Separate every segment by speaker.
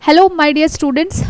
Speaker 1: Hello my dear students,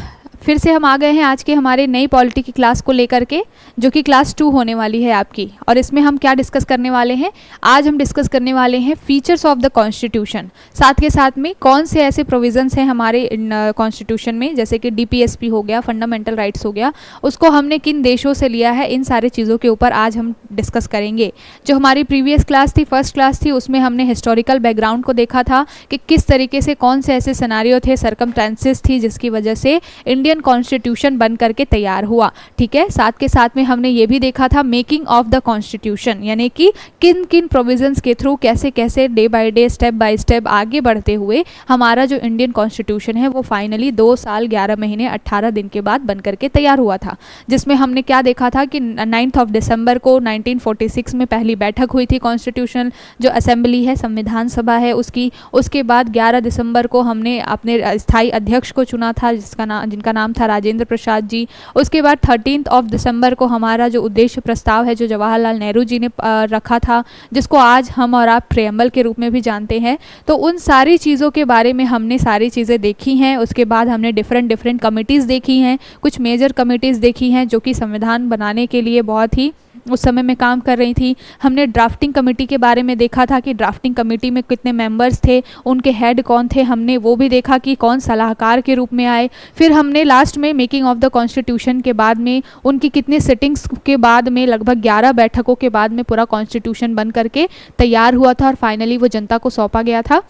Speaker 1: फिर से हम आ गए हैं आज के हमारे नई पॉलिटी की क्लास को लेकर के, जो कि क्लास 2 होने वाली है आपकी। और इसमें हम क्या डिस्कस करने वाले हैं? आज हम डिस्कस करने वाले हैं फीचर्स ऑफ द कॉन्स्टिट्यूशन। साथ के साथ में कौन से ऐसे प्रोविजंस हैं हमारे कॉन्स्टिट्यूशन में, जैसे कि डीपीएसपी हो गया, फंडामेंटल राइट्स हो गया, उसको हमने किन देशों से लिया है, इन सारे चीज़ों के ऊपर आज हम डिस्कस करेंगे। जो हमारी प्रीवियस क्लास थी, फर्स्ट क्लास थी, उसमें हमने हिस्टोरिकल बैकग्राउंड को देखा था कि किस तरीके से कौन से ऐसे सिनारियो थे, सर्कमस्टेंसेस थी, जिसकी वजह से इंडियन कॉन्स्टिट्यूशन बन करके तैयार हुआ। ठीक है, साथ के साथ में हमने ये भी देखा था मेकिंग ऑफ द कॉन्स्टिट्यूशन, यानी कि किन किन प्रोविजंस के थ्रू कैसे कैसे day by day, step by step आगे बढ़ते हुए हमारा जो इंडियन कॉन्स्टिट्यूशन है वो फाइनली 2 साल 11 महीने 18 दिन के बाद बन करके तैयार हुआ था। जिसमें हमने क्या देखा था कि 9 दिसंबर को 1946 में पहली बैठक हुई थी कॉन्स्टिट्यूशन जो असेंबली है, संविधान सभा है उसकी। उसके बाद 11 दिसंबर को हमने अपने स्थायी अध्यक्ष को चुना था, जिनका नाम था राजेंद्र प्रसाद जी। उसके बाद 13 दिसंबर को हमारा जो उद्देश्य प्रस्ताव है जो जवाहरलाल नेहरू जी ने रखा था, जिसको आज हम और आप प्रेम्बल के रूप में भी जानते हैं। तो उन सारी चीज़ों के बारे में हमने सारी चीज़ें देखी हैं। उसके बाद हमने डिफरेंट कमिटीज़ देखी हैं, कुछ मेजर कमिटीज़ देखी हैं जो कि संविधान बनाने के लिए बहुत ही उस समय में काम कर रही थी। हमने ड्राफ्टिंग कमेटी के बारे में देखा था कि ड्राफ्टिंग कमेटी में कितने मेंबर्स थे, उनके हेड कौन थे, हमने वो भी देखा कि कौन सलाहकार के रूप में आए। फिर हमने लास्ट में मेकिंग ऑफ द कॉन्स्टिट्यूशन के बाद में उनकी कितनी सिटिंग्स के बाद में लगभग 11 बैठकों के बाद में पूरा कॉन्स्टिट्यूशन बन करके तैयार हुआ था और फाइनली वो जनता को सौंपा गया था।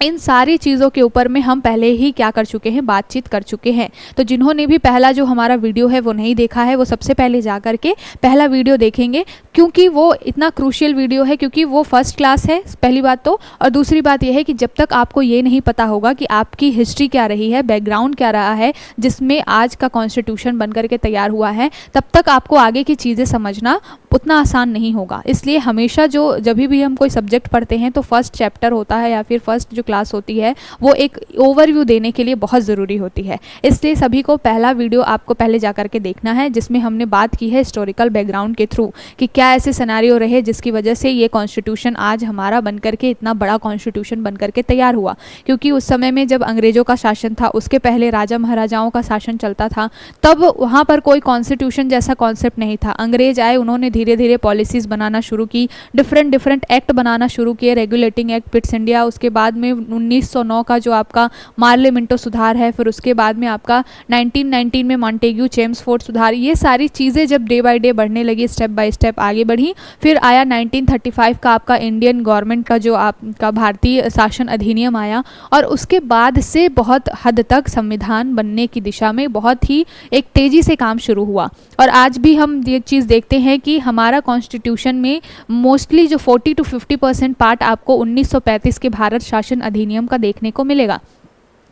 Speaker 1: इन सारी चीज़ों के ऊपर में हम पहले ही क्या कर चुके हैं, बातचीत कर चुके हैं। तो जिन्होंने भी पहला जो हमारा वीडियो है वो नहीं देखा है, वो सबसे पहले जा कर के पहला वीडियो देखेंगे, क्योंकि वो इतना क्रूशियल वीडियो है, क्योंकि वो फर्स्ट क्लास है, पहली बात तो। और दूसरी बात यह है कि जब तक आपको ये नहीं पता होगा कि आपकी हिस्ट्री क्या रही है, बैकग्राउंड क्या रहा है, जिसमें आज का कॉन्स्टिट्यूशन बन करके तैयार हुआ है, तब तक आपको आगे की चीज़ें समझना उतना आसान नहीं होगा। इसलिए हमेशा जब भी हम कोई सब्जेक्ट पढ़ते हैं तो फर्स्ट चैप्टर होता है या फिर फर्स्ट जो क्लास होती है वो एक ओवरव्यू देने के लिए बहुत ज़रूरी होती है। इसलिए सभी को पहला वीडियो आपको पहले जा कर के देखना है, जिसमें हमने बात की है हिस्टोरिकल बैकग्राउंड के थ्रू कि क्या ऐसे सिनेरियो रहे जिसकी वजह से ये कॉन्स्टिट्यूशन आज हमारा बन करके इतना बड़ा कॉन्स्टिट्यूशन बन करके तैयार हुआ। क्योंकि उस समय में जब अंग्रेज़ों का शासन था, उसके पहले राजा महाराजाओं का शासन चलता था, तब वहाँ पर कोई कॉन्स्टिट्यूशन जैसा कॉन्सेप्ट नहीं था। अंग्रेज आए, उन्होंने धीरे धीरे पॉलिसीज़ बनाना शुरू की, डिफरेंट एक्ट बनाना शुरू किए, रेगुलेटिंग एक्ट, पिट्स इंडिया, उसके बाद में 1909 का जो आपका मार्ले मिंटो सुधार है, फिर उसके बाद में आपका 1919 में मॉन्टेग्यू चेम्सफोर्ड सुधार। ये सारी चीज़ें जब डे बाय डे बढ़ने लगी, स्टेप बाय स्टेप आगे बढ़ी। फिर आया 1935 का आपका इंडियन गवर्नमेंट का जो आपका भारतीय शासन अधिनियम आया, और उसके बाद से बहुत हद तक संविधान बनने की दिशा में बहुत ही एक तेज़ी से काम शुरू हुआ। और आज भी हम ये चीज़ देखते हैं कि हमारा कॉन्स्टिट्यूशन में मोस्टली जो 40 to 50% पार्ट आपको 1935 के भारत शासन अधिनियम का देखने को मिलेगा।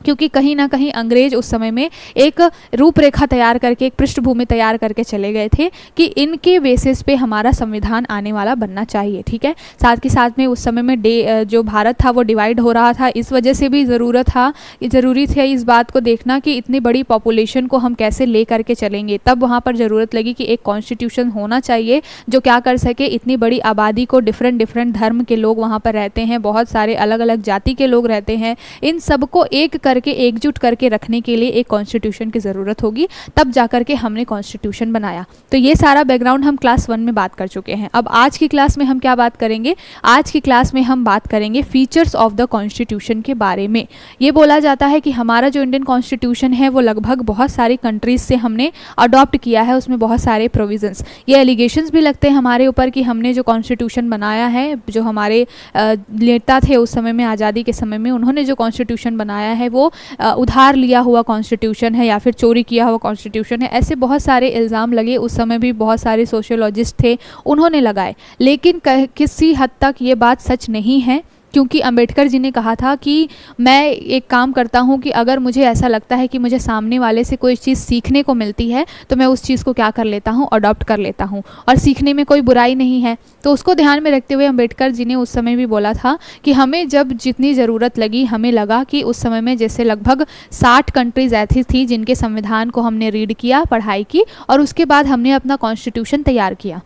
Speaker 1: क्योंकि कहीं ना कहीं अंग्रेज उस समय में एक रूपरेखा तैयार करके, एक पृष्ठभूमि तैयार करके चले गए थे कि इनके बेसिस पे हमारा संविधान आने वाला बनना चाहिए। ठीक है, साथ के साथ में उस समय में जो भारत था वो डिवाइड हो रहा था, इस वजह से भी ज़रूरी था इस बात को देखना कि इतनी बड़ी पॉपुलेशन को हम कैसे ले करके चलेंगे। तब वहाँ पर ज़रूरत लगी कि एक कॉन्स्टिट्यूशन होना चाहिए जो क्या कर सके, इतनी बड़ी आबादी को, डिफरेंट धर्म के लोग वहाँ पर रहते हैं, बहुत सारे अलग अलग जाति के लोग रहते हैं, इन सबको करके एकजुट करके रखने के लिए एक कॉन्स्टिट्यूशन की ज़रूरत होगी। तब जाकर के हमने कॉन्स्टिट्यूशन बनाया। तो ये सारा बैकग्राउंड हम क्लास 1 में बात कर चुके हैं। अब आज की क्लास में हम क्या बात करेंगे? आज की क्लास में हम बात करेंगे फीचर्स ऑफ द कॉन्स्टिट्यूशन के बारे में। ये बोला जाता है कि हमारा जो इंडियन कॉन्स्टिट्यूशन है वो लगभग बहुत सारी कंट्रीज़ से हमने अडॉप्ट किया है, उसमें बहुत सारे प्रोविजंस, ये एलिगेशंस भी लगते हैं हमारे ऊपर कि हमने जो कॉन्स्टिट्यूशन बनाया है, जो हमारे नेता थे उस समय में, आज़ादी के समय में, उन्होंने जो कॉन्स्टिट्यूशन बनाया है वो उधार लिया हुआ कॉन्स्टिट्यूशन है या फिर चोरी किया हुआ कॉन्स्टिट्यूशन है। ऐसे बहुत सारे इल्ज़ाम लगे। उस समय भी बहुत सारे सोशियोलॉजिस्ट थे, उन्होंने लगाए, लेकिन किसी हद तक ये बात सच नहीं है। क्योंकि अंबेडकर जी ने कहा था कि मैं एक काम करता हूँ कि अगर मुझे ऐसा लगता है कि मुझे सामने वाले से कोई चीज़ सीखने को मिलती है तो मैं उस चीज़ को क्या कर लेता हूँ, अडॉप्ट कर लेता हूँ, और सीखने में कोई बुराई नहीं है। तो उसको ध्यान में रखते हुए अंबेडकर जी ने उस समय भी बोला था कि हमें जब जितनी ज़रूरत लगी, हमें लगा कि उस समय में जैसे लगभग 60 कंट्रीज़ ऐसी थी जिनके संविधान को हमने रीड किया, पढ़ाई की, और उसके बाद हमने अपना कॉन्स्टिट्यूशन तैयार किया।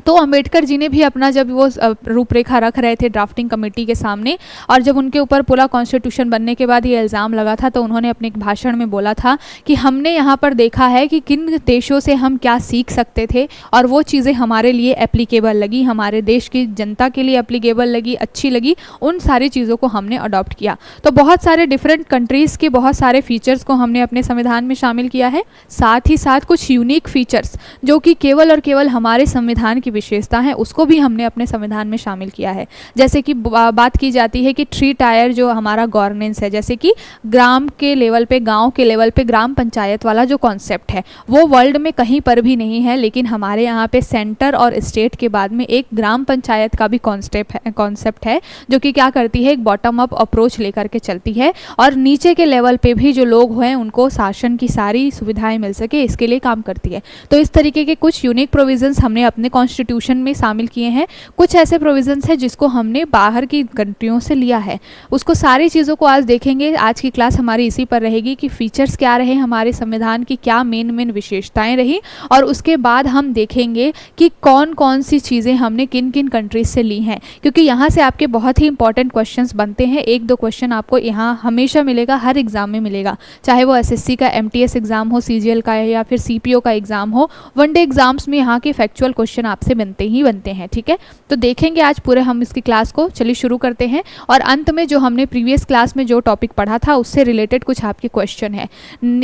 Speaker 1: तो अंबेडकर जी ने भी अपना जब वो रूपरेखा रख रहे थे ड्राफ्टिंग कमेटी के सामने, और जब उनके ऊपर पूरा कॉन्स्टिट्यूशन बनने के बाद ये इल्ज़ाम लगा था, तो उन्होंने अपने एक भाषण में बोला था कि हमने यहाँ पर देखा है कि किन देशों से हम क्या सीख सकते थे और वो चीज़ें हमारे लिए एप्लीकेबल लगी, हमारे देश की जनता के लिए एप्लीकेबल लगी, अच्छी लगी, उन सारी चीज़ों को हमने अडॉप्ट किया। तो बहुत सारे डिफरेंट कंट्रीज़ के बहुत सारे फीचर्स को हमने अपने संविधान में शामिल किया है, साथ ही साथ कुछ यूनिक फीचर्स जो कि केवल और केवल हमारे संविधान की विशेषता है उसको भी हमने अपने संविधान में शामिल किया है। जैसे कि बात की जाती है कि 3 टायर जो हमारा गवर्नेंस है, जैसे कि ग्राम के लेवल पे, गांव के लेवल पे ग्राम पंचायत वाला जो कॉन्सेप्ट है वो वर्ल्ड में कहीं पर भी नहीं है, लेकिन हमारे यहाँ पे सेंटर और स्टेट के बाद में एक ग्राम पंचायत का भी कॉन्सेप्ट है जो कि क्या करती है, एक बॉटम अप अप्रोच लेकर के चलती है और नीचे के लेवल पे भी जो लोग हैं उनको शासन की सारी सुविधाएं मिल सके इसके लिए काम करती है। तो इस तरीके के कुछ यूनिक प्रोविजंस हमने अपने कॉन्स्टिट्यूशन में शामिल किए हैं। कुछ ऐसे प्रोविजंस हैं जिसको हमने बाहर की कंट्रियों से लिया है, उसको सारी चीज़ों को आज देखेंगे। आज की क्लास हमारी इसी पर रहेगी कि फीचर्स क्या रहे हमारे संविधान की, क्या मेन विशेषताएं रही, और उसके बाद हम देखेंगे कि कौन कौन सी चीज़ें हमने किन किन कंट्रीज से ली हैं, क्योंकि यहाँ से आपके बहुत ही इंपॉर्टेंट क्वेश्चंस बनते हैं। 1-2 क्वेश्चन आपको यहाँ हमेशा मिलेगा, हर एग्जाम में मिलेगा, चाहे वो एसएससी का MTS एग्जाम हो, CGL का या फिर CPO का एग्जाम हो। वनडे एग्जाम्स में यहाँ के फैक्चुअल क्वेश्चन आपसे बनते हैं, ठीक है। तो देखेंगे आज पूरे हम इसकी क्लास को, चलिए शुरू करते हैं। और अंत में जो हमने प्रीवियस क्लास में जो टॉपिक पढ़ा था उससे रिलेटेड कुछ आपके क्वेश्चन है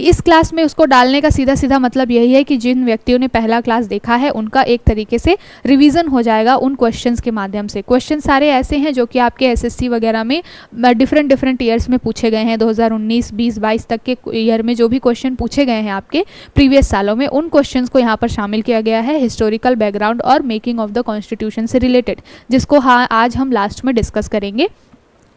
Speaker 1: इस क्लास में, उसको डालने का सीधा मतलब यही है कि जिन व्यक्तियों ने पहला क्लास देखा है उनका एक तरीके से रिवीजन हो जाएगा उन क्वेश्चंस के माध्यम से। क्वेश्चन सारे ऐसे हैं जो कि आपके SSC वगैरह में डिफरेंट ईयर्स में पूछे गए हैं, 2019, 20, 22 तक के ईयर में जो भी क्वेश्चन पूछे गए हैं आपके प्रीवियस सालों में, उन क्वेश्चंस को यहाँ पर शामिल किया गया है हिस्टोरिकल बैकग्राउंड और मेकिंग ऑफ द कॉन्स्टिट्यूशन से रिलेटेड, जिसको आज हम लास्ट में डिस्कस करेंगे।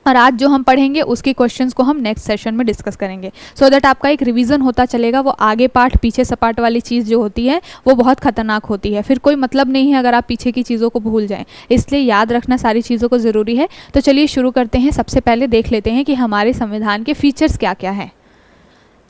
Speaker 1: और आज जो हम पढ़ेंगे उसके क्वेश्चंस को हम नेक्स्ट सेशन में डिस्कस करेंगे, सो दैट आपका एक रिवीजन होता चलेगा। वो आगे पार्ट पीछे सपाट वाली चीज़ जो होती है वो बहुत खतरनाक होती है, फिर कोई मतलब नहीं है अगर आप पीछे की चीज़ों को भूल जाएं, इसलिए याद रखना सारी चीज़ों को ज़रूरी है। तो चलिए शुरू करते हैं। सबसे पहले देख लेते हैं कि हमारे संविधान के फीचर्स क्या क्या हैं।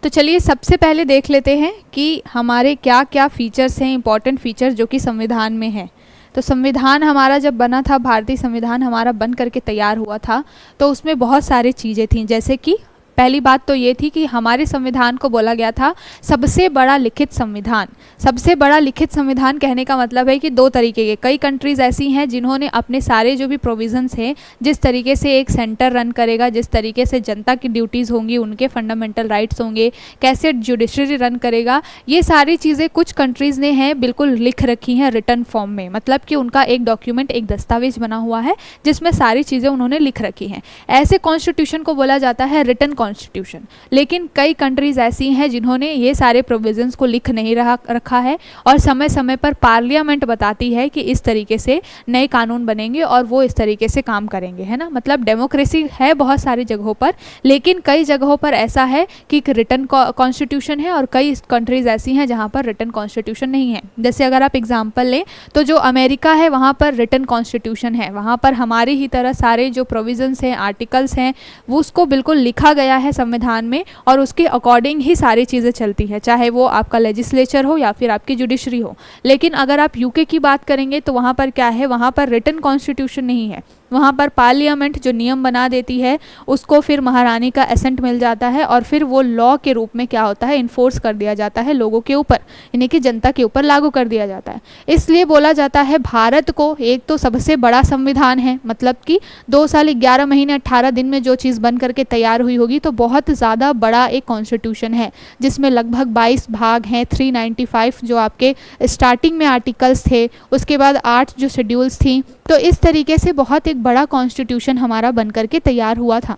Speaker 1: तो चलिए सबसे पहले देख लेते हैं कि हमारे क्या क्या फीचर्स हैं, इंपॉर्टेंट फीचर्स जो कि संविधान में हैं। तो संविधान हमारा जब बना था, भारतीय संविधान हमारा बन करके तैयार हुआ था, तो उसमें बहुत सारी चीज़ें थीं। जैसे कि पहली बात तो ये थी कि हमारे संविधान को बोला गया था सबसे बड़ा लिखित संविधान। सबसे बड़ा लिखित संविधान कहने का मतलब है कि 2 तरीके के, कई कंट्रीज़ ऐसी हैं जिन्होंने अपने सारे जो भी प्रोविजंस हैं, जिस तरीके से एक सेंटर रन करेगा, जिस तरीके से जनता की ड्यूटीज़ होंगी, उनके फंडामेंटल राइट्स होंगे, कैसे जुडिशरी रन करेगा, ये सारी चीज़ें कुछ कंट्रीज़ ने हैं बिल्कुल लिख रखी हैं रिटन फॉर्म में, मतलब कि उनका एक डॉक्यूमेंट, एक दस्तावेज बना हुआ है जिसमें सारी चीज़ें उन्होंने लिख रखी हैं। ऐसे कॉन्स्टिट्यूशन को बोला जाता है रिटन कॉन्स्टिट्यूशन। लेकिन कई कंट्रीज ऐसी हैं जिन्होंने ये सारे प्रोविजंस को लिख नहीं रखा है और समय समय पर पार्लियामेंट बताती है कि इस तरीके से नए कानून बनेंगे और वो इस तरीके से काम करेंगे, है ना। मतलब डेमोक्रेसी है बहुत सारी जगहों पर, लेकिन कई जगहों पर ऐसा है कि रिटन कॉन्स्टिट्यूशन है और कई कंट्रीज ऐसी हैं जहाँ पर रिटन कॉन्स्टिट्यूशन नहीं है। जैसे अगर आप एग्जाम्पल लें तो जो अमेरिका है वहाँ पर रिटन कॉन्स्टिट्यूशन है, वहाँ पर हमारी ही तरह सारे जो प्रोविजंस हैं, आर्टिकल्स हैं, वो उसको बिल्कुल लिखा गया है संविधान में और उसके अकॉर्डिंग ही सारी चीज़ें चलती है, चाहे वो आपका लेजिस्लेचर हो या फिर आपकी जुडिशरी हो। लेकिन अगर आप यूके की बात करेंगे तो वहाँ पर क्या है, वहाँ पर रिटन कॉन्स्टिट्यूशन नहीं है, वहाँ पर पार्लियामेंट जो नियम बना देती है उसको फिर महारानी का एसेंट मिल जाता है और फिर वो लॉ के रूप में क्या होता है, इन्फोर्स कर दिया जाता है लोगों के ऊपर, यानी कि जनता के ऊपर लागू कर दिया जाता है। इसलिए बोला जाता है भारत को एक तो सबसे बड़ा संविधान है, मतलब कि 2 साल 11 महीने 18 दिन में जो चीज़ बन करके तैयार हुई होगी, तो बहुत ज़्यादा बड़ा एक कॉन्स्टिट्यूशन है जिसमें लगभग 22 भाग हैं, 395 जो आपके स्टार्टिंग में आर्टिकल्स थे, उसके बाद 8 जो शेड्यूल्स थी। तो इस तरीके से बहुत एक बड़ा कॉन्स्टिट्यूशन हमारा बन करके तैयार हुआ था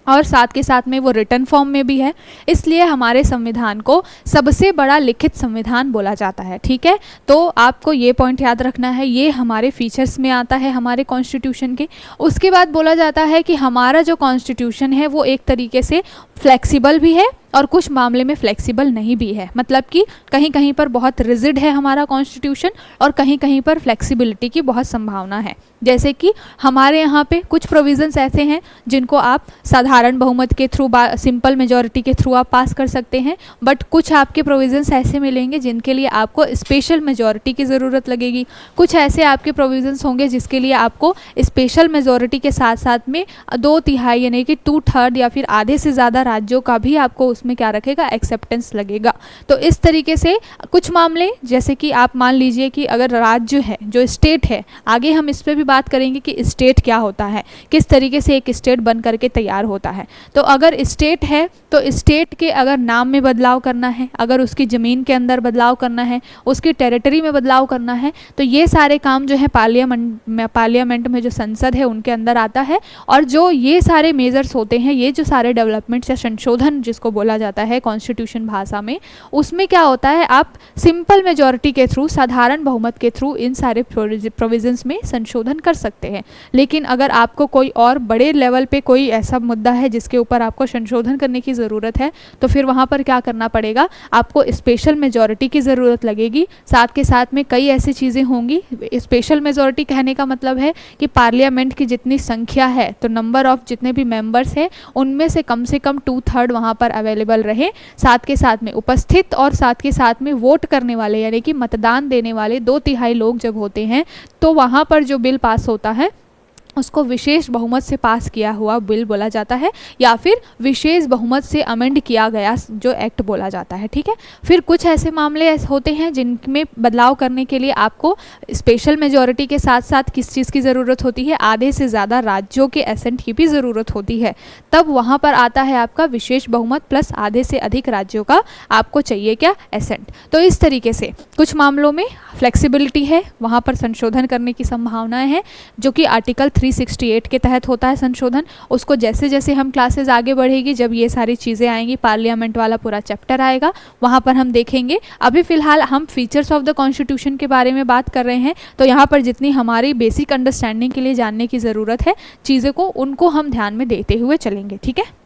Speaker 1: और साथ के साथ में वो रिटन फॉर्म में भी है, इसलिए हमारे संविधान को सबसे बड़ा लिखित संविधान बोला जाता है। ठीक है, तो आपको ये पॉइंट याद रखना है, ये हमारे फीचर्स में आता है हमारे कॉन्स्टिट्यूशन के। उसके बाद बोला जाता है कि हमारा जो कॉन्स्टिट्यूशन है वो एक तरीके से फ्लेक्सिबल भी है और कुछ मामले में फ्लेक्सिबल नहीं भी है, मतलब कि कहीं कहीं पर बहुत रिजिड है हमारा कॉन्स्टिट्यूशन और कहीं कहीं पर फ्लेक्सिबिलिटी की बहुत संभावना है। जैसे कि हमारे यहाँ पे कुछ प्रोविजंस ऐसे हैं जिनको आप साधारण बहुमत के थ्रू, सिंपल मेजॉरिटी के थ्रू आप पास कर सकते हैं, बट कुछ आपके प्रोविजंस ऐसे मिलेंगे जिनके लिए आपको स्पेशल मेजॉरिटी की ज़रूरत लगेगी। कुछ ऐसे आपके प्रोविजंस होंगे जिसके लिए आपको स्पेशल मेजॉरिटी के साथ साथ में 2/3 यानी कि 2/3 या फिर आधे से ज़्यादा राज्यों का भी आपको उसमें क्या रखेगा, एक्सेप्टेंस लगेगा। तो इस तरीके से कुछ मामले, जैसे कि आप मान लीजिए कि अगर राज्य है, जो स्टेट है, आगे हम इस पर भी बात करेंगे कि स्टेट क्या होता है, किस तरीके से एक स्टेट बन करके तैयार होता है। तो अगर स्टेट है तो स्टेट के अगर नाम में बदलाव करना है, अगर उसकी ज़मीन के अंदर बदलाव करना है, उसकी टेरिटरी में बदलाव करना है, तो ये सारे काम जो है पार्लियामेंट में जो संसद है उनके अंदर आता है। और जो ये सारे मेजर्स होते हैं, ये जो सारे डेवलपमेंट्स या संशोधन जिसको बोला जाता है कॉन्स्टिट्यूशन भाषा में, उसमें क्या होता है, आप सिंपल मेजॉरिटी के थ्रू, साधारण बहुमत के थ्रू इन सारे प्रोविजंस में संशोधन कर सकते हैं। लेकिन अगर आपको कोई और बड़े लेवल पे कोई ऐसा मुद्दा है जिसके ऊपर आपको संशोधन करने की ज़रूरत है, तो फिर वहाँ पर क्या करना पड़ेगा, आपको स्पेशल मेजॉरिटी की ज़रूरत लगेगी। साथ के साथ में कई ऐसी चीज़ें होंगी। स्पेशल मेजॉरिटी कहने का मतलब है कि पार्लियामेंट की जितनी संख्या है, तो नंबर ऑफ जितने भी मेंबर्स हैं उनमें से कम 2/3 वहाँ पर अवेलेबल रहे। साथ के साथ में उपस्थित और साथ के साथ में वोट करने वाले यानी कि मतदान देने वाले 2/3 लोग जब होते हैं, तो वहाँ पर जो बिल पास होता है उसको विशेष बहुमत से पास किया हुआ बिल बोला जाता है, या फिर विशेष बहुमत से अमेंड किया गया जो एक्ट बोला जाता है। ठीक है। फिर कुछ ऐसे मामले होते हैं जिनमें बदलाव करने के लिए आपको स्पेशल मेजॉरिटी के साथ साथ किस चीज़ की ज़रूरत होती है, आधे से ज़्यादा राज्यों के एसेंट की भी ज़रूरत होती है। तब वहाँ पर आता है आपका विशेष बहुमत प्लस आधे से अधिक राज्यों का आपको चाहिए क्या, एसेंट। तो इस तरीके से कुछ मामलों में फ्लेक्सिबिलिटी है, वहाँ पर संशोधन करने की संभावनाएं हैं, जो कि आर्टिकल 368 के तहत होता है संशोधन। उसको जैसे जैसे हम क्लासेस आगे बढ़ेगी, जब ये सारी चीज़ें आएंगी, पार्लियामेंट वाला पूरा चैप्टर आएगा, वहाँ पर हम देखेंगे। अभी फ़िलहाल हम फीचर्स ऑफ द कॉन्स्टिट्यूशन के बारे में बात कर रहे हैं, तो यहाँ पर जितनी हमारी बेसिक अंडरस्टैंडिंग के लिए जानने की ज़रूरत है चीज़ों को, उनको हम ध्यान में देते हुए चलेंगे। ठीक है।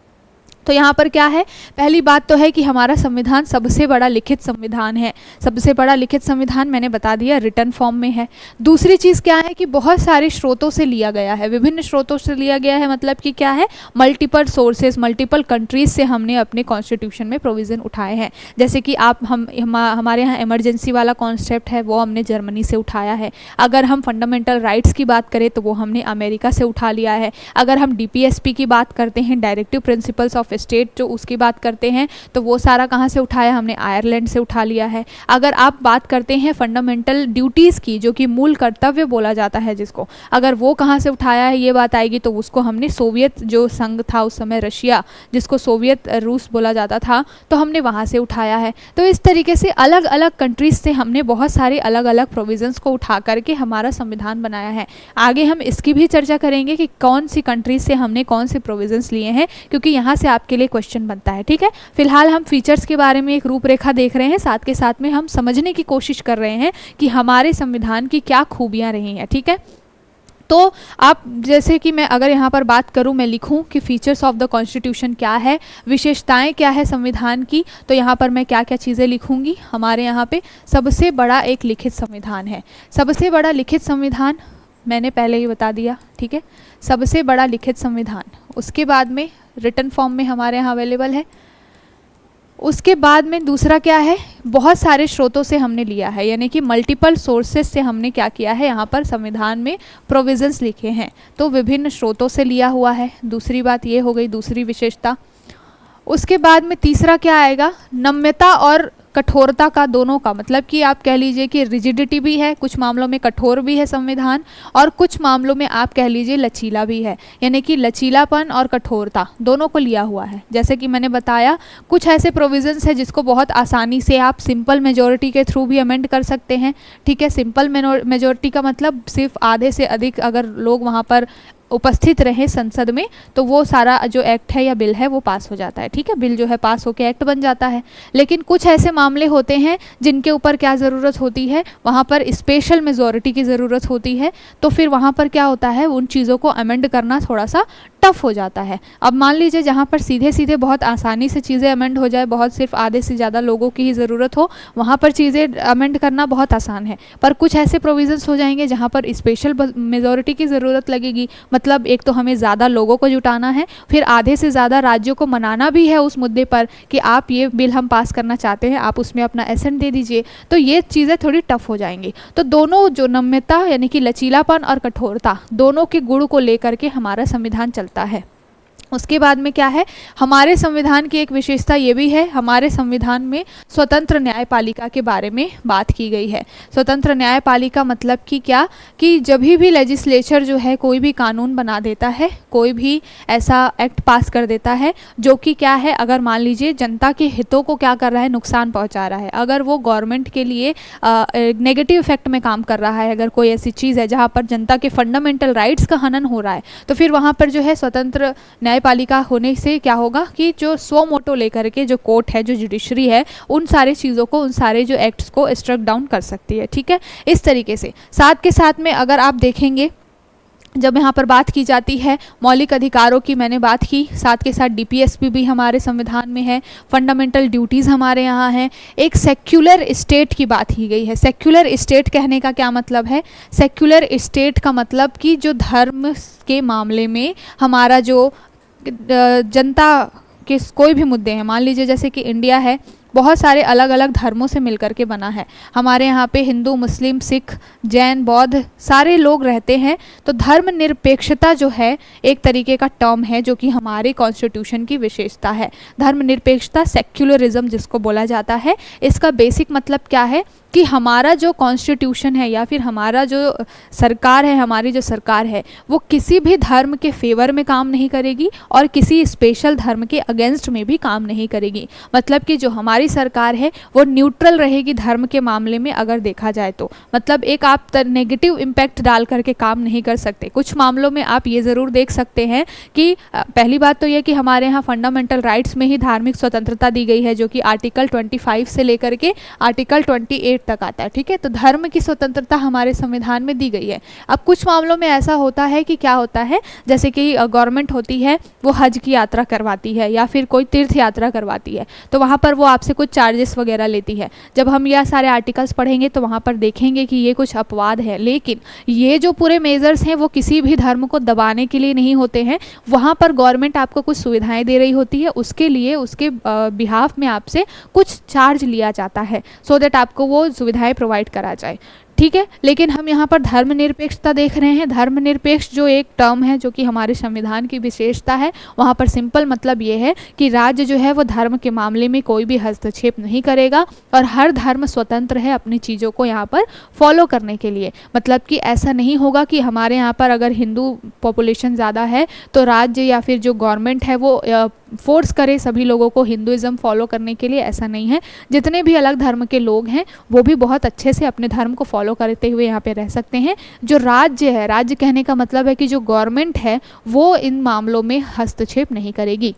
Speaker 1: तो यहाँ पर क्या है, पहली बात तो है कि हमारा संविधान सबसे बड़ा लिखित संविधान है। सबसे बड़ा लिखित संविधान मैंने बता दिया रिटन फॉर्म में है। दूसरी चीज़ क्या है कि बहुत सारे स्रोतों से लिया गया है, विभिन्न स्रोतों से लिया गया है, मतलब कि क्या है, मल्टीपल सोर्सेज, मल्टीपल कंट्रीज से हमने अपने कॉन्स्टिट्यूशन में प्रोविज़न उठाए हैं। जैसे कि हमारे यहाँ इमरजेंसी वाला कॉन्सेप्ट है, वो हमने जर्मनी से उठाया है। अगर हम फंडामेंटल राइट्स की बात करें तो वो हमने अमेरिका से उठा लिया है। अगर हम DPSP की बात करते हैं, डायरेक्टिव प्रिंसिपल्स ऑफ स्टेट, जो उसकी बात करते हैं, तो वो सारा कहाँ से उठाया, हमने आयरलैंड से उठा लिया है। अगर आप बात करते हैं फंडामेंटल ड्यूटीज़ की, जो कि मूल कर्तव्य बोला जाता है जिसको, अगर वो कहाँ से उठाया है ये बात आएगी, तो उसको हमने सोवियत जो संघ था उस समय, रशिया, जिसको सोवियत रूस बोला जाता था, तो हमने वहाँ से उठाया है। तो इस तरीके से अलग अलग कंट्रीज से हमने बहुत सारे अलग अलग प्रोविजंस को उठा करके हमारा संविधान बनाया है। आगे हम इसकी भी चर्चा करेंगे कि कौन सी कंट्रीज से हमने कौन से प्रोविजंस लिए हैं, क्योंकि यहाँ से आपके लिए क्वेश्चन बनता है। ठीक है। फिलहाल हम फीचर्स के बारे में एक रूपरेखा देख रहे हैं, साथ के साथ में हम समझने की कोशिश कर रहे हैं कि हमारे संविधान की क्या खूबियां रही हैं। ठीक है। तो आप, जैसे कि मैं अगर यहाँ पर बात करूँ, मैं लिखूँ कि फीचर्स ऑफ द कॉन्स्टिट्यूशन क्या है, विशेषताएं क्या है संविधान की, तो यहाँ पर मैं क्या क्या चीज़ें लिखूँगी। हमारे यहाँ पे सबसे बड़ा एक लिखित संविधान है। सबसे बड़ा लिखित संविधान मैंने पहले ही बता दिया। ठीक है। सबसे बड़ा लिखित संविधान, उसके बाद में रिटन फॉर्म में हमारे यहाँ अवेलेबल है। उसके बाद में दूसरा क्या है, बहुत सारे स्रोतों से हमने लिया है, यानी कि मल्टीपल सोर्सेस से हमने क्या किया है, यहाँ पर संविधान में प्रोविजंस लिखे हैं, तो विभिन्न स्रोतों से लिया हुआ है। दूसरी बात ये हो गई, दूसरी विशेषता। उसके बाद में तीसरा क्या आएगा, नम्यता और कठोरता का, दोनों का, मतलब कि आप कह लीजिए कि रिजिडिटी भी है, कुछ मामलों में कठोर भी है संविधान, और कुछ मामलों में आप कह लीजिए लचीला भी है, यानी कि लचीलापन और कठोरता दोनों को लिया हुआ है। जैसे कि मैंने बताया, कुछ ऐसे प्रोविजंस है जिसको बहुत आसानी से आप सिंपल मेजॉरिटी के थ्रू भी अमेंड कर सकते हैं। ठीक है। सिंपल मेजॉरिटी का मतलब सिर्फ आधे से अधिक अगर लोग वहाँ पर उपस्थित रहे संसद में, तो वो सारा जो एक्ट है या बिल है वो पास हो जाता है। ठीक है। बिल जो है पास होकर एक्ट बन जाता है। लेकिन कुछ ऐसे मामले होते हैं जिनके ऊपर क्या ज़रूरत होती है, वहाँ पर स्पेशल मेजॉरिटी की ज़रूरत होती है, तो फिर वहाँ पर क्या होता है, उन चीज़ों को अमेंड करना थोड़ा सा टफ हो जाता है। अब मान लीजिए जहाँ पर सीधे सीधे बहुत आसानी से चीज़ें अमेंड हो जाए, बहुत सिर्फ आधे से ज़्यादा लोगों की ही ज़रूरत हो, वहाँ पर चीज़ें अमेंड करना बहुत आसान है। पर कुछ ऐसे प्रोविजंस हो जाएंगे जहाँ पर स्पेशल मेजॉरिटी की ज़रूरत लगेगी। मतलब एक तो हमें ज़्यादा लोगों को जुटाना है, फिर आधे से ज़्यादा राज्यों को मनाना भी है उस मुद्दे पर कि आप ये बिल हम पास करना चाहते हैं, आप उसमें अपना एसेंट दे दीजिए। तो ये चीज़ें थोड़ी टफ हो जाएंगी। तो दोनों जो नम्यता यानी कि लचीलापन और कठोरता, दोनों के गुण को लेकर के हमारा संविधान चलता है। उसके बाद में क्या है, हमारे संविधान की एक विशेषता ये भी है, हमारे संविधान में स्वतंत्र न्यायपालिका के बारे में बात की गई है। स्वतंत्र न्यायपालिका मतलब कि क्या, कि जब भी लेजिस्लेचर जो है कोई भी कानून बना देता है, कोई भी ऐसा एक्ट पास कर देता है जो कि क्या है, अगर मान लीजिए जनता के हितों को क्या कर रहा है, नुकसान पहुंचा रहा है, अगर वो गवर्नमेंट के लिए नेगेटिव इफेक्ट में काम कर रहा है, अगर कोई ऐसी चीज़ है जहाँ पर जनता के फंडामेंटल राइट्स का हनन हो रहा है, तो फिर वहाँ पर जो है स्वतंत्र न्यायपालिका होने से क्या होगा कि जो स्व मोटो लेकर के जो कोर्ट है, जो जुडिशरी है, उन सारे चीज़ों को, उन सारे जो एक्ट्स को स्ट्रक डाउन कर सकती है। ठीक है, इस तरीके से। साथ के साथ में अगर आप देखेंगे, जब यहाँ पर बात की जाती है मौलिक अधिकारों की, मैंने बात की, साथ के साथ डीपीएसपी भी हमारे संविधान में है, फंडामेंटल ड्यूटीज़ हमारे यहाँ हैं। एक सेक्युलर स्टेट की बात की गई है। सेक्युलर स्टेट कहने का क्या मतलब है, सेक्युलर स्टेट का मतलब कि जो धर्म के मामले में हमारा जो जनता के कोई भी मुद्दे हैं, मान लीजिए जैसे कि इंडिया है, बहुत सारे अलग अलग धर्मों से मिलकर के बना है। हमारे यहाँ पे हिंदू, मुस्लिम, सिख, जैन, बौद्ध सारे लोग रहते हैं। तो धर्मनिरपेक्षता जो है एक तरीके का टर्म है जो कि हमारे कॉन्स्टिट्यूशन की विशेषता है। धर्मनिरपेक्षता, सेक्युलरिज्म जिसको बोला जाता है, इसका बेसिक मतलब क्या है कि हमारा जो कॉन्स्टिट्यूशन है या फिर हमारा जो सरकार है, हमारी जो सरकार है, वो किसी भी धर्म के फेवर में काम नहीं करेगी और किसी स्पेशल धर्म के अगेंस्ट में भी काम नहीं करेगी। मतलब कि जो हमारी सरकार है वो न्यूट्रल रहेगी धर्म के मामले में अगर देखा जाए तो। मतलब एक आप नेगेटिव इम्पैक्ट डाल करके काम नहीं कर सकते। कुछ मामलों में आप ये ज़रूर देख सकते हैं कि पहली बात तो ये कि हमारे यहाँ फंडामेंटल राइट्स में ही धार्मिक स्वतंत्रता दी गई है, जो कि आर्टिकल 25 से लेकर के आर्टिकल 28 तक आता है। ठीक है, तो धर्म की स्वतंत्रता हमारे संविधान में दी गई है। अब कुछ मामलों में ऐसा होता है कि क्या होता है, जैसे कि गवर्नमेंट होती है वो हज की यात्रा करवाती है या फिर कोई तीर्थ यात्रा करवाती है, तो वहाँ पर वो आपसे कुछ चार्जेस वगैरह लेती है। जब हम यह सारे आर्टिकल्स पढ़ेंगे तो वहाँ पर देखेंगे कि ये कुछ अपवाद है, लेकिन ये जो पूरे मेजर्स हैं वो किसी भी धर्म को दबाने के लिए नहीं होते हैं। वहाँ पर गवर्नमेंट आपको कुछ सुविधाएं दे रही होती है, उसके लिए उसके बिहाफ में आपसे कुछ चार्ज लिया जाता है सो दैट आपको वो सुविधाएं प्रोवाइड करा जाए। ठीक है, लेकिन हम यहाँ पर धर्मनिरपेक्षता देख रहे हैं। धर्मनिरपेक्ष जो एक टर्म है जो कि हमारे संविधान की विशेषता है, वहाँ पर सिंपल मतलब ये है कि राज्य जो है वो धर्म के मामले में कोई भी हस्तक्षेप नहीं करेगा और हर धर्म स्वतंत्र है अपनी चीज़ों को यहाँ पर फॉलो करने के लिए। मतलब कि ऐसा नहीं होगा कि हमारे यहाँ पर अगर हिंदू पॉपुलेशन ज़्यादा है तो राज्य या फिर जो गवर्नमेंट है वो फोर्स करे सभी लोगों को हिंदुइज्म फॉलो करने के लिए। ऐसा नहीं है। जितने भी अलग धर्म के लोग हैं वो भी बहुत अच्छे से अपने धर्म को फॉलो करते हुए यहाँ पे रह सकते हैं। जो राज्य है, राज्य कहने का मतलब है कि जो गवर्नमेंट है वो इन मामलों में हस्तक्षेप नहीं करेगी।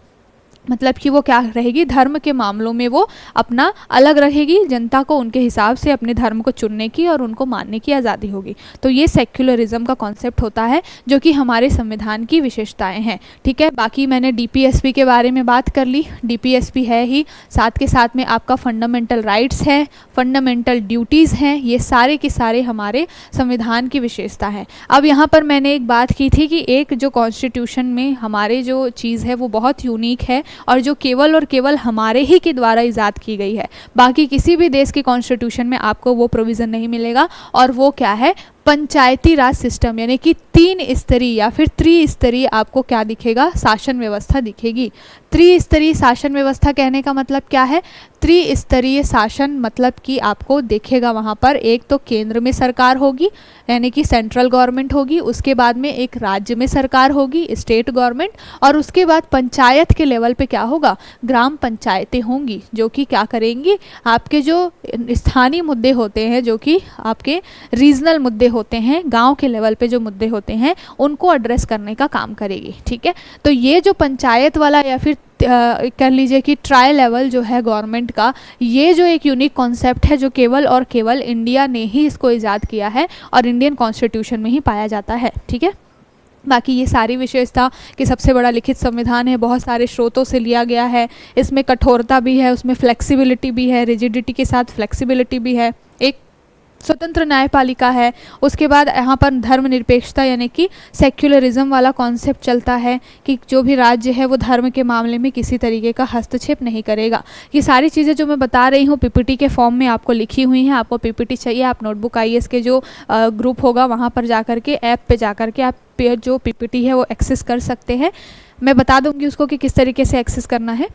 Speaker 1: मतलब कि वो क्या रहेगी, धर्म के मामलों में वो अपना अलग रहेगी, जनता को उनके हिसाब से अपने धर्म को चुनने की और उनको मानने की आज़ादी होगी। तो ये सेक्युलरिज्म का कॉन्सेप्ट होता है जो कि हमारे संविधान की विशेषताएं हैं। ठीक है, बाकी मैंने डीपीएसपी के बारे में बात कर ली। डीपीएसपी है ही, साथ के साथ में आपका फंडामेंटल राइट्स है, फंडामेंटल ड्यूटीज़ हैं, ये सारे के सारे हमारे संविधान की विशेषता है। अब यहाँ पर मैंने एक बात की थी कि एक जो कॉन्स्टिट्यूशन में हमारे जो चीज़ है वो बहुत यूनिक है और जो केवल और केवल हमारे ही के द्वारा इजाद की गई है। बाकी किसी भी देश के कॉन्स्टिट्यूशन में आपको वो प्रोविज़न नहीं मिलेगा। और वो क्या है, पंचायती राज सिस्टम, यानी कि 3 स्तरीय या फिर त्रिस्तरीय आपको क्या दिखेगा, शासन व्यवस्था दिखेगी। त्रिस्तरीय शासन व्यवस्था कहने का मतलब क्या है, त्रिस्तरीय शासन मतलब कि आपको देखेगा वहाँ पर एक तो केंद्र में सरकार होगी यानी कि सेंट्रल गवर्नमेंट होगी, उसके बाद में एक राज्य में सरकार होगी स्टेट गवर्नमेंट, और उसके बाद पंचायत के लेवल पे क्या होगा, ग्राम पंचायतें होंगी जो कि क्या करेंगी, आपके जो स्थानीय मुद्दे होते हैं, जो कि आपके रीजनल मुद्दे होते हैं, गांव के लेवल पे जो मुद्दे होते हैं उनको एड्रेस करने का काम करेगी। ठीक है, तो ये जो पंचायत वाला या फिर कर लीजिए कि ट्राई लेवल जो है गवर्नमेंट का, ये जो एक यूनिक कॉन्सेप्ट है जो केवल और केवल इंडिया ने ही इसको ईजाद किया है और इंडियन कॉन्स्टिट्यूशन में ही पाया जाता है। ठीक है, बाकी ये सारी विशेषता कि सबसे बड़ा लिखित संविधान है, बहुत सारे स्रोतों से लिया गया है, इसमें कठोरता भी है, उसमें फ्लेक्सिबिलिटी भी है, रिजिडिटी के साथ फ्लेक्सिबिलिटी भी है, एक स्वतंत्र न्यायपालिका है। उसके बाद यहाँ पर धर्मनिरपेक्षता यानी कि सेक्युलरिज्म वाला कॉन्सेप्ट चलता है कि जो भी राज्य है वो धर्म के मामले में किसी तरीके का हस्तक्षेप नहीं करेगा। ये सारी चीज़ें जो मैं बता रही हूँ पीपीटी के फॉर्म में आपको लिखी हुई हैं। आपको पीपीटी चाहिए, आप नोटबुक आईएएस के जो ग्रुप होगा वहाँ पर जा कर के, ऐप पे जा कर के आप जो पीपीटी है वो एक्सेस कर सकते हैं। मैं बता दूँगी उसको कि किस तरीके से एक्सेस करना है।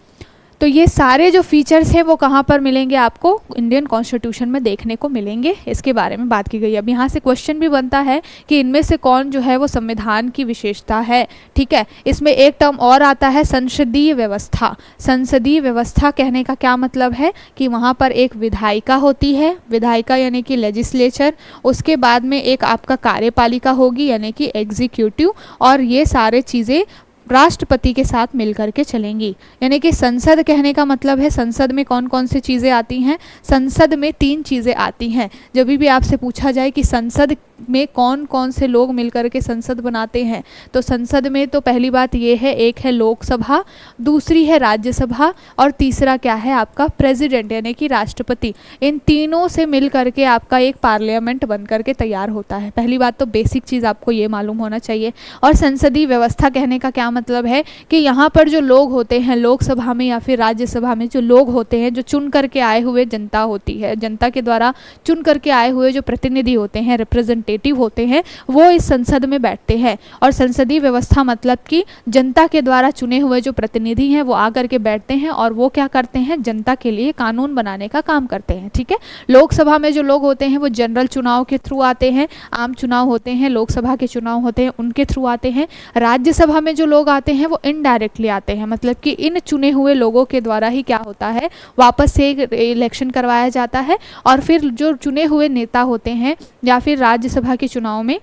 Speaker 1: तो ये सारे जो फीचर्स हैं वो कहाँ पर मिलेंगे, आपको इंडियन कॉन्स्टिट्यूशन में देखने को मिलेंगे। इसके बारे में बात की गई। अब यहाँ से क्वेश्चन भी बनता है कि इनमें से कौन जो है वो संविधान की विशेषता है। ठीक है, इसमें एक टर्म और आता है संसदीय व्यवस्था। संसदीय व्यवस्था कहने का क्या मतलब है कि वहाँ पर एक विधायिका होती है, विधायिका यानी कि लेजिस्लेचर, उसके बाद में एक आपका कार्यपालिका होगी यानी कि एग्जीक्यूटिव, और ये सारे चीज़ें राष्ट्रपति के साथ मिलकर के चलेंगी। यानी कि संसद कहने का मतलब है संसद में कौन कौन सी चीज़ें आती हैं। संसद में 3 चीज़ें आती हैं। जब भी आपसे पूछा जाए कि संसद में कौन कौन से लोग मिलकर के संसद बनाते हैं, तो संसद में तो पहली बात ये है, एक है लोकसभा, दूसरी है राज्यसभा, और तीसरा क्या है आपका प्रेसिडेंट यानी कि राष्ट्रपति। इन तीनों से मिल करके आपका एक पार्लियामेंट बन करके तैयार होता है। पहली बात तो बेसिक चीज़ आपको ये मालूम होना चाहिए। और संसदीय व्यवस्था कहने का क्या मतलब है कि यहाँ पर जो लोग होते हैं लोकसभा में या फिर राज्यसभा में, जो लोग होते हैं जो चुन करके आए हुए जनता होती है, जनता के द्वारा चुन करके आए हुए जो प्रतिनिधि होते हैं, रिप्रेजेंटेटिव होते हैं, वो इस संसद में बैठते हैं। और संसदीय व्यवस्था मतलब कि जनता के द्वारा चुने हुए जो प्रतिनिधि हैं वो आकर के बैठते हैं और वो क्या करते हैं, जनता के लिए कानून बनाने का काम करते हैं। ठीक है, लोकसभा में जो लोग होते हैं वो जनरल चुनाव के थ्रू आते हैं, आम चुनाव होते हैं, लोकसभा के चुनाव होते हैं उनके थ्रू आते हैं। राज्यसभा में जो लोग आते हैं वो इनडायरेक्टली आते हैं, मतलब कि इन चुने हुए लोगों के द्वारा ही क्या होता है, वापस से इलेक्शन करवाया जाता है। और फिर जो चुने हुए नेता होते हैं या फिर राज्यसभा के चुनाव में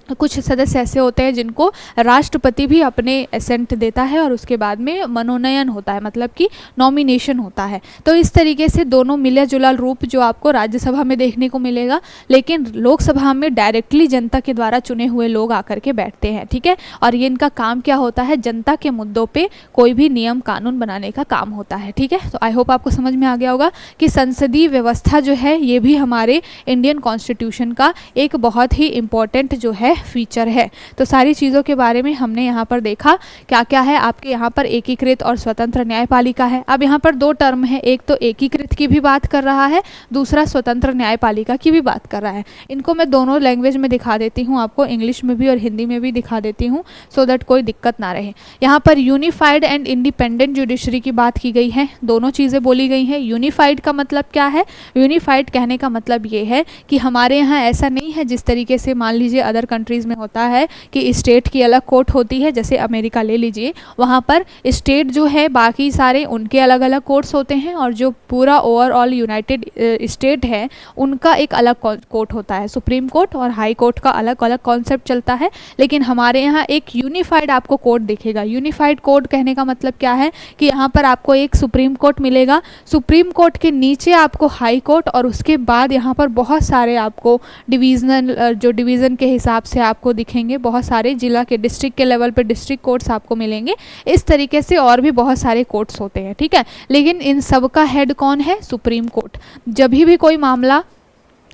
Speaker 1: कुछ सदस्य ऐसे होते हैं जिनको राष्ट्रपति भी अपने एसेंट देता है और उसके बाद में मनोनयन होता है, मतलब कि नॉमिनेशन होता है। तो इस तरीके से दोनों मिला जुला रूप जो आपको राज्यसभा में देखने को मिलेगा, लेकिन लोकसभा में डायरेक्टली जनता के द्वारा चुने हुए लोग आकर के बैठते हैं। ठीक है, और ये इनका काम क्या होता है, जनता के मुद्दों पर कोई भी नियम कानून बनाने का काम होता है। ठीक है, तो आई होप आपको समझ में आ गया होगा कि संसदीय व्यवस्था जो है ये भी हमारे इंडियन कॉन्स्टिट्यूशन का एक बहुत ही इम्पोर्टेंट जो है फीचर है। तो सारी चीज़ों के बारे में हमने यहाँ पर देखा क्या क्या है। आपके यहाँ पर एकीकृत और स्वतंत्र न्यायपालिका है। अब यहाँ पर 2 टर्म है, एक तो एकीकृत की भी बात कर रहा है, दूसरा स्वतंत्र न्यायपालिका की भी बात कर रहा है। इनको मैं दोनों लैंग्वेज में दिखा देती हूँ आपको, इंग्लिश में भी और हिंदी में भी दिखा देती हूँ, सो दैट कोई दिक्कत ना रहे। यहाँ पर यूनिफाइड एंड इंडिपेंडेंट जुडिशरी की बात की गई है, दोनों चीज़ें बोली गई हैं। यूनिफाइड का मतलब क्या है, यूनिफाइड कहने का मतलब ये है कि हमारे यहाँ ऐसा नहीं है जिस तरीके से मान लीजिए अदर कंट्रीज़ में होता है कि स्टेट की अलग कोर्ट होती है, जैसे अमेरिका ले लीजिए, वहाँ पर स्टेट जो है बाकी सारे उनके अलग अलग कोर्ट्स होते हैं और जो पूरा ओवरऑल यूनाइटेड स्टेट है उनका एक अलग कोर्ट होता है। सुप्रीम कोर्ट और हाई कोर्ट का अलग अलग कॉन्सेप्ट चलता है, लेकिन हमारे यहाँ एक यूनिफाइड आपको कोर्ट दिखेगा। यूनिफाइड कोर्ट कहने का मतलब क्या है कि यहाँ पर आपको एक सुप्रीम कोर्ट मिलेगा, सुप्रीम कोर्ट के नीचे आपको हाई कोर्ट, और उसके बाद यहाँ पर बहुत सारे आपको डिवीजनल जो डिवीज़न के हिसाब से आपको दिखेंगे, बहुत सारे जिला के डिस्ट्रिक्ट के लेवल पे डिस्ट्रिक्ट कोर्ट्स आपको मिलेंगे। इस तरीके से और भी बहुत सारे कोर्ट्स होते हैं। ठीक है, लेकिन इन सब का हेड कौन है, सुप्रीम कोर्ट। जब भी कोई मामला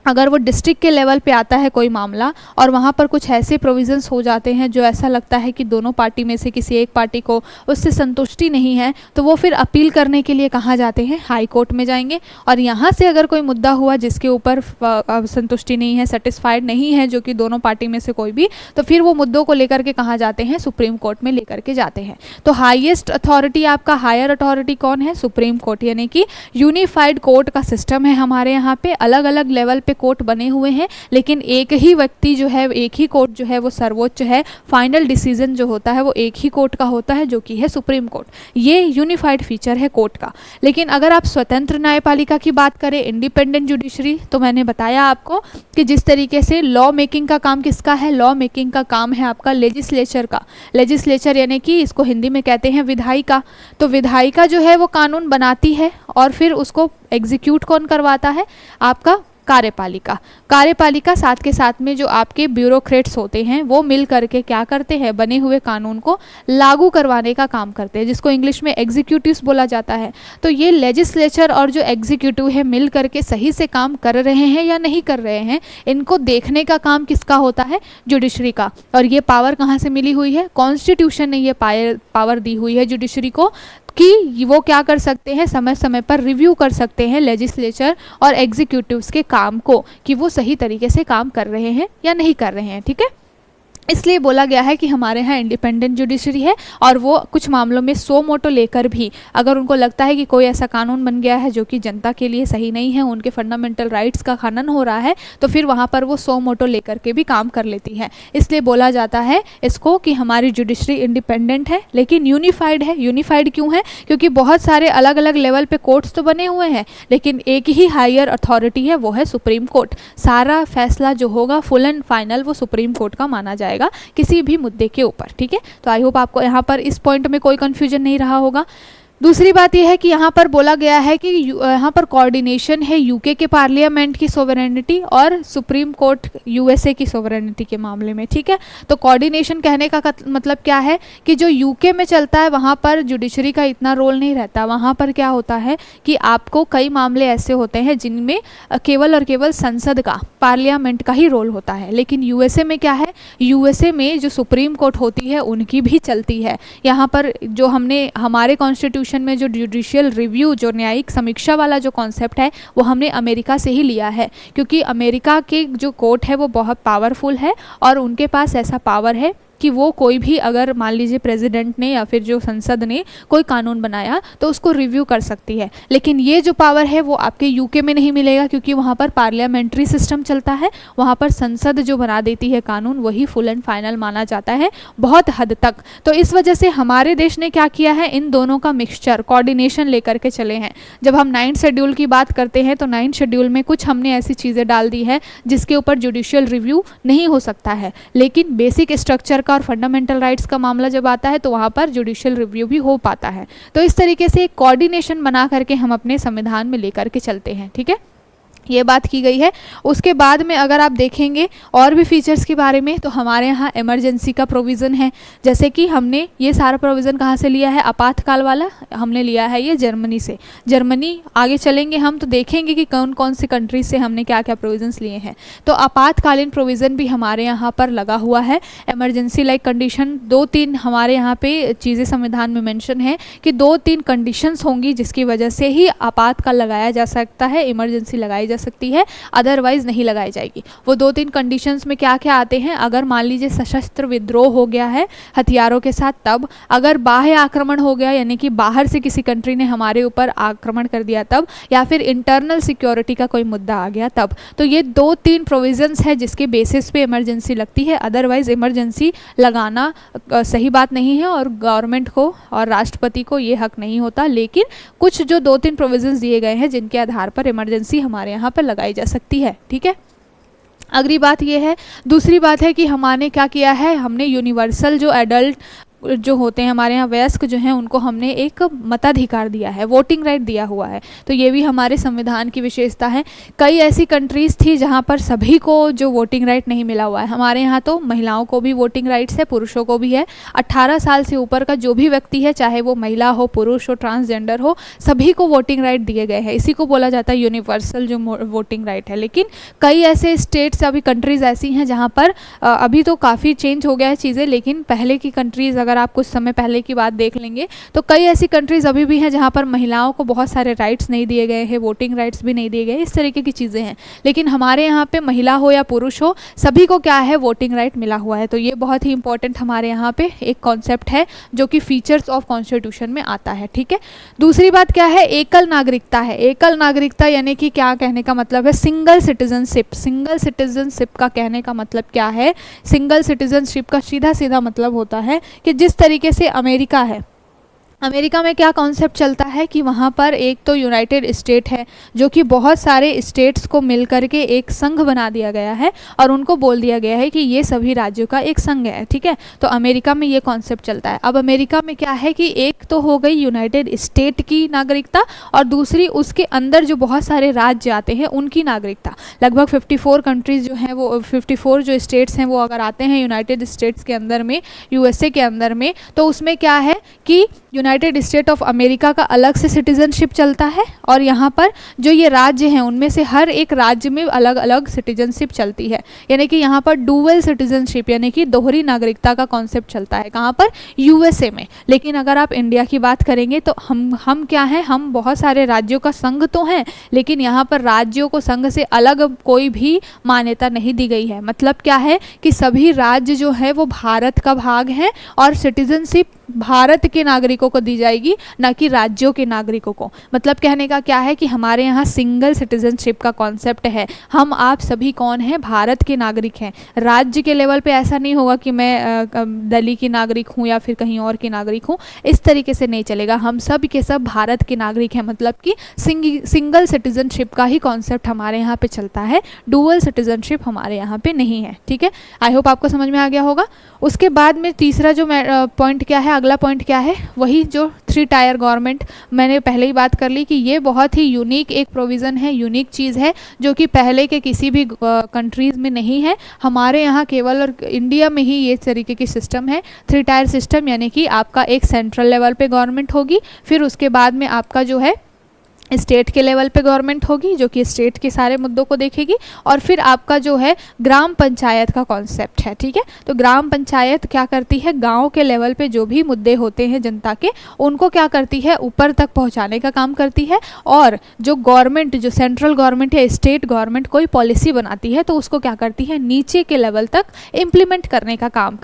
Speaker 1: अगर वो डिस्ट्रिक्ट के लेवल पे आता है कोई मामला और वहाँ पर कुछ ऐसे प्रोविजंस हो जाते हैं जो ऐसा लगता है कि दोनों पार्टी में से किसी एक पार्टी को उससे संतुष्टि नहीं है, तो वो फिर अपील करने के लिए कहाँ जाते हैं, हाई कोर्ट में जाएंगे। और यहाँ से अगर कोई मुद्दा हुआ जिसके ऊपर संतुष्टि नहीं है, सेटिस्फाइड नहीं है जो कि दोनों पार्टी में से कोई भी, तो फिर वो मुद्दों को लेकर के कहाँ जाते हैं, सुप्रीम कोर्ट में लेकर के जाते हैं। तो हाईएस्ट अथॉरिटी आपका हायर अथॉरिटी कौन है, सुप्रीम कोर्ट। यानी कि यूनिफाइड कोर्ट का सिस्टम है हमारे यहाँ पे, अलग अलग लेवल पे कोर्ट बने हुए हैं, लेकिन एक ही व्यक्ति जो है, एक ही कोर्ट जो है वो सर्वोच्च है, फाइनल डिसीजन जो होता है वो एक ही कोर्ट का होता है जो कि है सुप्रीम कोर्ट। ये यूनिफाइड फीचर है कोर्ट का। लेकिन अगर आप स्वतंत्र न्यायपालिका की बात करें, इंडिपेंडेंट जुडिशरी, तो मैंने बताया आपको कि जिस तरीके से लॉ मेकिंग का काम किसका है, लॉ मेकिंग का काम है आपका लेजिस्लेचर का। लेजिस्लेचर यानी कि इसको हिंदी में कहते हैं विधायिका। तो विधायिका जो है वो कानून बनाती है और फिर उसको एग्जीक्यूट कौन करवाता है, आपका कार्यपालिका। कार्यपालिका साथ के साथ में जो आपके ब्यूरोक्रेट्स होते हैं वो मिल करके क्या करते हैं, बने हुए कानून को लागू करवाने का काम करते हैं, जिसको इंग्लिश में एग्जीक्यूटिव्स बोला जाता है। तो ये लेजिस्लेचर और जो एग्जीक्यूटिव है मिल करके सही से काम कर रहे हैं या नहीं कर रहे हैं, इनको देखने का काम किसका होता है, जुडिशरी का। और ये पावर कहाँ से मिली हुई है, कॉन्स्टिट्यूशन ने ये पावर दी हुई है जुडिशरी को कि वो क्या कर सकते हैं, समय समय पर रिव्यू कर सकते हैं लेजिस्लेचर और एग्जीक्यूटिव्स के काम को कि वो सही तरीके से काम कर रहे हैं या नहीं कर रहे हैं। ठीक है, इसलिए बोला गया है कि हमारे यहाँ इंडिपेंडेंट जुडिशरी है और वो कुछ मामलों में सो मोटो लेकर भी, अगर उनको लगता है कि कोई ऐसा कानून बन गया है जो कि जनता के लिए सही नहीं है, उनके फंडामेंटल राइट्स का खनन हो रहा है, तो फिर वहाँ पर वो सो मोटो लेकर के भी काम कर लेती है। इसलिए बोला जाता है इसको कि हमारी जुडिशरी इंडिपेंडेंट है लेकिन यूनिफाइड है। यूनिफाइड क्यों है, क्योंकि बहुत सारे अलग अलग लेवल पे कोर्ट्स तो बने हुए हैं लेकिन एक ही हायर अथॉरिटी है, वो है सुप्रीम कोर्ट। सारा फैसला जो होगा फुल एंड फाइनल वो सुप्रीम कोर्ट का माना जाएगा किसी भी मुद्दे के ऊपर। ठीक है, तो आई होप आपको यहाँ पर इस पॉइंट में कोई कंफ्यूजन नहीं रहा होगा। दूसरी बात यह है कि यहाँ पर बोला गया है कि यहाँ पर कोऑर्डिनेशन है यूके के पार्लियामेंट की सोवरेनिटी और सुप्रीम कोर्ट यूएसए की सोवरेनिटी के मामले में। ठीक है, तो कोऑर्डिनेशन कहने का मतलब क्या है कि जो यूके में चलता है वहाँ पर जुडिशरी का इतना रोल नहीं रहता। वहाँ पर क्या होता है कि आपको कई मामले ऐसे होते हैं जिनमें केवल और केवल संसद का, पार्लियामेंट का ही रोल होता है। लेकिन यूएसए में क्या है, यूएसए में जो सुप्रीम कोर्ट होती है उनकी भी चलती है। यहाँ पर जो हमने हमारे कॉन्स्टिट्यूशन में जो जुडिशियल रिव्यू, जो न्यायिक समीक्षा वाला जो कॉन्सेप्ट है वो हमने अमेरिका से ही लिया है, क्योंकि अमेरिका के जो कोर्ट है वो बहुत पावरफुल है और उनके पास ऐसा पावर है कि वो कोई भी, अगर मान लीजिए प्रेसिडेंट ने या फिर जो संसद ने कोई कानून बनाया तो उसको रिव्यू कर सकती है। लेकिन ये जो पावर है वो आपके यूके में नहीं मिलेगा, क्योंकि वहाँ पर पार्लियामेंट्री सिस्टम चलता है। वहाँ पर संसद जो बना देती है कानून वही फुल एंड फाइनल माना जाता है बहुत हद तक। तो इस वजह से हमारे देश ने क्या किया है, इन दोनों का मिक्सचर, कोऑर्डिनेशन लेकर के चले हैं। जब हम 9th शेड्यूल की बात करते हैं तो 9th शेड्यूल में कुछ हमने ऐसी चीज़ें डाल दी है जिसके ऊपर जुडिशियल रिव्यू नहीं हो सकता है, लेकिन बेसिक स्ट्रक्चर का और फंडामेंटल राइट्स का मामला जब आता है तो वहाँ पर जुडिशियल रिव्यू भी हो पाता है। तो इस तरीके से एक कोऑर्डिनेशन बना करके हम अपने संविधान में लेकर के चलते हैं। ठीक है, ये बात की गई है। उसके बाद में अगर आप देखेंगे और भी फीचर्स के बारे में तो हमारे यहाँ इमरजेंसी का प्रोविज़न है। जैसे कि हमने ये सारा प्रोविज़न कहाँ से लिया है, आपातकाल वाला हमने लिया है ये जर्मनी से। जर्मनी आगे चलेंगे हम तो देखेंगे कि कौन कौन सी कंट्रीज से हमने क्या क्या प्रोविज़न्स लिए हैं। तो आपातकालीन प्रोविज़न भी हमारे यहाँ पर लगा हुआ है। इमरजेंसी लाइक कंडीशन 2-3 हमारे यहाँ पे चीज़ें संविधान में मेंशन है कि 2-3 कंडीशंस होंगी जिसकी वजह से ही आपातकाल लगाया जा सकता है, इमरजेंसी लगाई जा सकती है, अदरवाइज नहीं लगाई जाएगी। वो 2-3 कंडीशंस में क्या क्या आते हैं, अगर मान लीजिए सशस्त्र विद्रोह हो गया है हथियारों के साथ तब, अगर बाह्य आक्रमण हो गया यानी कि बाहर से किसी कंट्री ने हमारे ऊपर आक्रमण कर दिया तब, या फिर इंटरनल सिक्योरिटी का कोई मुद्दा आ गया तब। तो ये 2-3 प्रोविजंस है जिसके बेसिस पे इमरजेंसी लगती है, अदरवाइज इमरजेंसी लगाना सही बात नहीं है और गवर्नमेंट को और राष्ट्रपति को ये हक नहीं होता। लेकिन कुछ जो 2-3 प्रोविजंस दिए गए हैं जिनके आधार पर इमरजेंसी हमारे यहाँ पर लगाई जा सकती है। ठीक है, अगली बात ये है, दूसरी बात है कि हमने क्या किया है, हमने यूनिवर्सल जो एडल्ट जो होते हैं हमारे यहाँ वयस्क जो हैं उनको हमने एक मताधिकार दिया है, वोटिंग राइट दिया हुआ है। तो ये भी हमारे संविधान की विशेषता है। कई ऐसी कंट्रीज़ थी जहाँ पर सभी को जो वोटिंग राइट नहीं मिला हुआ है। हमारे यहाँ तो महिलाओं को भी वोटिंग राइट्स है, पुरुषों को भी है। 18 साल से ऊपर का जो भी व्यक्ति है, चाहे वो महिला हो, पुरुष हो, ट्रांसजेंडर हो, सभी को वोटिंग राइट दिए गए हैं। इसी को बोला जाता है यूनिवर्सल जो वोटिंग राइट है। लेकिन कई ऐसे स्टेट्स, अभी कंट्रीज़ ऐसी हैं जहाँ पर अभी तो काफ़ी चेंज हो गया है चीज़ें, लेकिन पहले की कंट्रीज़ अगर आप कुछ समय पहले की बात देख लेंगे तो कई ऐसी कंट्रीज़ अभी भी हैं जहाँ पर महिलाओं को बहुत सारे राइट्स नहीं दिए गए हैं, वोटिंग राइट्स भी नहीं दिए गए, इस तरीके की चीज़ें हैं। लेकिन हमारे यहाँ पे महिला हो या पुरुष हो, सभी को क्या है, वोटिंग राइट मिला हुआ है। तो ये बहुत ही इंपॉर्टेंट हमारे यहाँ पे एक कॉन्सेप्ट है जो कि फीचर्स ऑफ कॉन्स्टिट्यूशन में आता है। ठीक है, दूसरी बात क्या है, एकल नागरिकता है। एकल नागरिकता यानी कि क्या कहने का मतलब है, सिंगल सिटीजनशिप। सिंगल सिटीजनशिप का कहने का मतलब क्या है, सिंगल सिटीजनशिप का सीधा सीधा मतलब होता है कि जिस तरीके से अमेरिका है, अमेरिका में क्या कॉन्सेप्ट चलता है कि वहाँ पर एक तो यूनाइटेड स्टेट है जो कि बहुत सारे स्टेट्स को मिल करके एक संघ बना दिया गया है और उनको बोल दिया गया है कि ये सभी राज्यों का एक संघ है, ठीक है। तो अमेरिका में ये कॉन्सेप्ट चलता है। अब अमेरिका में क्या है कि एक तो हो गई यूनाइटेड स्टेट की नागरिकता और दूसरी उसके अंदर जो बहुत सारे राज्य आते हैं उनकी नागरिकता। लगभग 54 कंट्रीज़ जो हैं वो 54 जो स्टेट्स हैं वो अगर आते हैं यूनाइटेड स्टेट्स के अंदर में, यूएसए के अंदर में, तो उसमें क्या है कि यूनाइटेड स्टेट ऑफ अमेरिका का अलग से सिटीजनशिप चलता है और यहाँ पर जो ये राज्य हैं उनमें से हर एक राज्य में अलग अलग सिटीजनशिप चलती है। यानी कि यहाँ पर डुअल सिटीजनशिप यानी कि दोहरी नागरिकता का कॉन्सेप्ट चलता है। कहाँ पर? यूएसए में। लेकिन अगर आप इंडिया की बात करेंगे तो हम क्या हैं, हम बहुत सारे राज्यों का संघ तो हैं लेकिन यहाँ पर राज्यों को संघ से अलग कोई भी मान्यता नहीं दी गई है। मतलब क्या है कि सभी राज्य जो है वो भारत का भाग हैं और सिटीजनशिप भारत के नागरिकों को दी जाएगी, ना कि राज्यों के नागरिकों को। मतलब कहने का क्या है कि हमारे यहाँ सिंगल सिटीजनशिप का कॉन्सेप्ट है। हम आप सभी कौन हैं? भारत के नागरिक हैं। राज्य के लेवल पे ऐसा नहीं होगा कि मैं दिल्ली की नागरिक हूँ या फिर कहीं और की नागरिक हूँ, इस तरीके से नहीं चलेगा। हम सब के सब भारत के नागरिक हैं। मतलब कि सिंगल सिटीजनशिप का ही कॉन्सेप्ट हमारे यहाँ पे चलता है, डुअल सिटीजनशिप हमारे यहाँ पे नहीं है, ठीक है। आई होप आपको समझ में आ गया होगा। उसके बाद में तीसरा जो पॉइंट क्या है, अगला पॉइंट क्या है, वही जो 3 टायर गवर्नमेंट मैंने पहले ही बात कर ली कि ये बहुत ही यूनिक एक प्रोविज़न है, यूनिक चीज़ है जो कि पहले के किसी भी कंट्रीज़ में नहीं है। हमारे यहाँ केवल और इंडिया में ही ये तरीके की सिस्टम है, 3 टायर सिस्टम। यानी कि आपका एक सेंट्रल लेवल पे गवर्नमेंट होगी, फिर उसके बाद में आपका जो है स्टेट के लेवल पे गवर्नमेंट होगी जो कि स्टेट के सारे मुद्दों को देखेगी, और फिर आपका जो है ग्राम पंचायत का कॉन्सेप्ट है, ठीक है। तो ग्राम पंचायत क्या करती है, गांव के लेवल पे जो भी मुद्दे होते हैं जनता के उनको क्या करती है, ऊपर तक पहुंचाने का काम करती है। और जो गवर्नमेंट, जो सेंट्रल गवर्नमेंट या स्टेट गवर्नमेंट कोई पॉलिसी बनाती है तो उसको क्या करती है, नीचे के लेवल तक इम्प्लीमेंट करने का काम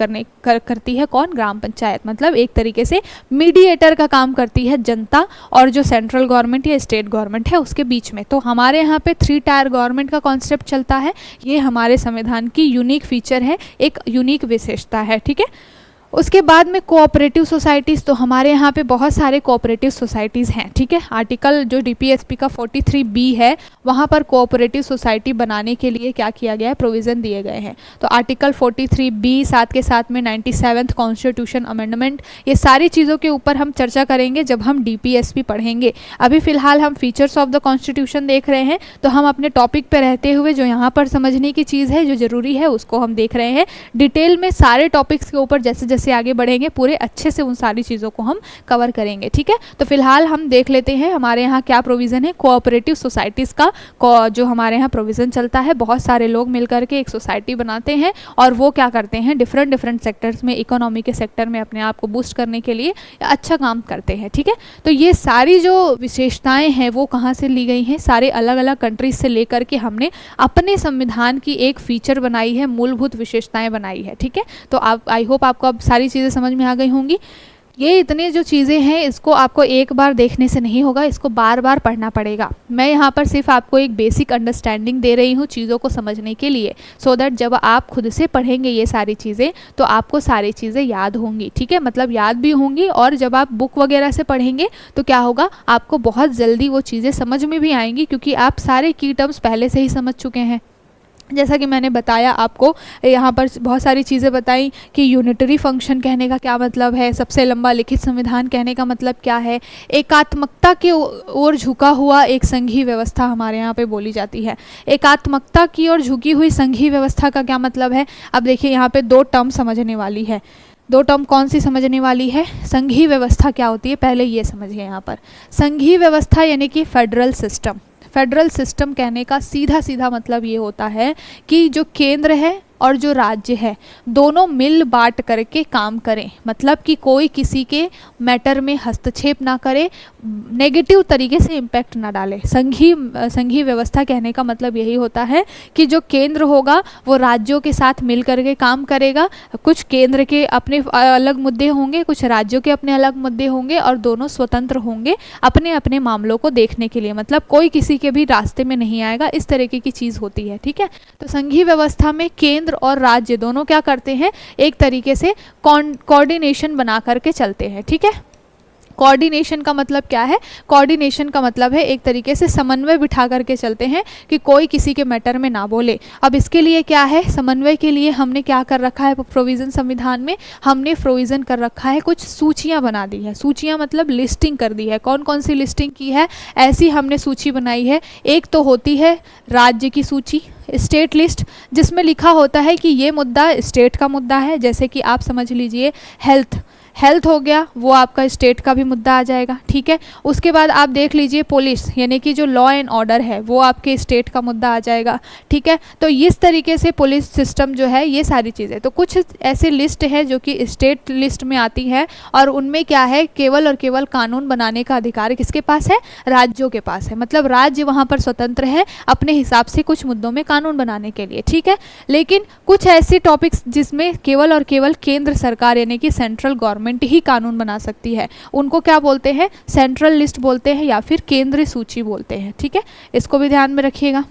Speaker 1: करती है। कौन? ग्राम पंचायत। मतलब एक तरीके से मीडिएटर का काम करती है जनता और जो सेंट्रल गवर्नमेंट या स्टेट गवर्नमेंट है उसके बीच में। तो हमारे यहाँ पे 3 टायर गवर्नमेंट का कॉन्सेप्ट चलता है। ये हमारे संविधान की यूनिक फीचर है, एक यूनिक विशेषता है, ठीक है। उसके बाद में कोऑपरेटिव सोसाइटीज़, तो हमारे यहाँ पे बहुत सारे कोऑपरेटिव सोसाइटीज़ हैं, ठीक है। आर्टिकल जो डीपीएसपी का 43B है वहाँ पर कोऑपरेटिव सोसाइटी बनाने के लिए क्या किया गया है, प्रोविज़न दिए गए हैं। तो आर्टिकल 43B साथ के साथ में 97th कॉन्स्टिट्यूशन अमेंडमेंट, ये सारी चीज़ों के ऊपर हम चर्चा करेंगे जब हम डीपीएसपी पढ़ेंगे। अभी फ़िलहाल हम फीचर्स ऑफ द कॉन्स्टिट्यूशन देख रहे हैं, तो हम अपने टॉपिक पर रहते हुए जो यहाँ पर समझने की चीज़ है, जो ज़रूरी है, उसको हम देख रहे हैं। डिटेल में सारे टॉपिक्स के ऊपर जैसे से आगे बढ़ेंगे पूरे अच्छे से उन सारी चीज़ों को हम कवर करेंगे, ठीक है। तो फिलहाल हम देख लेते हैं हमारे यहाँ क्या प्रोविज़न है कोऑपरेटिव सोसाइटीज़ का। जो हमारे यहाँ प्रोविज़न चलता है, बहुत सारे लोग मिलकर के एक सोसाइटी बनाते हैं और वो क्या करते हैं, डिफरेंट सेक्टर्स में, इकोनॉमी के सेक्टर में अपने आप को बूस्ट करने के लिए अच्छा काम करते हैं, ठीक है। तो ये सारी जो विशेषताएँ हैं वो कहाँ से ली गई हैं, सारे अलग अलग कंट्रीज से लेकर के हमने अपने संविधान की एक फीचर बनाई है, मूलभूत विशेषताएँ बनाई है, ठीक है। तो आप, आई होप आपको अब सारी चीज़ें समझ में आ गई होंगी। ये इतने जो चीज़ें हैं इसको आपको एक बार देखने से नहीं होगा, इसको बार बार पढ़ना पड़ेगा। मैं यहाँ पर सिर्फ आपको एक बेसिक अंडरस्टैंडिंग दे रही हूँ चीज़ों को समझने के लिए, सो दैट जब आप खुद से पढ़ेंगे ये सारी चीज़ें तो आपको सारी चीज़ें याद होंगी, ठीक है। मतलब याद भी होंगी, और जब आप बुक वगैरह से पढ़ेंगे तो क्या होगा, आपको बहुत जल्दी वो चीज़ें समझ में भी आएंगी क्योंकि आप सारे की टर्म्स पहले से ही समझ चुके हैं। जैसा कि मैंने बताया आपको, यहाँ पर बहुत सारी चीज़ें बताई कि यूनिटरी फंक्शन कहने का क्या मतलब है, सबसे लंबा लिखित संविधान कहने का मतलब क्या है, एकात्मकता की ओर झुका हुआ एक संघीय व्यवस्था हमारे यहाँ पे बोली जाती है। एकात्मकता की ओर झुकी हुई संघीय व्यवस्था का क्या मतलब है, अब देखिए यहाँ पे 2 टर्म समझने वाली है। 2 टर्म कौन सी समझने वाली है, संघीय व्यवस्था क्या होती है पहले ये समझिए। यहाँ पर संघीय व्यवस्था यानी कि फेडरल सिस्टम। फेडरल सिस्टम कहने का सीधा मतलब ये होता है कि जो केंद्र है और जो राज्य है दोनों मिल बांट करके काम करें। मतलब कि कोई किसी के मैटर में हस्तक्षेप ना करे, नेगेटिव तरीके से इम्पैक्ट ना डाले। संघीय व्यवस्था कहने का मतलब यही होता है कि जो केंद्र होगा वो राज्यों के साथ मिल करके काम करेगा। कुछ केंद्र के अपने अलग मुद्दे होंगे, कुछ राज्यों के अपने अलग मुद्दे होंगे, और दोनों स्वतंत्र होंगे अपने अपने मामलों को देखने के लिए। मतलब कोई किसी के भी रास्ते में नहीं आएगा, इस तरीके की चीज़ होती है, ठीक है। तो संघीय व्यवस्था में केंद्र और राज्य दोनों क्या करते हैं, एक तरीके से कोऑर्डिनेशन बना करके चलते हैं, ठीक है। कोऑर्डिनेशन का मतलब क्या है? कोऑर्डिनेशन का मतलब है एक तरीके से समन्वय बिठा करके चलते हैं कि कोई किसी के मैटर में ना बोले। अब इसके लिए क्या है, समन्वय के लिए हमने क्या कर रखा है प्रोविज़न संविधान में, हमने प्रोविज़न कर रखा है, कुछ सूचियां बना दी है। सूचियां मतलब लिस्टिंग कर दी है। कौन कौन सी लिस्टिंग की है? ऐसी हमने सूची बनाई है। एक तो होती है राज्य की सूची, स्टेट लिस्ट, जिसमें लिखा होता है कि ये मुद्दा स्टेट का मुद्दा है। जैसे कि आप समझ लीजिए हेल्थ हो गया, वो आपका स्टेट का भी मुद्दा आ जाएगा, ठीक है। उसके बाद आप देख लीजिए पुलिस, यानी कि जो लॉ एंड ऑर्डर है वो आपके स्टेट का मुद्दा आ जाएगा, ठीक है। तो इस तरीके से पुलिस सिस्टम जो है, ये सारी चीज़ें, तो कुछ ऐसे लिस्ट है जो कि स्टेट लिस्ट में आती है और उनमें क्या है, केवल और केवल कानून बनाने का अधिकार किसके पास है? राज्यों के पास है। मतलब राज्य वहाँ पर स्वतंत्र है अपने हिसाब से कुछ मुद्दों में कानून बनाने के लिए, ठीक है। लेकिन कुछ ऐसे टॉपिक्स जिसमें केवल और केवल केंद्र सरकार यानी कि सेंट्रल गवर्नमेंट ही कानून बना सकती है, उनको क्या बोलते हैं? सेंट्रल लिस्ट बोलते हैं या फिर केंद्रीय सूची बोलते हैं, ठीक है। इसको भी ध्यान में रखिएगा।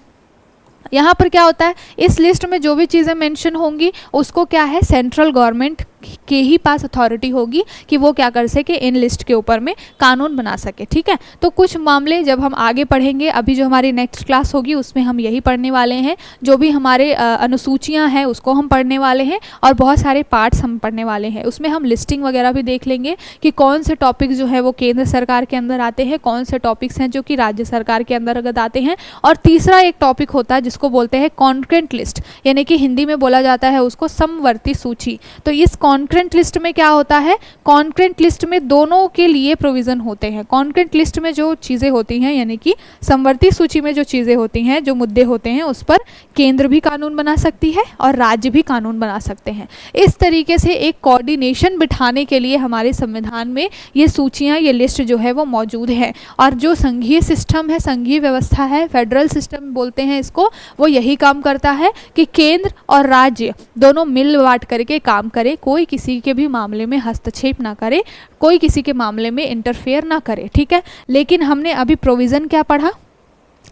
Speaker 1: यहाँ पर क्या होता है, इस लिस्ट में जो भी चीज़ें मेंशन होंगी उसको क्या है, सेंट्रल गवर्नमेंट के ही पास अथॉरिटी होगी कि वो क्या कर सके, इन लिस्ट के ऊपर में कानून बना सके, ठीक है। तो कुछ मामले जब हम आगे पढ़ेंगे, अभी जो हमारी नेक्स्ट क्लास होगी उसमें हम यही पढ़ने वाले हैं। जो भी हमारे अनुसूचियाँ हैं उसको हम पढ़ने वाले हैं और बहुत सारे पार्ट्स हम पढ़ने वाले हैं। उसमें हम लिस्टिंग वगैरह भी देख लेंगे कि कौन से टॉपिक्स जो है वो केंद्र सरकार के अंदर आते हैं, कौन से टॉपिक्स हैं जो कि राज्य सरकार के अंतर्गत आते हैं। और तीसरा एक टॉपिक होता है जिसको बोलते हैं कॉन्करेंट लिस्ट, यानी कि हिंदी में बोला जाता है उसको समवर्ती सूची। तो इस कॉन्करेंट लिस्ट में क्या होता है, कॉन्करेंट लिस्ट में दोनों के लिए प्रोविज़न होते हैं। कॉन्करेंट लिस्ट में जो चीज़ें होती हैं, यानी कि समवर्ती सूची में जो चीज़ें होती हैं, जो मुद्दे होते हैं, उस पर केंद्र भी कानून बना सकती है और राज्य भी कानून बना सकते हैं। इस तरीके से एक कोऑर्डिनेशन बिठाने के लिए हमारे संविधान में ये सूचियाँ, ये लिस्ट जो है वो मौजूद है। और जो संघीय सिस्टम है, संघीय व्यवस्था है, फेडरल सिस्टम बोलते हैं इसको, वो यही काम करता है कि केंद्र और राज्य दोनों मिल बांट करके काम करें, कोई किसी के भी मामले में हस्तक्षेप ना करे, कोई किसी के मामले में इंटरफेयर ना करे, ठीक है। लेकिन हमने अभी प्रोविज़न क्या पढ़ा,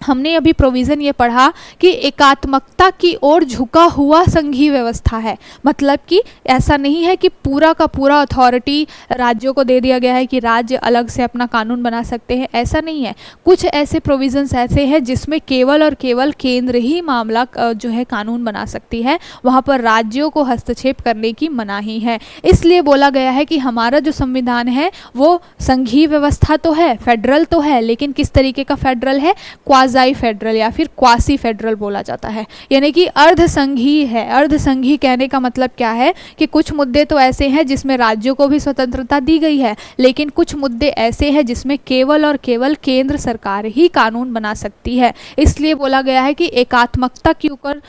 Speaker 1: हमने अभी प्रोविज़न ये पढ़ा कि एकात्मकता की ओर झुका हुआ संघीय व्यवस्था है। मतलब कि ऐसा नहीं है कि पूरा का पूरा अथॉरिटी राज्यों को दे दिया गया है कि राज्य अलग से अपना कानून बना सकते हैं, ऐसा नहीं है। कुछ ऐसे प्रोविज़न्स ऐसे हैं जिसमें केवल और केवल केंद्र ही मामला जो है कानून बना सकती है, वहाँ पर राज्यों को हस्तक्षेप करने की मनाही है। इसलिए बोला गया है कि हमारा जो संविधान है वो संघीय व्यवस्था तो है, फेडरल तो है, लेकिन किस तरीके का फेडरल है, क्वाज़ाई फेडरल या फिर क्वासी फेडरल बोला जाता है, यानी कि अर्ध संघीय है। अर्ध संघीय कहने का मतलब क्या है कि कुछ मुद्दे तो ऐसे हैं जिसमें राज्यों को भी स्वतंत्रता दी गई है, लेकिन कुछ मुद्दे ऐसे हैं जिसमें केवल और केवल केंद्र सरकार ही कानून बना सकती है। इसलिए बोला गया है कि एकात्मकता के ऊपर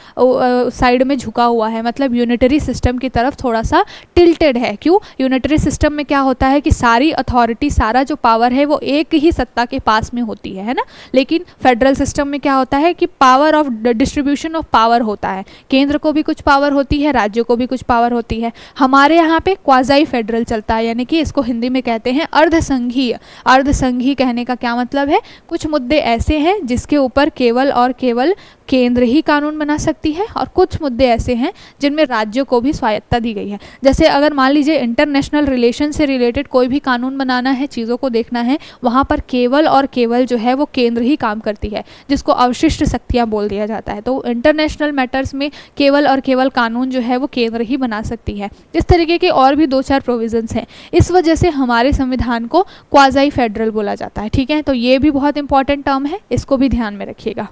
Speaker 1: साइड में झुका हुआ है, मतलब यूनिटरी सिस्टम की तरफ थोड़ा सा टिल्टेड है। क्यों? यूनिटरी सिस्टम में क्या होता है कि सारी अथॉरिटी, सारा जो पावर है वो एक ही सत्ता के पास में होती है ना। लेकिन फेडरल सिस्टम में क्या होता है कि power of distribution of power होता है, केंद्र को भी कुछ पावर होती है, राज्यों को भी कुछ पावर होती है। हमारे यहाँ पे क्वाज़ाई फेडरल चलता है, यानी कि इसको हिंदी में कहते हैं अर्ध संघीय। अर्ध संघीय कहने का क्या मतलब है, कुछ मुद्दे ऐसे हैं जिसके ऊपर केवल और केवल केंद्र ही कानून बना सकती है और कुछ मुद्दे ऐसे हैं जिनमें राज्यों को भी स्वायत्तता दी गई है। जैसे अगर मान लीजिए इंटरनेशनल रिलेशन से रिलेटेड कोई भी कानून बनाना है, चीज़ों को देखना है, वहाँ पर केवल और केवल जो है वो केंद्र ही काम करती है, जिसको अवशिष्ट शक्तियाँ बोल दिया जाता है। तो इंटरनेशनल मैटर्स में केवल और केवल कानून जो है वो केंद्र ही बना सकती है। इस तरीके के और भी 2-4 प्रोविजंस हैं। इस वजह से हमारे संविधान को क्वाज़ाई फेडरल बोला जाता है, ठीक है। तो ये भी बहुत इंपॉर्टेंट टर्म है, इसको भी ध्यान में रखिएगा।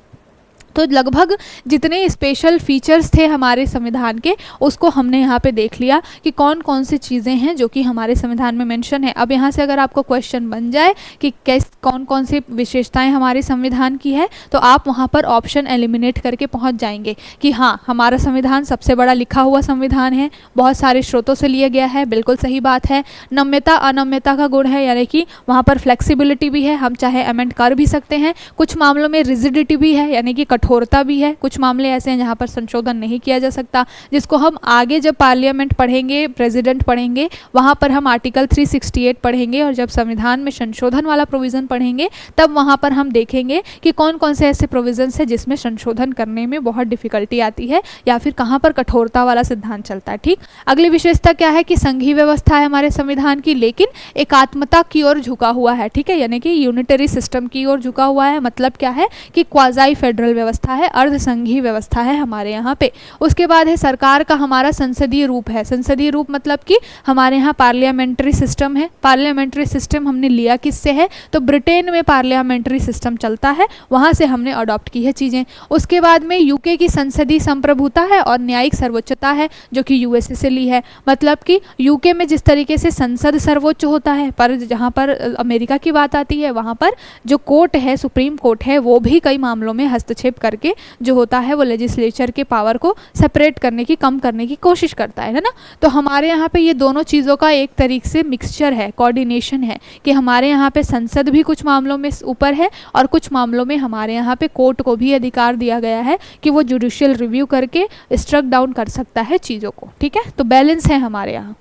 Speaker 1: तो लगभग जितने स्पेशल फीचर्स थे हमारे संविधान के, उसको हमने यहाँ पे देख लिया कि कौन कौन सी चीज़ें हैं जो कि हमारे संविधान में मेंशन है। अब यहाँ से अगर आपको क्वेश्चन बन जाए कि कौन कौन सी विशेषताएं हमारे संविधान की है, तो आप वहाँ पर ऑप्शन एलिमिनेट करके पहुँच जाएंगे कि हाँ, हमारा संविधान सबसे बड़ा लिखा हुआ संविधान है, बहुत सारे स्रोतों से लिया गया है, बिल्कुल सही बात है। नम्यता अनम्यता का गुण है, यानी कि वहाँ पर फ्लेक्सिबिलिटी भी है, हम चाहे अमेंड कर भी सकते हैं। कुछ मामलों में रिजिडिटी भी है, यानी कि कठोरता भी है, कुछ मामले ऐसे हैं जहाँ पर संशोधन नहीं किया जा सकता, जिसको हम आगे जब पार्लियामेंट पढ़ेंगे, प्रेसिडेंट पढ़ेंगे, वहाँ पर हम आर्टिकल 368 पढ़ेंगे, और जब संविधान में संशोधन वाला प्रोविज़न पढ़ेंगे तब वहाँ पर हम देखेंगे कि कौन कौन से ऐसे प्रोविजंस है जिसमें संशोधन करने में बहुत डिफिकल्टी आती है या फिर कहाँ पर कठोरता वाला सिद्धांत चलता है। ठीक, अगली विशेषता क्या है कि संघीय व्यवस्था है हमारे संविधान की, लेकिन एकात्मता की ओर झुका हुआ है। ठीक है, यानी कि यूनिटरी सिस्टम की ओर झुका हुआ है। मतलब क्या है कि क्वाज़ाई फेडरल व्यवस्था है, अर्ध संघीय व्यवस्था है हमारे यहाँ पे। उसके बाद है सरकार का हमारा संसदीय रूप है। संसदीय रूप मतलब कि हमारे यहाँ पार्लियामेंट्री सिस्टम है। पार्लियामेंट्री सिस्टम हमने लिया किससे है, तो ब्रिटेन में पार्लियामेंट्री सिस्टम चलता है, वहाँ से हमने अडॉप्ट की है चीज़ें। उसके बाद में यूके की संसदीय संप्रभुता है और न्यायिक सर्वोच्चता है जो कि यूएसए से ली है। मतलब कि यूके में जिस तरीके से संसद सर्वोच्च होता है, पर जहाँ पर अमेरिका की बात आती है वहाँ पर जो कोर्ट है, सुप्रीम कोर्ट है, वो भी कई मामलों में हस्तक्षेप करके जो होता है वो लेजिस्लेचर के पावर को सेपरेट करने की, कम करने की कोशिश करता है ना। तो हमारे यहाँ पे ये दोनों चीज़ों का एक तरीके से मिक्सचर है, कोऑर्डिनेशन है कि हमारे यहाँ पे संसद भी कुछ मामलों में ऊपर है और कुछ मामलों में हमारे यहाँ पे कोर्ट को भी अधिकार दिया गया है कि वो जुडिशियल रिव्यू करके स्ट्रक डाउन कर सकता है चीज़ों को। ठीक है, तो बैलेंस है हमारे यहाँ।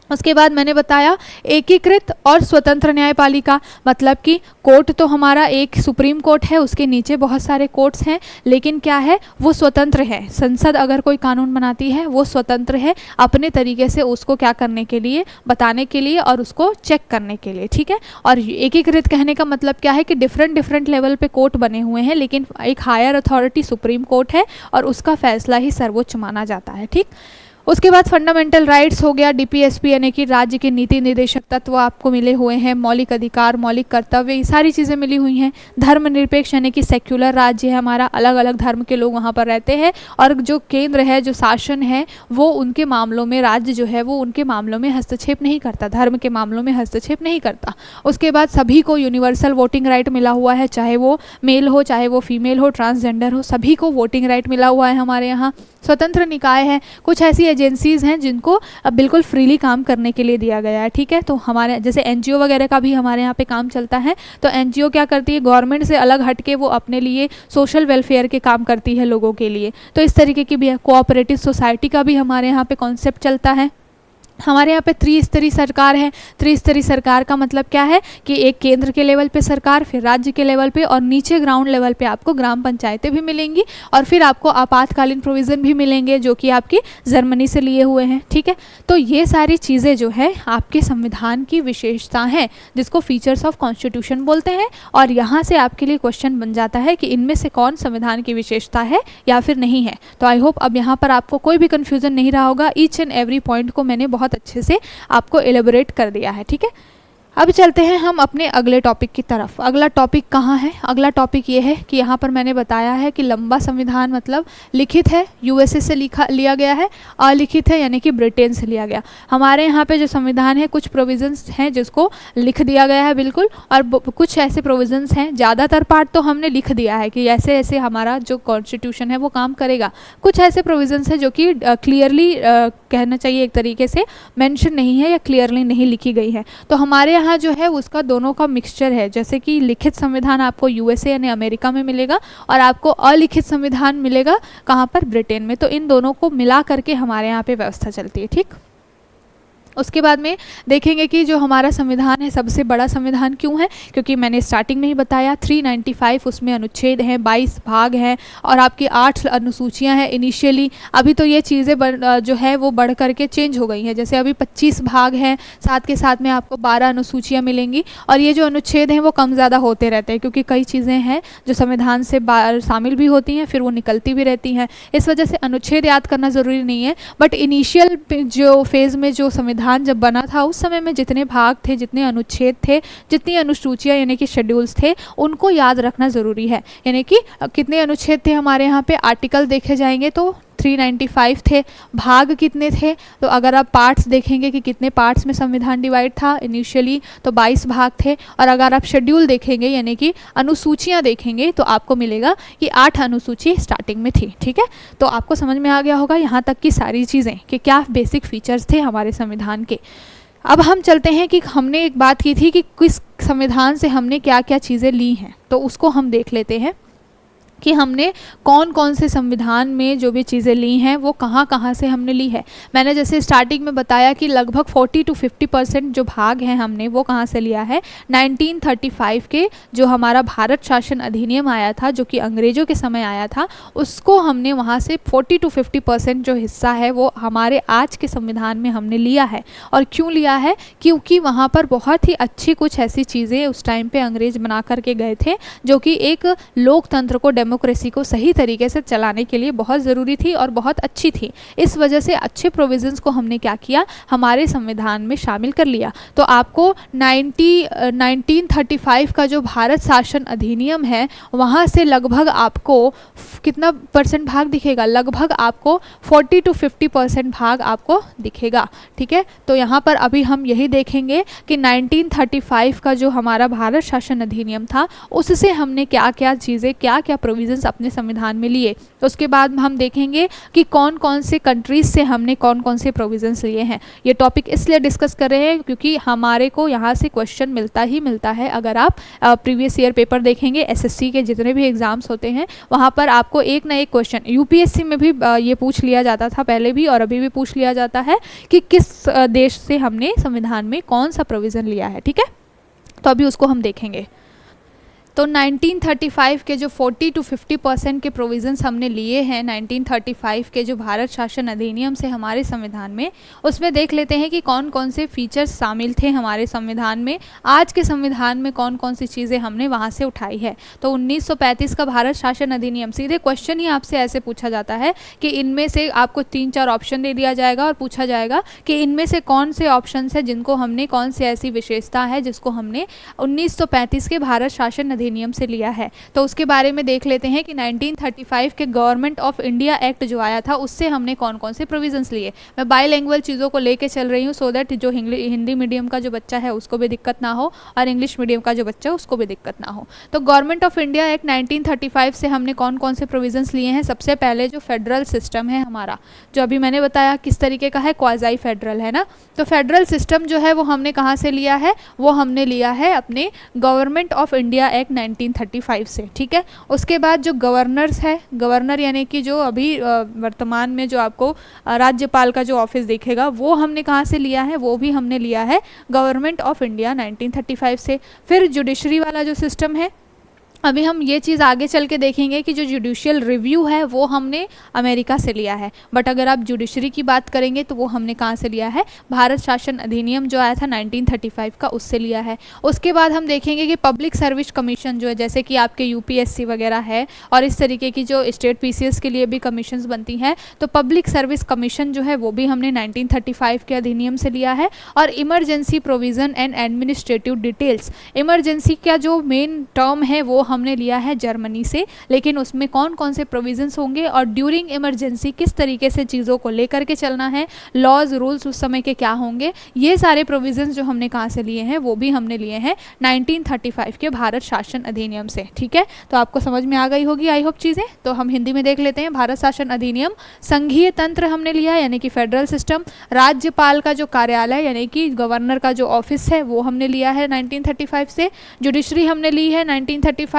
Speaker 1: उसके बाद मैंने बताया एकीकृत और स्वतंत्र न्यायपालिका, मतलब कि कोर्ट तो हमारा एक सुप्रीम कोर्ट है, उसके नीचे बहुत सारे कोर्ट्स हैं, लेकिन क्या है वो स्वतंत्र है। संसद अगर कोई कानून बनाती है वो स्वतंत्र है अपने तरीके से उसको क्या करने के लिए, बताने के लिए और उसको चेक करने के लिए। ठीक है, और एकीकृत कहने का मतलब क्या है कि डिफरेंट लेवल पे कोर्ट बने हुए हैं, लेकिन एक हायर अथॉरिटी सुप्रीम कोर्ट है और उसका फैसला ही सर्वोच्च माना जाता है। ठीक, उसके बाद फंडामेंटल राइट्स हो गया, डीपीएसपी यानी कि राज्य के नीति निर्देशक तत्व आपको मिले हुए हैं, मौलिक अधिकार, मौलिक कर्तव्य, ये सारी चीज़ें मिली हुई हैं। धर्मनिरपेक्ष यानी कि सेक्युलर राज्य है हमारा, अलग अलग धर्म के लोग वहाँ पर रहते हैं और जो केंद्र है, जो शासन है, वो उनके मामलों में, राज्य जो है वो उनके मामलों में हस्तक्षेप नहीं करता, धर्म के मामलों में हस्तक्षेप नहीं करता। उसके बाद सभी को यूनिवर्सल वोटिंग राइट मिला हुआ है, चाहे वो मेल हो, चाहे वो फीमेल हो, ट्रांसजेंडर हो, सभी को वोटिंग राइट मिला हुआ है हमारे यहाँ। स्वतंत्र निकाय है, कुछ ऐसी एजेंसीज हैं जिनको अब बिल्कुल फ्रीली काम करने के लिए दिया गया है। ठीक है, तो हमारे जैसे एनजीओ वगैरह का भी हमारे यहाँ पे काम चलता है, तो एनजीओ क्या करती है, गवर्नमेंट से अलग हटके वो अपने लिए सोशल वेलफेयर के काम करती है लोगों के लिए। तो इस तरीके की भी है। कोऑपरेटिव सोसाइटी का भी हमारे यहाँ पे कॉन्सेप्ट चलता है। हमारे यहाँ पे त्रिस्तरीय सरकार है। त्रिस्तरीय सरकार का मतलब क्या है कि एक केंद्र के लेवल पे सरकार, फिर राज्य के लेवल पे और नीचे ग्राउंड लेवल पे आपको ग्राम पंचायतें भी मिलेंगी और फिर आपको आपातकालीन प्रोविज़न भी मिलेंगे जो कि आपकी जर्मनी से लिए हुए हैं। ठीक है, तो ये सारी चीज़ें जो है आपके संविधान की विशेषता हैं जिसको फीचर्स ऑफ कॉन्स्टिट्यूशन बोलते हैं। और यहाँ से आपके लिए क्वेश्चन बन जाता है कि इनमें से कौन संविधान की विशेषता है या फिर नहीं है। तो आई होप अब यहाँ पर आपको कोई भी कन्फ्यूज़न नहीं रहा होगा। ईच एंड एवरी पॉइंट को मैंने बहुत अच्छे से आपको एलेबोरेट कर दिया है। ठीक है, अब चलते हैं हम अपने अगले टॉपिक की तरफ। अगला टॉपिक कहाँ है? अगला टॉपिक ये है कि यहाँ पर मैंने बताया है कि लंबा संविधान मतलब लिखित है यूएसए से लिया गया है, अलिखित है यानी कि ब्रिटेन से लिया गया। हमारे यहाँ पे जो संविधान है कुछ प्रोविजंस हैं जिसको लिख दिया गया है बिल्कुल, और कुछ ऐसे प्रोविजंस हैं, ज़्यादातर पार्ट तो हमने लिख दिया है कि ऐसे ऐसे हमारा जो कॉन्स्टिट्यूशन है वो काम करेगा। कुछ ऐसे प्रोविजंस हैं जो कि क्लियरली कहना चाहिए एक तरीके से मेंशन नहीं है या क्लियरली नहीं लिखी गई है। तो हमारे यहाँ जो है उसका दोनों का मिक्सचर है। जैसे कि लिखित संविधान आपको यूएसए यानी अमेरिका में मिलेगा और आपको अलिखित संविधान मिलेगा कहाँ पर? ब्रिटेन में। तो इन दोनों को मिला करके हमारे यहाँ पे व्यवस्था चलती है। ठीक, उसके बाद में देखेंगे कि जो हमारा संविधान है सबसे बड़ा संविधान क्यों है, क्योंकि मैंने स्टार्टिंग में ही बताया 395 उसमें अनुच्छेद हैं, 22 भाग हैं और आपकी 8 अनुसूचियां हैं इनिशियली। अभी तो ये चीज़ें जो है वो बढ़ करके चेंज हो गई हैं। जैसे अभी 25 भाग हैं, साथ के साथ में आपको 12 अनुसूचियाँ मिलेंगी और ये जो अनुच्छेद हैं वो कम ज़्यादा होते रहते हैं क्योंकि कई चीज़ें हैं जो संविधान से शामिल भी होती हैं फिर वो निकलती भी रहती हैं। इस वजह से अनुच्छेद याद करना ज़रूरी नहीं है, बट इनिशियल जो फेज़ में जो संविधान जब बना था उस समय में जितने भाग थे, जितने अनुच्छेद थे, जितनी अनुसूचियाँ यानी कि शेड्यूल्स थे, उनको याद रखना ज़रूरी है। यानी कि कितने अनुच्छेद थे हमारे यहाँ पे, आर्टिकल देखे जाएंगे तो 395 थे। भाग कितने थे, तो अगर आप पार्ट्स देखेंगे कि कितने पार्ट्स में संविधान डिवाइड था इनिशियली तो 22 भाग थे। और अगर आप शेड्यूल देखेंगे यानी कि अनुसूचियाँ देखेंगे तो आपको मिलेगा कि 8 अनुसूची स्टार्टिंग में थी। ठीक है, तो आपको समझ में आ गया होगा यहाँ तक की सारी चीज़ें कि क्या बेसिक फीचर्स थे हमारे संविधान के। अब हम चलते हैं कि हमने एक बात की थी कि किस संविधान से हमने क्या क्या चीज़ें ली हैं, तो उसको हम देख लेते हैं। कि हमने कौन कौन से संविधान में जो भी चीज़ें ली हैं वो कहाँ कहाँ से हमने ली है। मैंने जैसे स्टार्टिंग में बताया कि लगभग 40 to 50% जो भाग हैं हमने वो कहाँ से लिया है, 1935 के जो हमारा भारत शासन अधिनियम आया था, जो कि अंग्रेज़ों के समय आया था, उसको हमने वहाँ से 40 to 50% जो हिस्सा है वो हमारे आज के संविधान में हमने लिया है। और क्यों लिया है, क्योंकि वहाँ पर बहुत ही अच्छी कुछ ऐसी चीज़ें उस टाइम पे अंग्रेज़ बना करके गए थे जो कि एक लोकतंत्र को, डेमोक्रेसी को सही तरीके से चलाने के लिए बहुत ज़रूरी थी और बहुत अच्छी थी। इस वजह से अच्छे प्रोविजंस को हमने क्या किया, हमारे संविधान में शामिल कर लिया। तो आपको 1935 का जो भारत शासन अधिनियम है वहाँ से लगभग आपको कितना परसेंट भाग दिखेगा, लगभग आपको 40 to 50% भाग आपको दिखेगा। ठीक है, तो यहाँ पर अभी हम यही देखेंगे कि 1935 का जो हमारा भारत शासन अधिनियम था उससे हमने क्या क्या चीज़ें, क्या क्या प्रोविजंस अपने संविधान में लिए। उसके बाद हम देखेंगे कि कौन कौन से कंट्रीज से हमने कौन कौन से प्रोविजंस लिए हैं। ये टॉपिक इसलिए डिस्कस कर रहे हैं क्योंकि हमारे को यहाँ से क्वेश्चन मिलता ही मिलता है। अगर आप प्रीवियस ईयर पेपर देखेंगे, एसएससी के जितने भी एग्जाम्स होते हैं वहाँ पर आपको एक ना एक क्वेश्चन, यूपीएससी में भी ये पूछ लिया जाता था पहले भी और अभी भी पूछ लिया जाता है कि किस देश से हमने संविधान में कौन सा प्रोविज़न लिया है। ठीक है, तो अभी उसको हम देखेंगे। तो 1935 के जो 40 to 50% के प्रोविज़न्स हमने लिए हैं 1935 के जो भारत शासन अधिनियम से हमारे संविधान में, उसमें देख लेते हैं कि कौन कौन से फीचर्स शामिल थे हमारे संविधान में। आज के संविधान में कौन कौन सी चीज़ें हमने वहाँ से उठाई है। तो 1935 का भारत शासन अधिनियम, सीधे क्वेश्चन ही आपसे ऐसे पूछा जाता है कि इनमें से आपको 3-4 ऑप्शन दे दिया जाएगा और पूछा जाएगा कि इनमें से कौन से ऑप्शन है जिनको हमने, कौन सी ऐसी विशेषता है जिसको हमने 1935 के भारत शासन नियम से लिया है। तो उसके बारे में देख लेते हैं कि 1935 के गवर्नमेंट ऑफ इंडिया एक्ट जो आया था उससे हमने कौन कौन से प्रोविजंस लिए। मैं बाईलैंग्वेज चीज़ों को लेके चल रही हूँ सो दैट जो हिंदी मीडियम का जो बच्चा है उसको भी दिक्कत ना हो और इंग्लिश मीडियम का जो बच्चा है उसको भी दिक्कत ना हो। तो गवर्नमेंट ऑफ इंडिया एक्ट 1935 से हमने कौन कौन से प्रोविजंस लिए हैं। सबसे पहले जो फेडरल सिस्टम है हमारा, जो अभी मैंने बताया किस तरीके का है, क्वाज़ाई फेडरल है ना। तो फेडरल सिस्टम जो है वो हमने कहाँ से लिया है, वो हमने लिया है अपने गवर्नमेंट ऑफ इंडिया एक्ट 1935 से। ठीक है, उसके बाद जो गवर्नर्स है, गवर्नर यानी कि जो अभी वर्तमान में जो आपको राज्यपाल का जो ऑफिस दिखेगा वो हमने कहाँ से लिया है, वो भी हमने लिया है गवर्नमेंट ऑफ इंडिया 1935 से। फिर जुडिशरी वाला जो सिस्टम है, अभी हम ये चीज़ आगे चल के देखेंगे कि जो जुडिशियल रिव्यू है वो हमने अमेरिका से लिया है, बट अगर आप जुडिशरी की बात करेंगे तो वो हमने कहाँ से लिया है, भारत शासन अधिनियम जो आया था 1935 का उससे लिया है। उसके बाद हम देखेंगे कि पब्लिक सर्विस कमीशन जो है, जैसे कि आपके यूपीएससी वगैरह है और इस तरीके की जो स्टेट पीसीएस के लिए भी कमीशंस बनती हैं, तो पब्लिक सर्विस कमीशन जो है वो भी हमने 1935 के अधिनियम से लिया है। और emergency provision and administrative details, emergency का जो मेन टर्म है वो हमने लिया है जर्मनी से, लेकिन उसमें कौन कौन से प्रोविजंस होंगे और ड्यूरिंग इमरजेंसी किस तरीके से चीज़ों को लेकर के चलना है, लॉज रूल्स उस समय के क्या होंगे, ये सारे प्रोविजंस जो हमने कहाँ से लिए हैं वो भी हमने लिए हैं 1935 के भारत शासन अधिनियम से। ठीक है, तो आपको समझ में आ गई होगी आई होप चीज़ें। तो हम हिंदी में देख लेते हैं। भारत शासन अधिनियम, संघीय तंत्र हमने लिया यानी कि फेडरल सिस्टम, राज्यपाल का जो कार्यालय यानी कि गवर्नर का जो ऑफिस है वो हमने लिया है 1935 से, जुडिशरी हमने ली है 1935,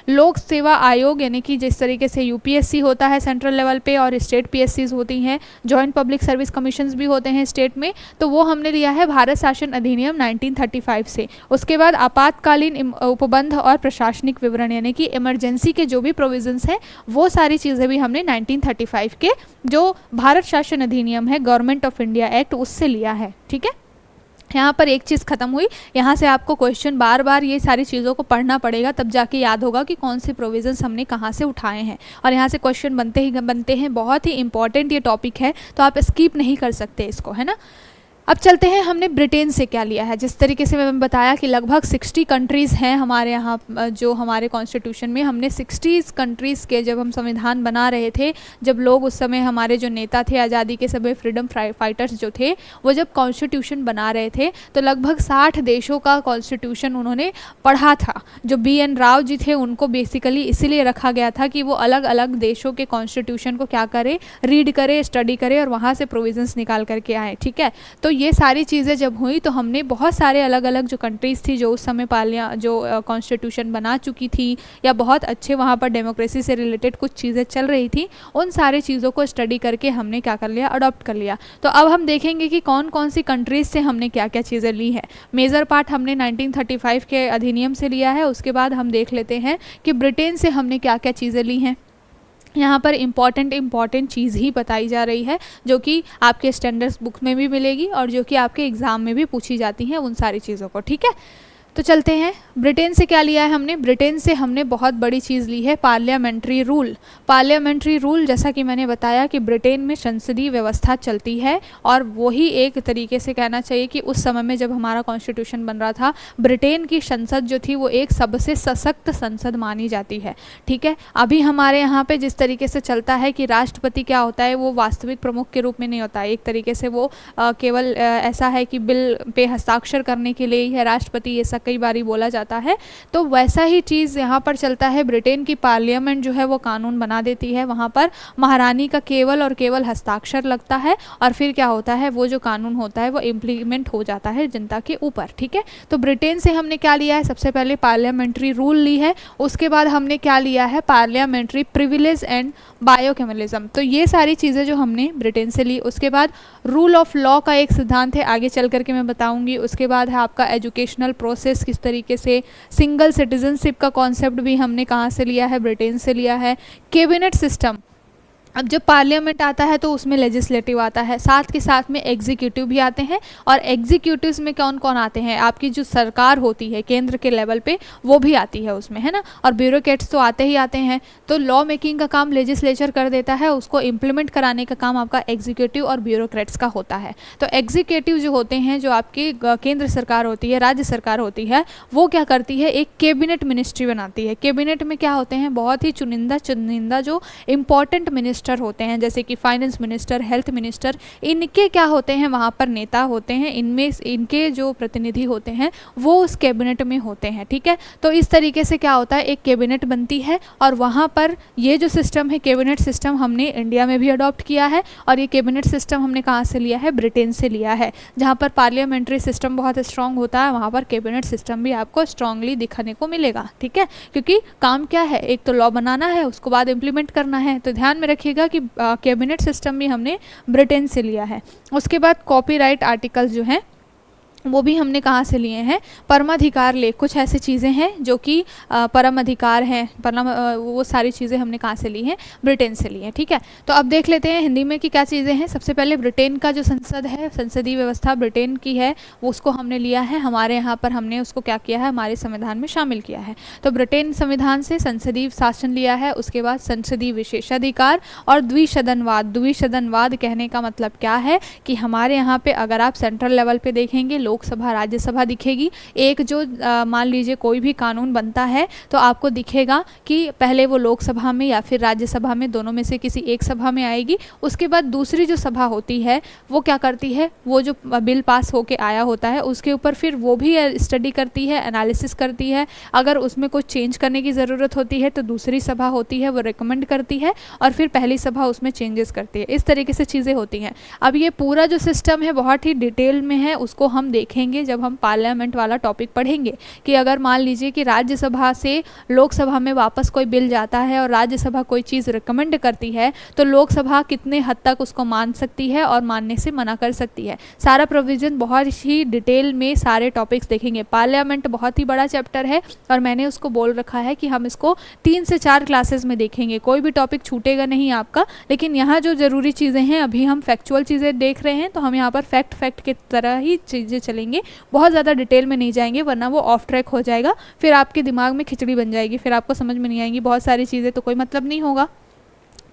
Speaker 1: लोक सेवा आयोग यानी कि जिस तरीके से यूपीएससी होता है सेंट्रल लेवल पे और स्टेट पीएससीज होती हैं, जॉइंट पब्लिक सर्विस कमीशंस भी होते हैं स्टेट में, तो वो हमने लिया है भारत शासन अधिनियम 1935 से। उसके बाद आपातकालीन उपबंध और प्रशासनिक विवरण यानी कि इमरजेंसी के जो भी प्रोविजंस हैं वो सारी चीज़ें भी हमने 1935 के जो भारत शासन अधिनियम है गवर्नमेंट ऑफ इंडिया एक्ट उससे लिया है। ठीक है, यहाँ पर एक चीज़ खत्म हुई, यहाँ से आपको क्वेश्चन बार बार ये सारी चीज़ों को पढ़ना पड़ेगा, तब जाके याद होगा कि कौन से प्रोविजंस हमने कहाँ से उठाए हैं। और यहाँ से क्वेश्चन बनते हैं, बहुत ही इंपॉर्टेंट ये टॉपिक है, तो आप स्किप नहीं कर सकते इसको, है ना। अब चलते हैं हमने ब्रिटेन से क्या लिया है। जिस तरीके से मैंने बताया कि लगभग 60 कंट्रीज़ हैं हमारे यहाँ, जो हमारे कॉन्स्टिट्यूशन में हमने 60 कंट्रीज़ के, जब हम संविधान बना रहे थे, जब लोग उस समय हमारे जो नेता थे आज़ादी के समय फ्रीडम फाइटर्स जो थे वो जब कॉन्स्टिट्यूशन बना रहे थे तो लगभग 60 देशों का कॉन्स्टिट्यूशन उन्होंने पढ़ा था। जो BN राव जी थे उनको बेसिकली इसीलिए रखा गया था कि वो अलग अलग देशों के कॉन्स्टिट्यूशन को क्या करे, रीड करे, स्टडी करे और वहाँ से प्रोविजंस निकाल करके आए। ठीक है, तो ये सारी चीज़ें जब हुई तो हमने बहुत सारे अलग अलग जो कंट्रीज़ थी जो उस समय जो कॉन्स्टिट्यूशन बना चुकी थी या बहुत अच्छे वहाँ पर डेमोक्रेसी से रिलेटेड कुछ चीज़ें चल रही थी, उन सारी चीज़ों को स्टडी करके हमने क्या कर लिया, अडॉप्ट कर लिया। तो अब हम देखेंगे कि कौन कौन सी कंट्रीज़ से हमने क्या क्या चीज़ें ली है। मेजर पार्ट हमने 1935 के अधिनियम से लिया है। उसके बाद हम देख लेते हैं कि ब्रिटेन से हमने क्या क्या चीज़ें ली हैं। यहाँ पर इम्पॉर्टेंट चीज़ ही बताई जा रही है जो कि आपके स्टैंडर्ड्स बुक में भी मिलेगी और जो कि आपके एग्ज़ाम में भी पूछी जाती हैं उन सारी चीज़ों को। ठीक है, तो चलते हैं। ब्रिटेन से क्या लिया है हमने? ब्रिटेन से हमने बहुत बड़ी चीज़ ली है, पार्लियामेंट्री रूल। पार्लियामेंट्री रूल, जैसा कि मैंने बताया कि ब्रिटेन में संसदीय व्यवस्था चलती है और वही एक तरीके से कहना चाहिए कि उस समय में जब हमारा कॉन्स्टिट्यूशन बन रहा था, ब्रिटेन की संसद जो थी वो एक सबसे सशक्त संसद मानी जाती है। ठीक है, अभी हमारे यहाँ पे जिस तरीके से चलता है कि राष्ट्रपति क्या होता है, वो वास्तविक प्रमुख के रूप में नहीं होता है। एक तरीके से वो केवल ऐसा है कि बिल पे हस्ताक्षर करने के लिए ही है राष्ट्रपति, ऐसा कई बारी बोला जाता है। तो वैसा ही चीज़ यहाँ पर चलता है। ब्रिटेन की पार्लियामेंट जो है वो कानून बना देती है, वहाँ पर महारानी का केवल और केवल हस्ताक्षर लगता है और फिर क्या होता है, वो जो कानून होता है वो इम्प्लीमेंट हो जाता है जनता के ऊपर। ठीक है, तो ब्रिटेन से हमने क्या लिया है? सबसे पहले पार्लियामेंट्री रूल ली है। उसके बाद हमने क्या लिया है? Parliamentary privilege and bicameralism. तो ये सारी चीज़ें जो हमने ब्रिटेन से ली। उसके बाद रूल ऑफ लॉ का एक सिद्धांत है, आगे चल करके मैं बताऊंगी। उसके बाद है आपका एजुकेशनल प्रोसेस किस तरीके से, सिंगल सिटीजनशिप का कॉन्सेप्ट भी हमने कहाँ से लिया है? ब्रिटेन से लिया है। कैबिनेट सिस्टम, अब जब पार्लियामेंट आता है तो उसमें लेजिस्लेटिव आता है, साथ के साथ में एग्जीक्यूटिव भी आते हैं। और एग्जीक्यूटिव्स में कौन कौन आते हैं? आपकी जो सरकार होती है केंद्र के लेवल पे, वो भी आती है उसमें, है ना। और ब्यूरोक्रेट्स तो आते ही आते हैं। तो लॉ मेकिंग का काम लेजिस्लेचर कर देता है, उसको इम्प्लीमेंट कराने का काम आपका एग्जीक्यूटिव और ब्यूरोक्रेट्स का होता है। तो एग्जीक्यूटिव जो होते हैं, जो आपकी केंद्र सरकार होती है, राज्य सरकार होती है, वो क्या करती है? एक कैबिनेट मिनिस्ट्री बनाती है। कैबिनेट में क्या होते हैं? बहुत ही चुनिंदा जो इंपॉर्टेंट मिनिस्टर होते हैं, जैसे कि फाइनेंस मिनिस्टर, हेल्थ मिनिस्टर, इनके क्या होते हैं? वहाँ पर नेता होते हैं। इनमें इनके जो प्रतिनिधि होते हैं वो उस कैबिनेट में होते हैं। ठीक है, तो इस तरीके से क्या होता है, एक कैबिनेट बनती है और वहाँ पर ये जो सिस्टम है, कैबिनेट सिस्टम, हमने इंडिया में भी अडॉप्ट किया है। और ये कैबिनेट सिस्टम हमने कहाँ से लिया है? ब्रिटेन से लिया है। जहाँ पर पार्लियामेंट्री सिस्टम बहुत स्ट्रांग होता है, वहाँ पर कैबिनेट सिस्टम भी आपको स्ट्रांगली दिखने को मिलेगा। ठीक है, क्योंकि काम क्या है? एक तो लॉ बनाना है, उसको बाद इम्प्लीमेंट करना है। तो ध्यान में रखिएगा कि कैबिनेट सिस्टम भी हमने ब्रिटेन से लिया है। उसके बाद कॉपीराइट आर्टिकल्स जो हैं वो भी हमने कहाँ से लिए हैं? परमाधिकार लेख, कुछ ऐसी चीज़ें हैं जो कि परम अधिकार हैं, वो सारी चीज़ें हमने कहाँ से ली हैं? ब्रिटेन से ली हैं। ठीक है, तो अब देख लेते हैं हिंदी में कि क्या चीज़ें हैं। सबसे पहले ब्रिटेन का जो संसद है, संसदीय व्यवस्था ब्रिटेन की है, वो उसको हमने लिया है। हमारे यहाँ पर हमने उसको क्या किया है? हमारे संविधान में शामिल किया है। तो ब्रिटेन संविधान से संसदीय शासन लिया है। उसके बाद संसदीय विशेषाधिकार और द्विसदनवाद। द्विसदनवाद कहने का मतलब क्या है कि हमारे यहाँ पे अगर आप सेंट्रल लेवल पे देखेंगे, लोकसभा राज्यसभा दिखेगी। एक जो मान लीजिए कोई भी कानून बनता है तो आपको दिखेगा कि पहले वो लोकसभा में या फिर राज्यसभा में, दोनों में से किसी एक सभा में आएगी। उसके बाद दूसरी जो सभा होती है वो क्या करती है? वो जो बिल पास होके आया होता है उसके ऊपर फिर वो भी स्टडी करती है, एनालिसिस करती है। अगर उसमें कुछ चेंज करने की ज़रूरत होती है तो दूसरी सभा होती है वो रिकमेंड करती है और फिर पहली सभा उसमें चेंजेस करती है। इस तरीके से चीज़ें होती हैं। अब ये पूरा जो सिस्टम है बहुत ही डिटेल में है, उसको हम देखेंगे जब हम पार्लियामेंट वाला टॉपिक पढ़ेंगे कि अगर मान लीजिए कि राज्यसभा से लोकसभा में वापस कोई बिल जाता है और राज्यसभा कोई चीज़ रिकमेंड करती है तो लोकसभा कितने हद तक उसको मान सकती है और मानने से मना कर सकती है। सारा प्रोविज़न बहुत ही डिटेल में सारे टॉपिक्स देखेंगे। पार्लियामेंट बहुत ही बड़ा चैप्टर है और मैंने उसको बोल रखा है कि हम इसको 3 से 4 क्लासेस में देखेंगे, कोई भी टॉपिक छूटेगा नहीं आपका। लेकिन यहाँ जो ज़रूरी चीज़ें हैं, अभी हम फैक्चुअल चीज़ें देख रहे हैं तो हम यहाँ पर फैक्ट की तरह ही चीज़ें चलेंगे, बहुत ज़्यादा डिटेल में नहीं जाएंगे वरना वो ऑफ ट्रैक हो जाएगा, फिर आपके दिमाग में खिचड़ी बन जाएगी, फिर आपको समझ में नहीं आएंगी बहुत सारी चीज़ें, तो कोई मतलब नहीं होगा।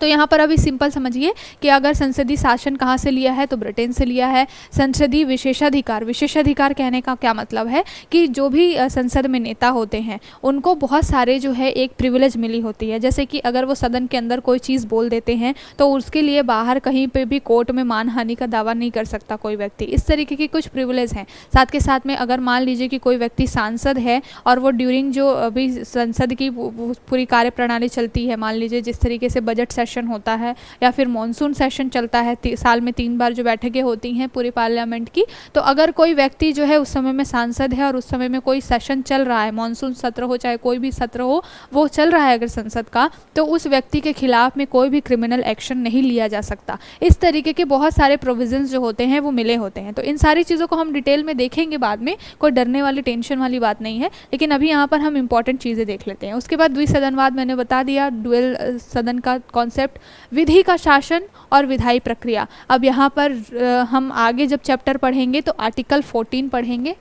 Speaker 1: तो यहाँ पर अभी सिंपल समझिए कि अगर संसदीय शासन कहाँ से लिया है तो ब्रिटेन से लिया है। संसदीय विशेषाधिकार, विशेषाधिकार कहने का क्या मतलब है कि जो भी संसद में नेता होते हैं उनको बहुत सारे जो है एक प्रिविलेज मिली होती है। जैसे कि अगर वो सदन के अंदर कोई चीज़ बोल देते हैं तो उसके लिए बाहर कहीं पे भी कोर्ट में मानहानि का दावा नहीं कर सकता कोई व्यक्ति। इस तरीके के कुछ प्रिविलेज हैं। साथ के साथ में अगर मान लीजिए कि कोई व्यक्ति सांसद है और वो ड्यूरिंग जो अभी संसद की पूरी कार्यप्रणाली चलती है, मान लीजिए जिस तरीके से बजट सेशन होता है या फिर मॉनसून सेशन चलता है, साल में 3 बार जो बैठकें होती हैं पूरे पार्लियामेंट की, तो अगर कोई व्यक्ति जो है उस समय में सांसद है और उस समय में कोई सेशन चल रहा है, मॉनसून सत्र हो चाहे कोई भी सत्र हो, वो चल रहा है अगर संसद का, तो उस व्यक्ति के खिलाफ में कोई भी क्रिमिनल एक्शन नहीं लिया जा सकता। इस तरीके के बहुत सारे प्रोविजंस जो होते हैं वो मिले होते हैं। तो इन सारी चीज़ों को हम डिटेल में देखेंगे बाद में, कोई डरने वाली टेंशन वाली बात नहीं है, लेकिन अभी यहाँ पर हम इंपॉर्टेंट चीज़ें देख लेते हैं। उसके बाद द्विसदनवाद मैंने बता दिया, डुअल सदन का कॉन्सेप्ट, विधि का शासन और विधायी प्रक्रिया। अब यहाँ पर हम आगे जब चैप्टर पढ़ेंगे तो आर्टिकल 14 पढ़ेंगे।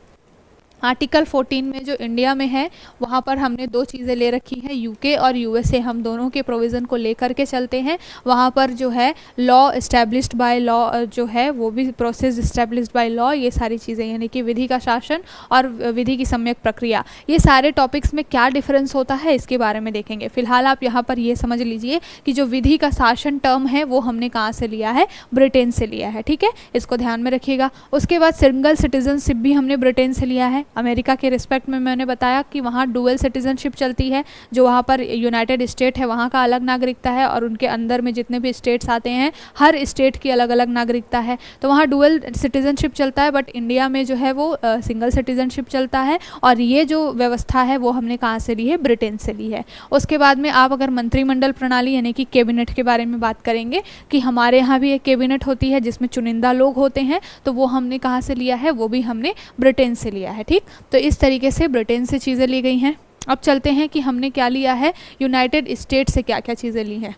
Speaker 1: आर्टिकल 14 में जो इंडिया में है वहाँ पर हमने 2 चीज़ें ले रखी हैं, यूके और यूएसए, हम दोनों के प्रोविज़न को लेकर के चलते हैं। वहाँ पर जो है लॉ इस्टेब्लिश्ड बाय लॉ जो है वो भी प्रोसेस इस्टेब्लिश्ड बाय लॉ, ये सारी चीज़ें, यानी कि विधि का शासन और विधि की सम्यक प्रक्रिया, ये सारे टॉपिक्स में क्या डिफरेंस होता है इसके बारे में देखेंगे। फिलहाल आप यहाँ पर ये समझ लीजिए कि जो विधि का शासन टर्म है वो हमने कहाँ से लिया है, ब्रिटेन से लिया है, ठीक है, इसको ध्यान में रखिएगा। उसके बाद सिंगल सिटीजनशिप भी हमने ब्रिटेन से लिया है। अमेरिका के रिस्पेक्ट में मैंने बताया कि वहाँ डुअल सिटीजनशिप चलती है, जो वहाँ पर यूनाइटेड स्टेट है वहाँ का अलग नागरिकता है और उनके अंदर में जितने भी स्टेट्स आते हैं हर स्टेट की अलग अलग नागरिकता है, तो वहाँ डुअल सिटीजनशिप चलता है। बट इंडिया में जो है वो सिंगल सिटीजनशिप चलता है और ये जो व्यवस्था है वो हमने कहाँ से ली है, ब्रिटेन से ली है। उसके बाद में आप अगर मंत्रिमंडल प्रणाली यानी कि कैबिनेट के बारे में बात करेंगे कि हमारे यहाँ भी एक कैबिनेट होती है जिसमें चुनिंदा लोग होते हैं, तो वो हमने कहाँ से लिया है, वो भी हमने ब्रिटेन से लिया है, ठीक। तो इस तरीके से ब्रिटेन से चीज़ें ली गई हैं। अब चलते हैं कि हमने क्या लिया है, यूनाइटेड स्टेट से क्या क्या चीज़ें ली हैं।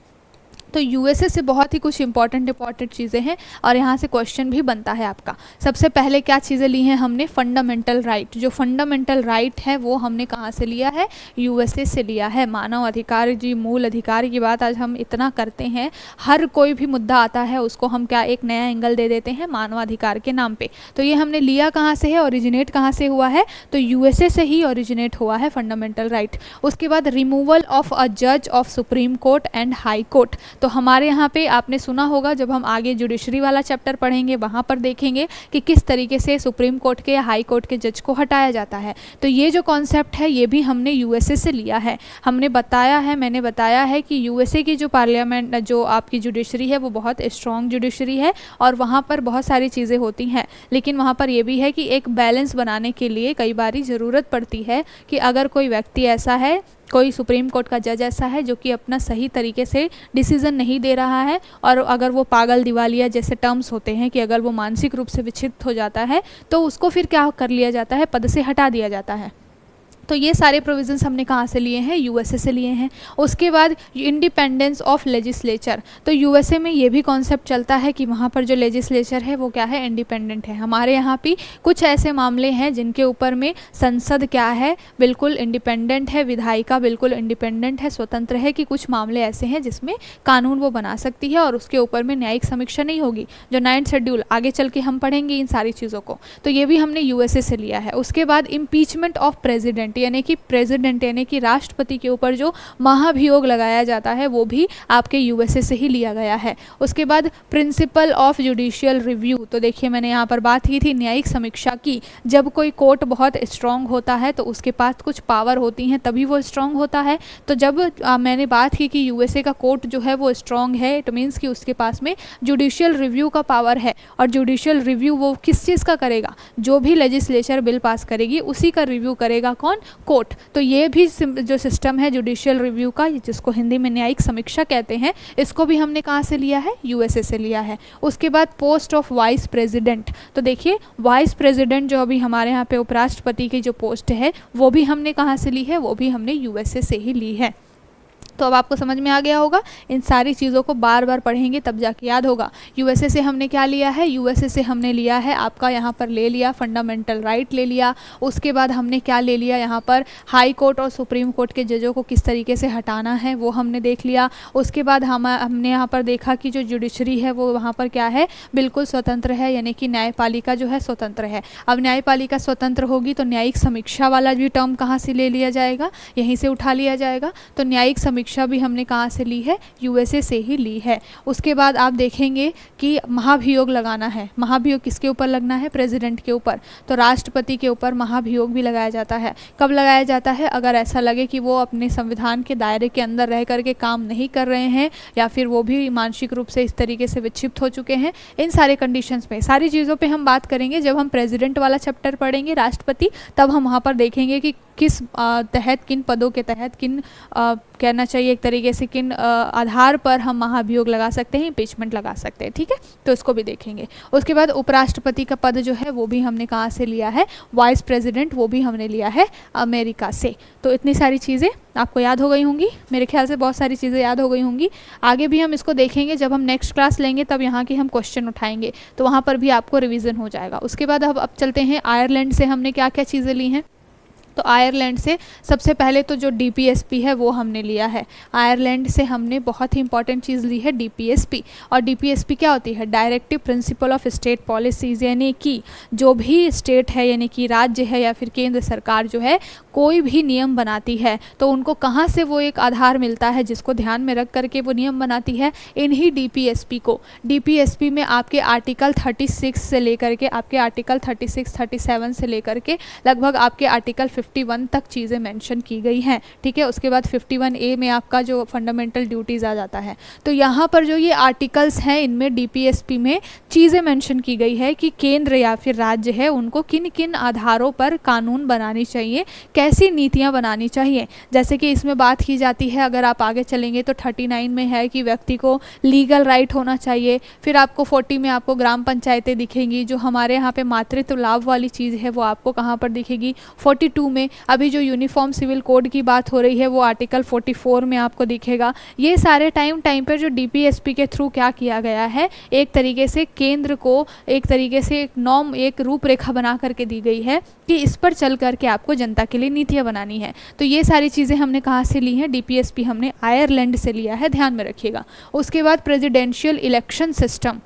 Speaker 1: तो यूएसए से बहुत ही कुछ इंपॉर्टेंट चीज़ें हैं और यहाँ से क्वेश्चन भी बनता है आपका। सबसे पहले क्या चीज़ें ली हैं हमने, फंडामेंटल राइट। जो फंडामेंटल राइट है वो हमने कहाँ से लिया है, यूएसए से लिया है। मानव अधिकार, जी मूल अधिकार की बात आज हम इतना करते हैं, हर कोई भी मुद्दा आता है उसको हम क्या एक नया एंगल दे देते हैं मानवाधिकार के नाम पे। तो ये हमने लिया कहाँ से है, ओरिजिनेट कहाँ से हुआ है, तो यूएसए से ही ओरिजिनेट हुआ है फंडामेंटल राइट। उसके बाद रिमूवल ऑफ अ जज of supreme court and high court. तो हमारे यहाँ पे आपने सुना होगा, जब हम आगे जुडिशरी वाला चैप्टर पढ़ेंगे वहाँ पर देखेंगे कि किस तरीके से सुप्रीम कोर्ट के या हाई कोर्ट के जज को हटाया जाता है। तो ये जो कॉन्सेप्ट है ये भी हमने यूएसए से लिया है। हमने बताया है, मैंने बताया है कि यूएसए की जो पार्लियामेंट, जो आपकी जुडिशरी है वो बहुत स्ट्रॉन्ग जुडिशरी है और वहाँ पर बहुत सारी चीज़ें होती हैं, लेकिन वहाँ पर ये भी है कि एक बैलेंस बनाने के लिए कई बारी ज़रूरत पड़ती है कि अगर कोई व्यक्ति ऐसा है, कोई सुप्रीम कोर्ट का जज ऐसा है जो कि अपना सही तरीके से डिसीजन नहीं दे रहा है और अगर वो पागल दिवालिया जैसे टर्म्स होते हैं कि अगर वो मानसिक रूप से विक्षिप्त हो जाता है तो उसको फिर क्या कर लिया जाता है, पद से हटा दिया जाता है। तो ये सारे प्रोविजंस हमने कहाँ से लिए हैं, यूएसए से लिए हैं। उसके बाद इंडिपेंडेंस ऑफ लेजिस्लेचर। तो यूएसए में ये भी कॉन्सेप्ट चलता है कि वहाँ पर जो लेजिस्लेचर है वो क्या है, इंडिपेंडेंट है। हमारे यहाँ भी कुछ ऐसे मामले हैं जिनके ऊपर में संसद क्या है, बिल्कुल इंडिपेंडेंट है, विधायिका बिल्कुल इंडिपेंडेंट है, स्वतंत्र है, कि कुछ मामले ऐसे हैं जिसमें कानून वो बना सकती है और उसके ऊपर में न्यायिक समीक्षा नहीं होगी। जो 9th शेड्यूल आगे चल के हम पढ़ेंगे इन सारी चीज़ों को, तो ये भी हमने यूएसए से लिया है। उसके बाद इम्पीचमेंट ऑफ प्रेसिडेंट, यानी कि प्रेसिडेंट यानी कि राष्ट्रपति के ऊपर जो महाभियोग लगाया जाता है वो भी आपके यूएसए से ही लिया गया है। उसके बाद प्रिंसिपल ऑफ जुडिशियल रिव्यू। तो देखिए मैंने यहाँ पर बात की थी न्यायिक समीक्षा की। जब कोई कोर्ट बहुत स्ट्रांग होता है तो उसके पास कुछ पावर होती हैं तभी वो स्ट्रांग होता है। तो जब मैंने बात की कि यूएसए का कोर्ट जो है वो स्ट्रांग है, इट मीन्स कि उसके पास में जुडिशियल रिव्यू का पावर है। और जुडिशियल रिव्यू वो किस चीज़ का करेगा, जो भी लेजिस्लेचर बिल पास करेगी उसी का रिव्यू करेगा कौन, कोर्ट। तो ये भी जो सिस्टम है जुडिशियल रिव्यू का, जिसको हिंदी में न्यायिक समीक्षा कहते हैं, इसको भी हमने कहाँ से लिया है, यूएसए से लिया है। उसके बाद पोस्ट ऑफ वाइस प्रेसिडेंट। तो देखिए वाइस प्रेसिडेंट जो अभी हमारे यहाँ पे उपराष्ट्रपति की जो पोस्ट है वो भी हमने कहाँ से ली है, वो भी हमने यूएसए से ही ली है। तो अब आपको समझ में आ गया होगा। इन सारी चीज़ों को बार बार पढ़ेंगे तब जाके याद होगा। यूएसए से हमने क्या लिया है, यूएसए से हमने लिया है आपका यहाँ पर ले लिया फंडामेंटल राइट ले लिया। उसके बाद हमने क्या ले लिया, यहाँ पर हाई कोर्ट और सुप्रीम कोर्ट के जजों को किस तरीके से हटाना है वो हमने देख लिया। उसके बाद हमने यहाँ पर देखा कि जो जुडिशरी है वो वहाँ पर क्या है, बिल्कुल स्वतंत्र है, यानी कि न्यायपालिका जो है स्वतंत्र है। अब न्यायपालिका स्वतंत्र होगी तो न्यायिक समीक्षा वाला भी टर्म कहाँ से ले लिया जाएगा, यहीं से उठा लिया जाएगा। तो न्यायिक समीक्षा भी हमने कहाँ से ली है, यूएसए से ही ली है। उसके बाद आप देखेंगे कि महाभियोग लगाना है। महाभियोग किसके ऊपर लगना है, प्रेसिडेंट के ऊपर। तो राष्ट्रपति के ऊपर महाभियोग भी लगाया जाता है। कब लगाया जाता है, अगर ऐसा लगे कि वो अपने संविधान के दायरे के अंदर रह करके काम नहीं कर रहे हैं या फिर वो भी मानसिक रूप से इस तरीके से विक्षिप्त हो चुके हैं। इन सारे कंडीशंस में, सारी चीज़ों पे हम बात करेंगे जब हम प्रेसिडेंट वाला चैप्टर पढ़ेंगे, राष्ट्रपति, तब हम वहाँ पर देखेंगे कि किस तहत, किन पदों के तहत, किन कहना चाहिए एक तरीके से किन आधार पर हम महाभियोग लगा सकते हैं, इम्पीचमेंट लगा सकते हैं। ठीक है, तो इसको भी देखेंगे। उसके बाद उपराष्ट्रपति का पद जो है वो भी हमने कहाँ से लिया है, वाइस प्रेसिडेंट, वो भी हमने लिया है अमेरिका से। तो इतनी सारी चीज़ें आपको याद हो गई होंगी, मेरे ख्याल से बहुत सारी चीज़ें याद हो गई होंगी। आगे भी हम इसको देखेंगे, जब हम नेक्स्ट क्लास लेंगे तब यहाँ के हम क्वेश्चन उठाएंगे, तो वहाँ पर भी आपको रिवीजन हो जाएगा। उसके बाद अब चलते हैं आयरलैंड से हमने क्या क्या चीज़ें ली हैं। तो आयरलैंड से सबसे पहले तो जो डीपीएसपी है वो हमने लिया है। आयरलैंड से हमने बहुत ही इंपॉर्टेंट चीज़ ली है, डीपीएसपी। और डीपीएसपी क्या होती है, directive principle of state policies, यानी कि जो भी स्टेट है, यानी कि राज्य है या फिर केंद्र सरकार जो है, कोई भी नियम बनाती है तो उनको कहाँ से वो एक आधार मिलता है जिसको ध्यान में रख करके वो नियम बनाती है, इन्हीं डीपीएसपी को। डीपीएसपी में आपके आर्टिकल 36 से लेकर के आपके आर्टिकल 36, 37 से लेकर के लगभग आपके आर्टिकल 51 तक चीज़ें मेंशन की गई हैं। ठीक है, उसके बाद 51A में आपका जो फंडामेंटल ड्यूटीज़ आ जाता है। तो यहाँ पर जो ये आर्टिकल्स हैं, इनमें डीपीएसपी में चीज़ें मेंशन की गई है कि केंद्र या फिर राज्य है उनको किन किन आधारों पर कानून बनानी चाहिए, कैसी नीतियाँ बनानी चाहिए। जैसे कि इसमें बात की जाती है, अगर आप आगे चलेंगे तो 39 में है कि व्यक्ति को लीगल राइट होना चाहिए। फिर आपको 40 में आपको ग्राम पंचायतें दिखेंगी, जो हमारे यहाँ पे मातृत्व लाभ वाली चीज़ है वो आपको कहाँ पर दिखेगी, 42 में। अभी जो यूनिफॉर्म सिविल कोड की बात हो रही है वो आर्टिकल 44 में आपको दिखेगा। ये सारे टाइम पर जो डीपीएसपी के थ्रू क्या किया गया है, एक तरीके से केंद्र को एक तरीके से एक नॉर्म, एक रूपरेखा बना करके दी गई है कि इस पर चल करके आपको जनता के लिए नीतियाँ बनानी है। तो ये सारी चीज़ें हमने कहाँ से ली हैं, डीपीएसपी हमने आयरलैंड से लिया है, ध्यान में रखिएगा। उसके बाद प्रेसिडेंशियल इलेक्शन सिस्टम।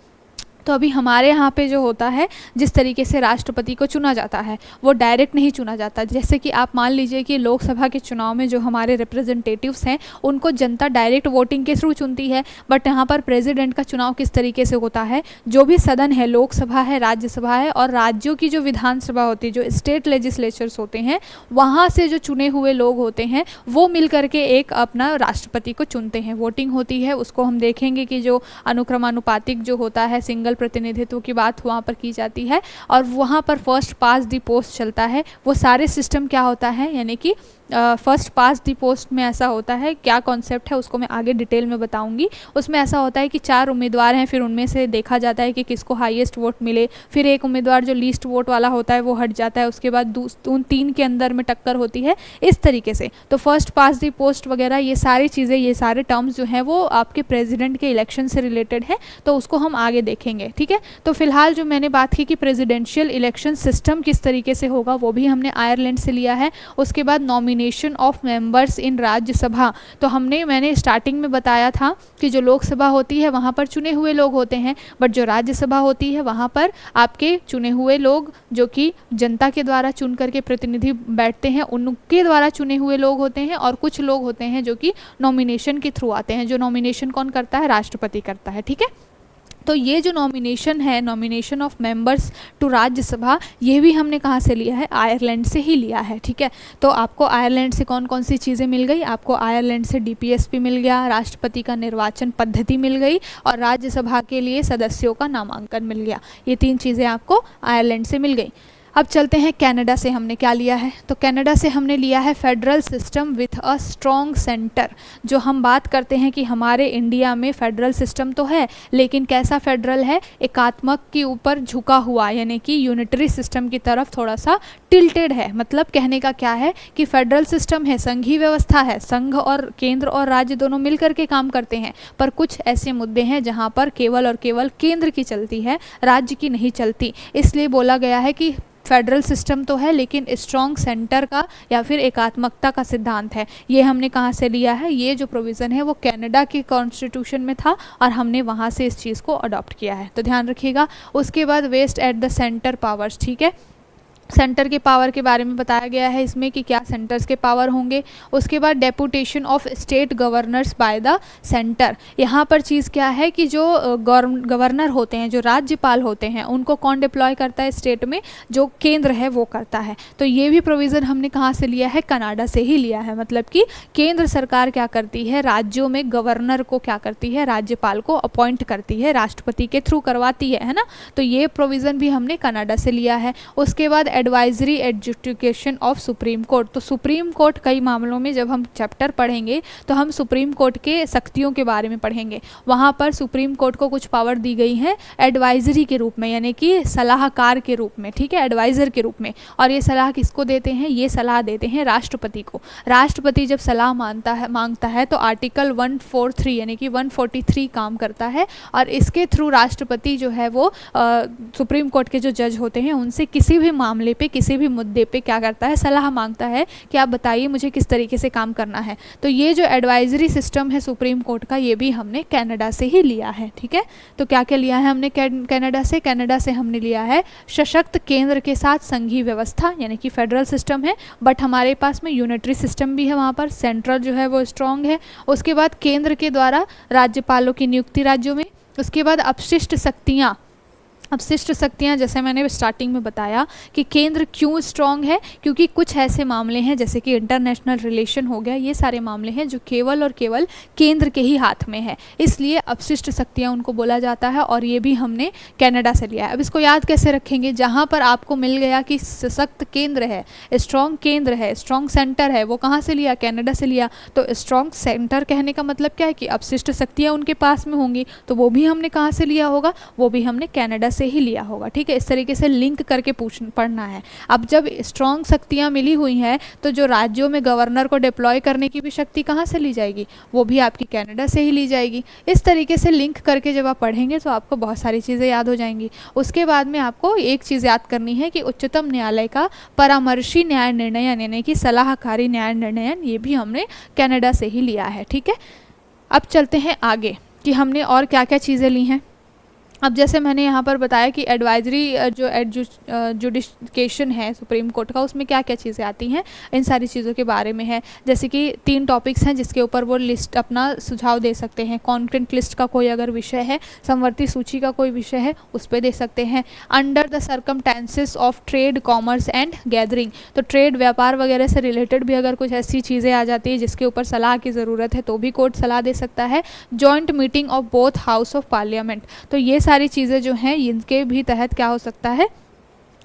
Speaker 1: तो अभी हमारे यहाँ पे जो होता है, जिस तरीके से राष्ट्रपति को चुना जाता है वो डायरेक्ट नहीं चुना जाता। जैसे कि आप मान लीजिए कि लोकसभा के चुनाव में जो हमारे रिप्रेजेंटेटिव्स हैं उनको जनता डायरेक्ट वोटिंग के थ्रू चुनती है, बट यहाँ पर प्रेसिडेंट का चुनाव किस तरीके से होता है, जो भी सदन है, लोकसभा है, राज्यसभा है और राज्यों की जो विधानसभा होती है, जो स्टेट लेजिस्लेचर्स होते हैं, वहाँ से जो चुने हुए लोग होते हैं वो मिल करके एक अपना राष्ट्रपति को चुनते हैं। वोटिंग होती है, उसको हम देखेंगे कि जो अनुक्रमानुपातिक जो होता है, सिंगल प्रतिनिधित्व की बात वहाँ पर की जाती है और वहाँ पर फर्स्ट पास द पोस्ट चलता है। वो सारे सिस्टम क्या होता है, यानी कि फर्स्ट पास द पोस्ट में ऐसा होता है, क्या कॉन्सेप्ट है उसको मैं आगे डिटेल में बताऊंगी। उसमें ऐसा होता है कि 4 उम्मीदवार हैं, फिर उनमें से देखा जाता है कि किसको हाईएस्ट वोट मिले, फिर एक उम्मीदवार जो लीस्ट वोट वाला होता है वो हट जाता है, उसके बाद उन 3 के अंदर में टक्कर होती है, इस तरीके से। तो फर्स्ट पास द पोस्ट वगैरह ये सारी चीज़ें, ये सारे टर्म्स जो हैं वो आपके प्रेसिडेंट के इलेक्शन से रिलेटेड है, तो उसको हम आगे देखेंगे। ठीक है, तो फिलहाल जो मैंने बात की कि प्रेसिडेंशियल इलेक्शन सिस्टम किस तरीके से होगा, वो भी हमने आयरलैंड से लिया है। उसके बाद nomination of members in Rajya Sabha. तो मैंने स्टार्टिंग में बताया था कि जो लोकसभा होती है वहाँ पर चुने हुए लोग होते हैं, बट जो राज्यसभा होती है वहाँ पर आपके चुने हुए लोग, जो कि जनता के द्वारा चुन करके प्रतिनिधि बैठते हैं, उनके द्वारा चुने हुए लोग होते हैं। और कुछ लोग होते हैं जो कि नॉमिनेशन के थ्रू आते हैं। जो नॉमिनेशन कौन करता है, राष्ट्रपति करता है। ठीक है, तो ये जो नॉमिनेशन है, nomination of members to Rajya Sabha, ये भी हमने कहाँ से लिया है, आयरलैंड से ही लिया है। ठीक है, तो आपको आयरलैंड से कौन कौन सी चीज़ें मिल गई, आपको आयरलैंड से डीपीएसपी मिल गया, राष्ट्रपति का निर्वाचन पद्धति मिल गई और राज्यसभा के लिए सदस्यों का नामांकन मिल गया। ये 3 चीज़ें आपको आयरलैंड से मिल गई। अब चलते हैं कनाडा से हमने क्या लिया है। तो कनाडा से हमने लिया है federal system with a strong centre. जो हम बात करते हैं कि हमारे इंडिया में फेडरल सिस्टम तो है, लेकिन कैसा फेडरल है, एकात्मक के ऊपर झुका हुआ, यानी कि यूनिटरी सिस्टम की तरफ थोड़ा सा टिल्टेड है। मतलब कहने का क्या है कि फेडरल सिस्टम है, संघीय व्यवस्था है, संघ और केंद्र और राज्य दोनों मिल करके काम करते हैं, पर कुछ ऐसे मुद्दे हैं जहाँ पर केवल और केवल केंद्र की चलती है, राज्य की नहीं चलती। इसलिए बोला गया है कि फेडरल सिस्टम तो है लेकिन स्ट्रॉन्ग सेंटर का या फिर एकात्मकता का सिद्धांत है। ये हमने कहाँ से लिया है, ये जो प्रोविज़न है वो कनाडा के कॉन्स्टिट्यूशन में था और हमने वहाँ से इस चीज़ को अडॉप्ट किया है, तो ध्यान रखिएगा। उसके बाद vest at the centre powers. ठीक है, सेंटर के पावर के बारे में बताया गया है इसमें कि क्या सेंटर्स के पावर होंगे। उसके बाद deputation of state governors by the centre, यहाँ पर चीज़ क्या है कि जो गवर्नर होते हैं, जो राज्यपाल होते हैं, उनको कौन डिप्लॉय करता है स्टेट में, जो केंद्र है वो करता है। तो ये भी प्रोविज़न हमने कहाँ से लिया है, कनाडा से ही लिया है। मतलब कि केंद्र सरकार क्या करती है, राज्यों में गवर्नर को क्या करती है, राज्यपाल को अपॉइंट करती है, राष्ट्रपति के थ्रू करवाती है ना। तो ये प्रोविज़न भी हमने कनाडा से लिया है। उसके बाद advisory adjudication of supreme court, तो सुप्रीम कोर्ट कई मामलों में जब हम चैप्टर पढ़ेंगे तो हम सुप्रीम कोर्ट के शक्तियों के बारे में पढ़ेंगे। वहाँ पर सुप्रीम कोर्ट को कुछ पावर दी गई है एडवाइजरी के रूप में, यानी कि सलाहकार के रूप में, ठीक है, एडवाइज़र के रूप में। और ये सलाह किसको देते हैं, ये सलाह देते हैं राष्ट्रपति को। राष्ट्रपति जब सलाह मांगता है तो आर्टिकल 143 यानी कि 143 काम करता है, और इसके थ्रू राष्ट्रपति जो है वो सुप्रीम कोर्ट के जो जज होते हैं उनसे किसी भी मामले पे, किसी भी मुद्दे पे क्या करता है, सलाह मांगता है कि आप बताइए मुझे किस तरीके से काम करना है। तो ये जो एडवाइजरी सिस्टम है सुप्रीम कोर्ट का, ये भी हमने कनाडा से ही लिया है। ठीक है, तो क्या क्या लिया है हमने कनाडा से, कनाडा से हमने लिया है सशक्त केंद्र के साथ संघीय व्यवस्था, यानी कि फेडरल सिस्टम है, बट हमारे पास में यूनिटरी सिस्टम भी है, वहाँ पर सेंट्रल जो है वो स्ट्रॉन्ग है। उसके बाद केंद्र के द्वारा राज्यपालों की नियुक्ति राज्यों में। उसके बाद अपशिष्ट शक्तियाँ जैसे मैंने स्टार्टिंग में बताया कि केंद्र क्यों स्ट्रॉन्ग है, क्योंकि कुछ ऐसे मामले हैं जैसे कि इंटरनेशनल रिलेशन हो गया, ये सारे मामले हैं जो केवल और केवल केंद्र के ही हाथ में है, इसलिए अपशिष्ट शक्तियाँ उनको बोला जाता है। और ये भी हमने कनाडा से लिया है। अब इसको याद कैसे रखेंगे, जहाँ पर आपको मिल गया कि सशक्त केंद्र है, स्ट्रॉन्ग केंद्र है, स्ट्रॉन्ग सेंटर है, वो कहाँ से लिया, कनाडा से लिया। तो स्ट्रॉन्ग सेंटर कहने का मतलब क्या है कि अपशिष्ट शक्तियाँ उनके पास में होंगी, तो वो भी हमने कहाँ से लिया होगा, वो भी हमने कनाडा से ही लिया होगा। ठीक है, इस तरीके से लिंक करके पढ़ना है। अब जब स्ट्रॉन्ग शक्तियां मिली हुई हैं तो जो राज्यों में गवर्नर को डिप्लॉय करने की भी शक्ति कहाँ से ली जाएगी, वो भी आपकी कनाडा से ही ली जाएगी। इस तरीके से लिंक करके जब आप पढ़ेंगे तो आपको बहुत सारी चीज़ें याद हो जाएंगी। उसके बाद में आपको एक चीज़ याद करनी है कि उच्चतम न्यायालय का परामर्शी न्याय निर्णयन यानी कि सलाहकारी न्याय निर्णयन, ये भी हमने कनाडा से ही लिया है। ठीक है, अब चलते हैं आगे कि हमने और क्या क्या चीज़ें ली हैं। अब जैसे मैंने यहाँ पर बताया कि एडवाइजरी जो जुडिकेशन है सुप्रीम कोर्ट का, उसमें क्या क्या चीज़ें आती हैं, इन सारी चीज़ों के बारे में है। जैसे कि 3 टॉपिक्स हैं जिसके ऊपर वो लिस्ट अपना सुझाव दे सकते हैं। कॉन्करेंट लिस्ट का कोई अगर विषय है, समवर्ती सूची का कोई विषय है, उस पर दे सकते हैं। Under the circumstances of trade, commerce and gathering, तो ट्रेड, व्यापार वगैरह से रिलेटेड भी अगर कुछ ऐसी चीज़ें आ जाती है जिसके ऊपर सलाह की ज़रूरत है तो भी कोर्ट सलाह दे सकता है। Joint meeting of both house of parliament, तो ये सारी चीज़ें जो हैं इनके भी तहत क्या हो सकता है,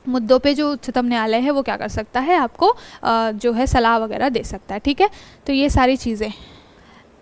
Speaker 1: मुद्दों पे जो उच्चतम न्यायालय है वो क्या कर सकता है, आपको जो है सलाह वगैरह दे सकता है। ठीक है, तो ये सारी चीज़ें।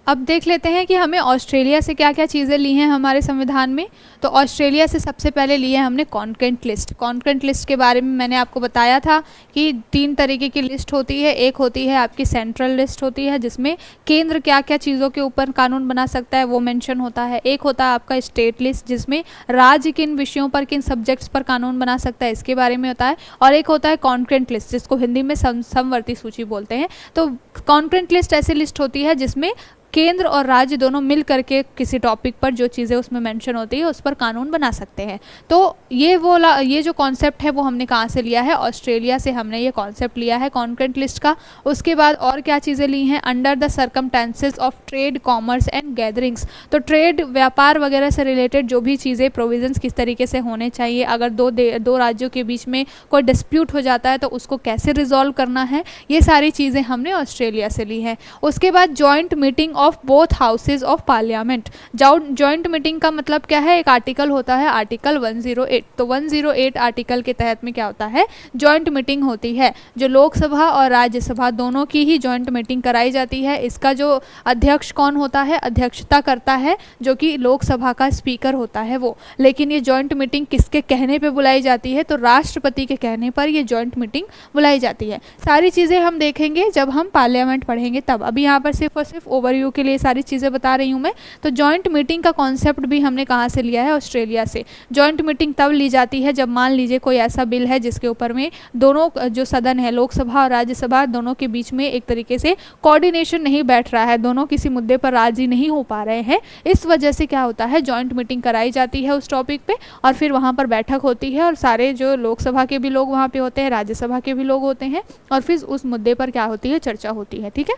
Speaker 1: अब देख लेते हैं कि हमें ऑस्ट्रेलिया से क्या क्या चीज़ें ली हैं हमारे संविधान में। तो ऑस्ट्रेलिया से सबसे पहले ली है हमने कॉन्करेंट लिस्ट। कॉन्करेंट लिस्ट के बारे में मैंने आपको बताया था कि 3 तरीके की लिस्ट होती है। एक होती है आपकी सेंट्रल लिस्ट होती है जिसमें केंद्र क्या क्या चीज़ों के ऊपर कानून बना सकता है वो मेंशन होता है। एक होता है आपका स्टेट लिस्ट जिसमें राज्य किन विषयों पर, किन सब्जेक्ट्स पर कानून बना सकता है इसके बारे में होता है। और एक होता है कॉन्करेंट लिस्ट जिसको हिंदी में समवर्ती सूची बोलते हैं। तो कॉन्करेंट लिस्ट ऐसी लिस्ट होती है जिसमें केंद्र और राज्य दोनों मिल करके किसी टॉपिक पर जो चीज़ें उसमें मेंशन होती है उस पर कानून बना सकते हैं। तो ये जो कॉन्सेप्ट है वो हमने कहाँ से लिया है, ऑस्ट्रेलिया से हमने ये कॉन्सेप्ट लिया है कॉन्करेंट लिस्ट का। उसके बाद और क्या चीज़ें ली हैं, under the circumstances of trade, commerce and gatherings, तो ट्रेड, व्यापार वगैरह से रिलेटेड जो भी चीज़ें, प्रोविजंस किस तरीके से होने चाहिए, अगर दो राज्यों के बीच में कोई डिस्प्यूट हो जाता है तो उसको कैसे रिजॉल्व करना है, ये सारी चीज़ें हमने ऑस्ट्रेलिया से ली हैं। उसके बाद joint meeting of both houses of parliament. Joint meeting का मतलब क्या है, एक आर्टिकल होता है आर्टिकल 108। तो 108 आर्टिकल के तहत में क्या होता है, जॉइंट मीटिंग होती है जो लोकसभा और राज्यसभा दोनों की ही जॉइंट मीटिंग कराई जाती है। इसका जो अध्यक्ष कौन होता है, अध्यक्षता करता है जो कि लोकसभा का स्पीकर होता है वो। लेकिन ये जॉइंट मीटिंग किसके कहने पे बुलाई जाती है, तो राष्ट्रपति के कहने पर ये जॉइंट मीटिंग बुलाई जाती है। सारी चीज़ें हम देखेंगे जब हम पार्लियामेंट पढ़ेंगे तब। अभी यहाँ पर सिर्फ और सिर्फ ओवरव्यू टू के लिए सारी चीज़ें बता रही हूँ मैं। तो जॉइंट मीटिंग का कॉन्सेप्ट भी हमने कहाँ से लिया है, ऑस्ट्रेलिया से। जॉइंट मीटिंग तब ली जाती है जब मान लीजिए कोई ऐसा बिल है जिसके ऊपर में दोनों जो सदन है, लोकसभा और राज्यसभा, दोनों के बीच में एक तरीके से कोऑर्डिनेशन नहीं बैठ रहा है, दोनों किसी मुद्दे पर राजी नहीं हो पा रहे हैं। इस वजह से क्या होता है, जॉइंट मीटिंग कराई जाती है उस टॉपिक पे, और फिर वहाँ पर बैठक होती है और सारे जो लोकसभा के भी लोग वहाँ पे होते हैं, राज्यसभा के भी लोग होते हैं, और फिर उस मुद्दे पर क्या होती है, चर्चा होती है। ठीक है,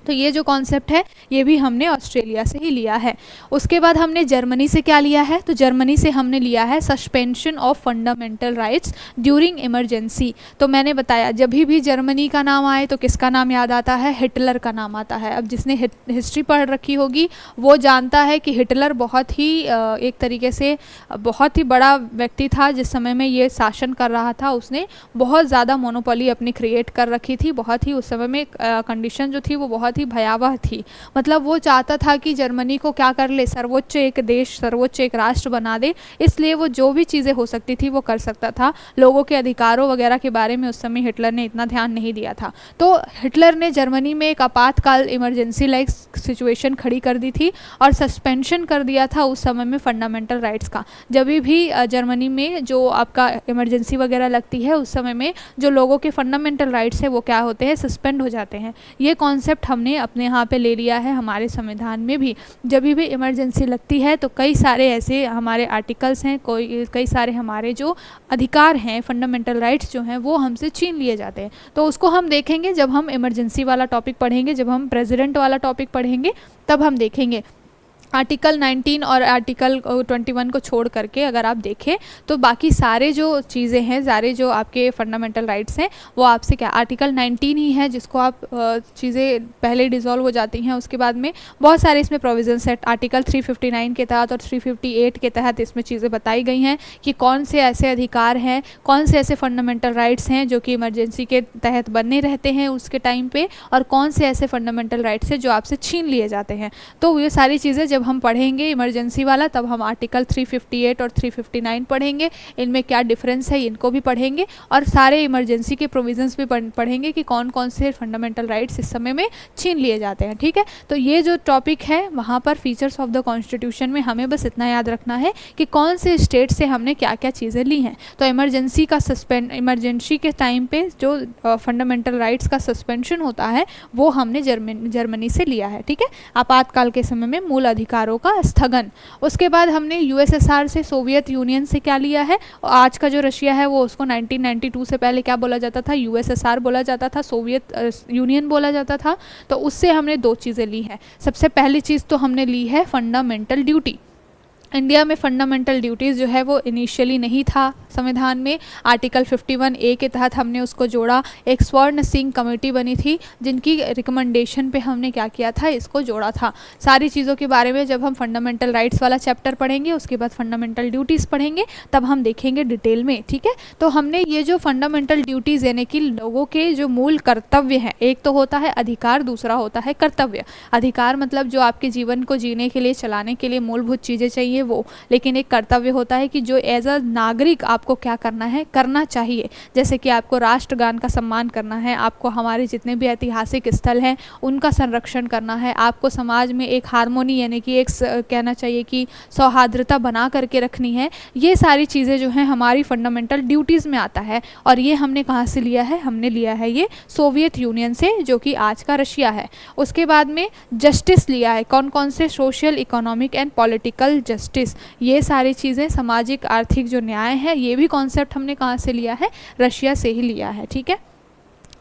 Speaker 1: तो ये जो कॉन्सेप्ट है ये भी हमने ऑस्ट्रेलिया से ही लिया है। उसके बाद हमने जर्मनी से क्या लिया है, तो जर्मनी से हमने लिया है suspension of fundamental rights during emergency. तो मैंने बताया जब भी जर्मनी का नाम आए तो किसका नाम याद आता है, हिटलर का नाम आता है। अब जिसने हिस्ट्री पढ़ रखी होगी वो जानता है कि हिटलर बहुत ही एक तरीके से बहुत ही बड़ा व्यक्ति था जिस समय में ये शासन कर रहा था। उसने बहुत ज़्यादा मोनोपोली अपनी क्रिएट कर रखी थी, बहुत ही उस समय में कंडीशन जो थी वो बहुत ही भयावह थी। मतलब वो चाहता था कि जर्मनी को क्या कर ले, सर्वोच्च एक देश, सर्वोच्च एक राष्ट्र बना दे, इसलिए वो जो भी चीज़ें हो सकती थी वो कर सकता था। लोगों के अधिकारों वगैरह के बारे में उस समय हिटलर ने इतना ध्यान नहीं दिया था। तो हिटलर ने जर्मनी में एक आपातकाल इमरजेंसी लाइक सिचुएशन खड़ी कर दी थी और सस्पेंशन कर दिया था उस समय में फंडामेंटल राइट्स का। जब भी जर्मनी में जो आपका इमरजेंसी वगैरह लगती है उस समय में जो लोगों के फंडामेंटल राइट्स है वो क्या होते हैं, सस्पेंड हो जाते हैं। ये कॉन्सेप्ट हमने अपने यहाँ पे ले लिया है हमारे संविधान में भी। जब भी इमरजेंसी लगती है तो कई सारे ऐसे हमारे आर्टिकल्स हैं, कई सारे हमारे जो अधिकार हैं, फंडामेंटल राइट्स जो हैं वो हमसे छीन लिए जाते हैं। तो उसको हम देखेंगे जब हम इमरजेंसी वाला टॉपिक पढ़ेंगे, जब हम प्रेसिडेंट वाला टॉपिक पढ़ेंगे तब हम देखेंगे। आर्टिकल 19 और आर्टिकल 21 को छोड़ करके अगर आप देखें तो बाकी सारे जो चीज़ें हैं, सारे जो आपके फंडामेंटल राइट्स हैं वो आपसे क्या, आर्टिकल 19 ही है जिसको आप चीज़ें पहले डिसॉल्व हो जाती हैं। उसके बाद में बहुत सारे इसमें प्रोविजंस है। आर्टिकल 359 के तहत और 358 के तहत इसमें चीज़ें बताई गई हैं कि कौन से ऐसे अधिकार हैं, कौन से ऐसे फंडामेंटल राइट्स हैं जो कि इमरजेंसी के तहत बने रहते हैं उसके टाइम पे, और कौन से ऐसे फंडामेंटल राइट्स हैं जो आपसे छीन लिए जाते हैं। तो ये सारी चीज़ें जब हम पढ़ेंगे इमरजेंसी वाला तब हम आर्टिकल 358 और 359 पढ़ेंगे, इनमें क्या डिफरेंस है इनको भी पढ़ेंगे, और सारे इमरजेंसी के प्रोविजंस भी पढ़ेंगे कि कौन कौन से फंडामेंटल राइट्स इस समय में छीन लिए जाते हैं। ठीक है, तो ये जो टॉपिक है वहाँ पर फीचर्स ऑफ द कॉन्स्टिट्यूशन में हमें बस इतना याद रखना है कि कौन से स्टेट से हमने क्या क्या चीज़ें ली हैं। तो इमरजेंसी का इमरजेंसी के टाइम पे जो फंडामेंटल राइट्स का सस्पेंशन होता है वो हमने जर्मनी से लिया है। ठीक है, आपातकाल के समय में मूल अधिकारों का स्थगन। उसके बाद हमने यूएसएसआर से, सोवियत यूनियन से क्या लिया है, आज का जो रशिया है वो उसको 1992 से पहले क्या बोला जाता था, यूएसएसआर बोला जाता था, सोवियत यूनियन बोला जाता था। तो उससे हमने दो चीज़ें ली हैं। सबसे पहली चीज़ तो हमने ली है फंडामेंटल ड्यूटी। इंडिया में फंडामेंटल ड्यूटीज़ जो है वो इनिशियली नहीं था संविधान में। आर्टिकल 51A के तहत हमने उसको जोड़ा। एक स्वर्ण सिंह कमेटी बनी थी जिनकी रिकमेंडेशन पे हमने क्या किया था, इसको जोड़ा था। सारी चीज़ों के बारे में जब हम फंडामेंटल राइट्स वाला चैप्टर पढ़ेंगे उसके बाद फंडामेंटल ड्यूटीज़ पढ़ेंगे तब हम देखेंगे डिटेल में। ठीक है, तो हमने ये जो फंडामेंटल ड्यूटीज़ यानी कि लोगों के जो मूल कर्तव्य हैं, एक तो होता है अधिकार, दूसरा होता है कर्तव्य। अधिकार मतलब जो आपके जीवन को जीने के लिए, चलाने के लिए मूलभूत चीज़ें चाहिए वो, लेकिन एक कर्तव्य होता है कि जो एज अ नागरिक आपको क्या करना है, करना चाहिए। जैसे कि आपको राष्ट्रगान का सम्मान करना है, आपको हमारे जितने भी ऐतिहासिक स्थल हैं उनका संरक्षण करना है, आपको समाज में एक हारमोनी यानी कि एक कहना चाहिए कि सौहार्द्रता बना करके रखनी है। ये सारी चीज़ें जो हैं हमारी फंडामेंटल ड्यूटीज़ में आता है। और ये हमने कहाँ से लिया है, हमने लिया है ये सोवियत यूनियन से, जो कि आज का रशिया है। उसके बाद में जस्टिस लिया है। कौन कौन से, social, economic and political justice. ये सारी चीज़ें, सामाजिक आर्थिक जो न्याय है, ये भी कॉन्सेप्ट हमने कहाँ से लिया है, रशिया से ही लिया है। ठीक है,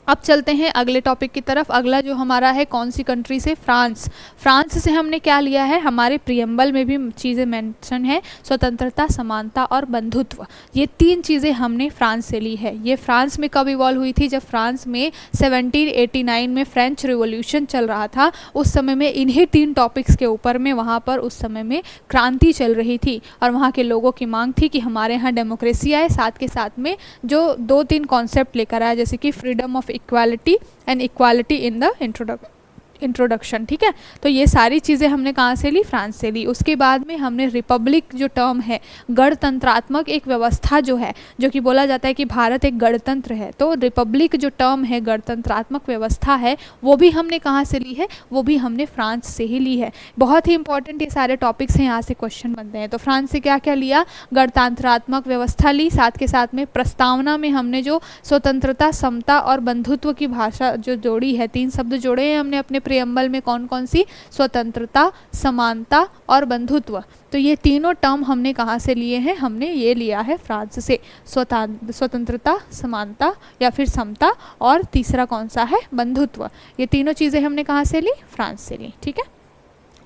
Speaker 1: अब चलते हैं अगले टॉपिक की तरफ। अगला जो हमारा है कौन सी कंट्री से, फ्रांस। फ्रांस से हमने क्या लिया है, हमारे प्रियम्बल में भी चीज़ें मेंशन है, स्वतंत्रता, समानता और बंधुत्व। ये तीन चीज़ें हमने फ्रांस से ली है। ये फ्रांस में कब इवॉल्व हुई थी, जब फ्रांस में 1789 में फ्रेंच रिवॉल्यूशन चल रहा था। उस समय में इन्हीं तीन टॉपिक्स के ऊपर में वहाँ पर उस समय में क्रांति चल रही थी और वहाँ के लोगों की मांग थी कि हमारे यहाँ डेमोक्रेसी आए, साथ के साथ में जो 2-3 कॉन्सेप्ट लेकर आया, जैसे कि freedom of equality and equality in the introduction, ठीक है। तो ये सारी चीज़ें हमने कहाँ से ली, फ्रांस से ली। उसके बाद में हमने रिपब्लिक जो टर्म है, गणतंत्रात्मक एक व्यवस्था जो है, जो कि बोला जाता है कि भारत एक गणतंत्र है, तो रिपब्लिक जो टर्म है, गणतंत्रात्मक व्यवस्था है, वो भी हमने कहाँ से ली है, वो भी हमने फ्रांस से ही ली है। बहुत ही इंपॉर्टेंट ये सारे टॉपिक्स हैं, यहाँ से क्वेश्चन बनते हैं। तो फ्रांस से क्या क्या लिया, गणतंत्रात्मक व्यवस्था ली, साथ के साथ में प्रस्तावना में हमने जो स्वतंत्रता, समता और बंधुत्व की भाषा जो जोड़ी है, 3 शब्द जोड़े हैं हमने अपने प्रियम्बल में, कौन कौन सी, स्वतंत्रता, समानता और बंधुत्व। तो ये तीनों टर्म हमने कहाँ से लिए हैं, हमने ये लिया है फ्रांस से, स्वतंत्रता, समानता या फिर समता, और तीसरा कौन सा है, बंधुत्व। ये तीनों चीज़ें हमने कहाँ से ली, फ्रांस से ली, ठीक है।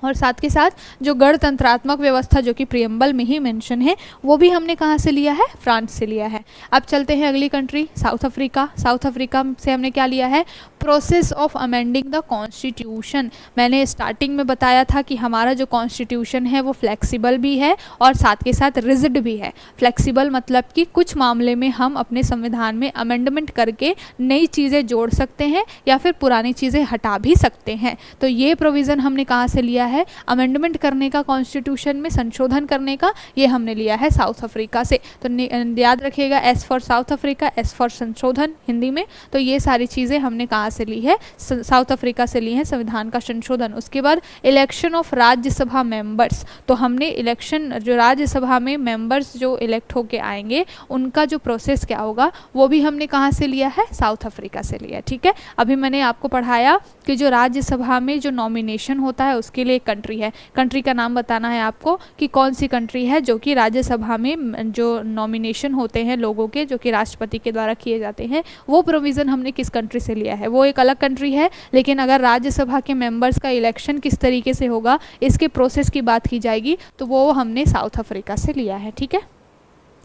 Speaker 1: और साथ के साथ जो गणतंत्रात्मक व्यवस्था जो कि प्रियम्बल में ही मेंशन है, वो भी हमने कहाँ से लिया है, फ्रांस से लिया है। अब चलते हैं अगली country, south Africa. South Africa से हमने क्या लिया है, process of amending the constitution. मैंने स्टार्टिंग में बताया था कि हमारा जो कॉन्स्टिट्यूशन है वो फ्लेक्सिबल भी है और साथ के साथ रिजिड भी है। फ्लेक्सिबल मतलब कि कुछ मामले में हम अपने संविधान में अमेंडमेंट करके नई चीज़ें जोड़ सकते हैं या फिर पुरानी चीज़ें हटा भी सकते हैं। तो ये प्रोविज़न हमने कहाँ से लिया है, अमेंडमेंट करने का, कॉन्स्टिट्यूशन में संशोधन करने का, ये हमने लिया है साउथ अफ्रीका से। तो याद रखिएगा, S for south Africa, S for संशोधन हिंदी में। तो ये सारी चीज़ें हमने कहाँ से ली है, साउथ अफ्रीका से ली है, संविधान का संशोधन। उसके बाद इलेक्शन ऑफ राज्यसभा मेंबर्स, तो हमने इलेक्शन जो राज्यसभा में मेंबर्स जो इलेक्ट होके आएंगे, उनका जो प्रोसेस क्या होगा, वो भी हमने कहाँ से लिया है, साउथ अफ्रीका से लिया, ठीक है। अभी मैंने आपको पढ़ाया कि जो राज्यसभा में जो नॉमिनेशन होता है उसके लिए कंट्री है, कंट्री का नाम बताना है आपको कि कौन सी कंट्री है जो कि राज्यसभा में जो नॉमिनेशन होते हैं लोगों के, जो कि राष्ट्रपति के द्वारा किए जाते हैं, वो प्रोविज़न हमने किस कंट्री से लिया है। वो एक अलग कंट्री है, लेकिन अगर राज्यसभा के मेंबर्स का इलेक्शन किस तरीके से होगा, इसके प्रोसेस की बात की जाएगी, तो वो हमने साउथ अफ्रीका से लिया है, ठीक है।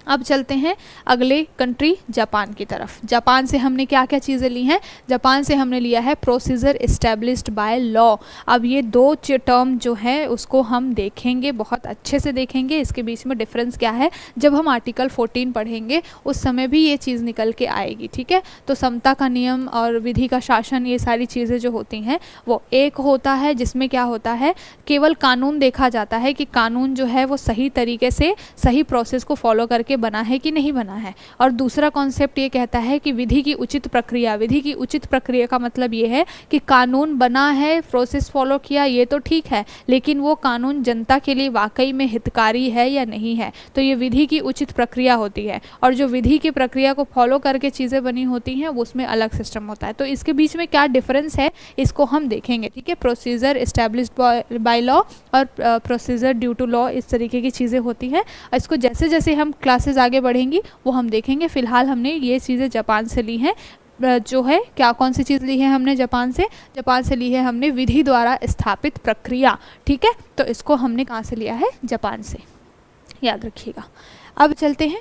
Speaker 1: अब चलते हैं अगले कंट्री जापान की तरफ। जापान से हमने क्या क्या चीज़ें ली हैं, जापान से हमने लिया है प्रोसीजर इस्टेब्लिश्ड बाय लॉ। अब ये दो टर्म जो है उसको हम देखेंगे, बहुत अच्छे से देखेंगे, इसके बीच में डिफरेंस क्या है, जब हम आर्टिकल 14 पढ़ेंगे उस समय भी ये चीज़ निकल के आएगी, ठीक है। तो समता का नियम और विधि का शासन, ये सारी चीज़ें जो होती हैं वो एक होता है जिसमें क्या होता है, केवल कानून देखा जाता है कि कानून जो है वो सही तरीके से सही प्रोसेस को फॉलो करके बना है कि नहीं बना है। और दूसरा कॉन्सेप्ट ये कहता है कि विधि की उचित प्रक्रिया, विधि की उचित प्रक्रिया का मतलब ये है कि कानून बना है, प्रोसेस फॉलो किया, ये तो ठीक है, लेकिन वो कानून जनता के लिए वाकई में हितकारी है या नहीं है, तो ये विधि की उचित प्रक्रिया होती है। और जो विधि की प्रक्रिया को फॉलो करके चीज़ें बनी होती हैं उसमें अलग सिस्टम होता है। तो इसके बीच में क्या डिफरेंस है इसको हम देखेंगे, ठीक है। प्रोसीजर एस्टैब्लिश्ड बाय लॉ और प्रोसीजर ड्यू टू लॉ, इस तरीके की चीज़ें होती हैं। इसको जैसे जैसे हम क्लासेस आगे बढ़ेंगी वो हम देखेंगे। फिलहाल हमने ये चीज़ें जापान से ली हैं, जो है क्या, कौन सी चीज़ ली है हमने जापान से ली है हमने विधि द्वारा स्थापित प्रक्रिया, ठीक है। तो इसको हमने कहाँ से लिया है, जापान से, याद रखिएगा। अब चलते हैं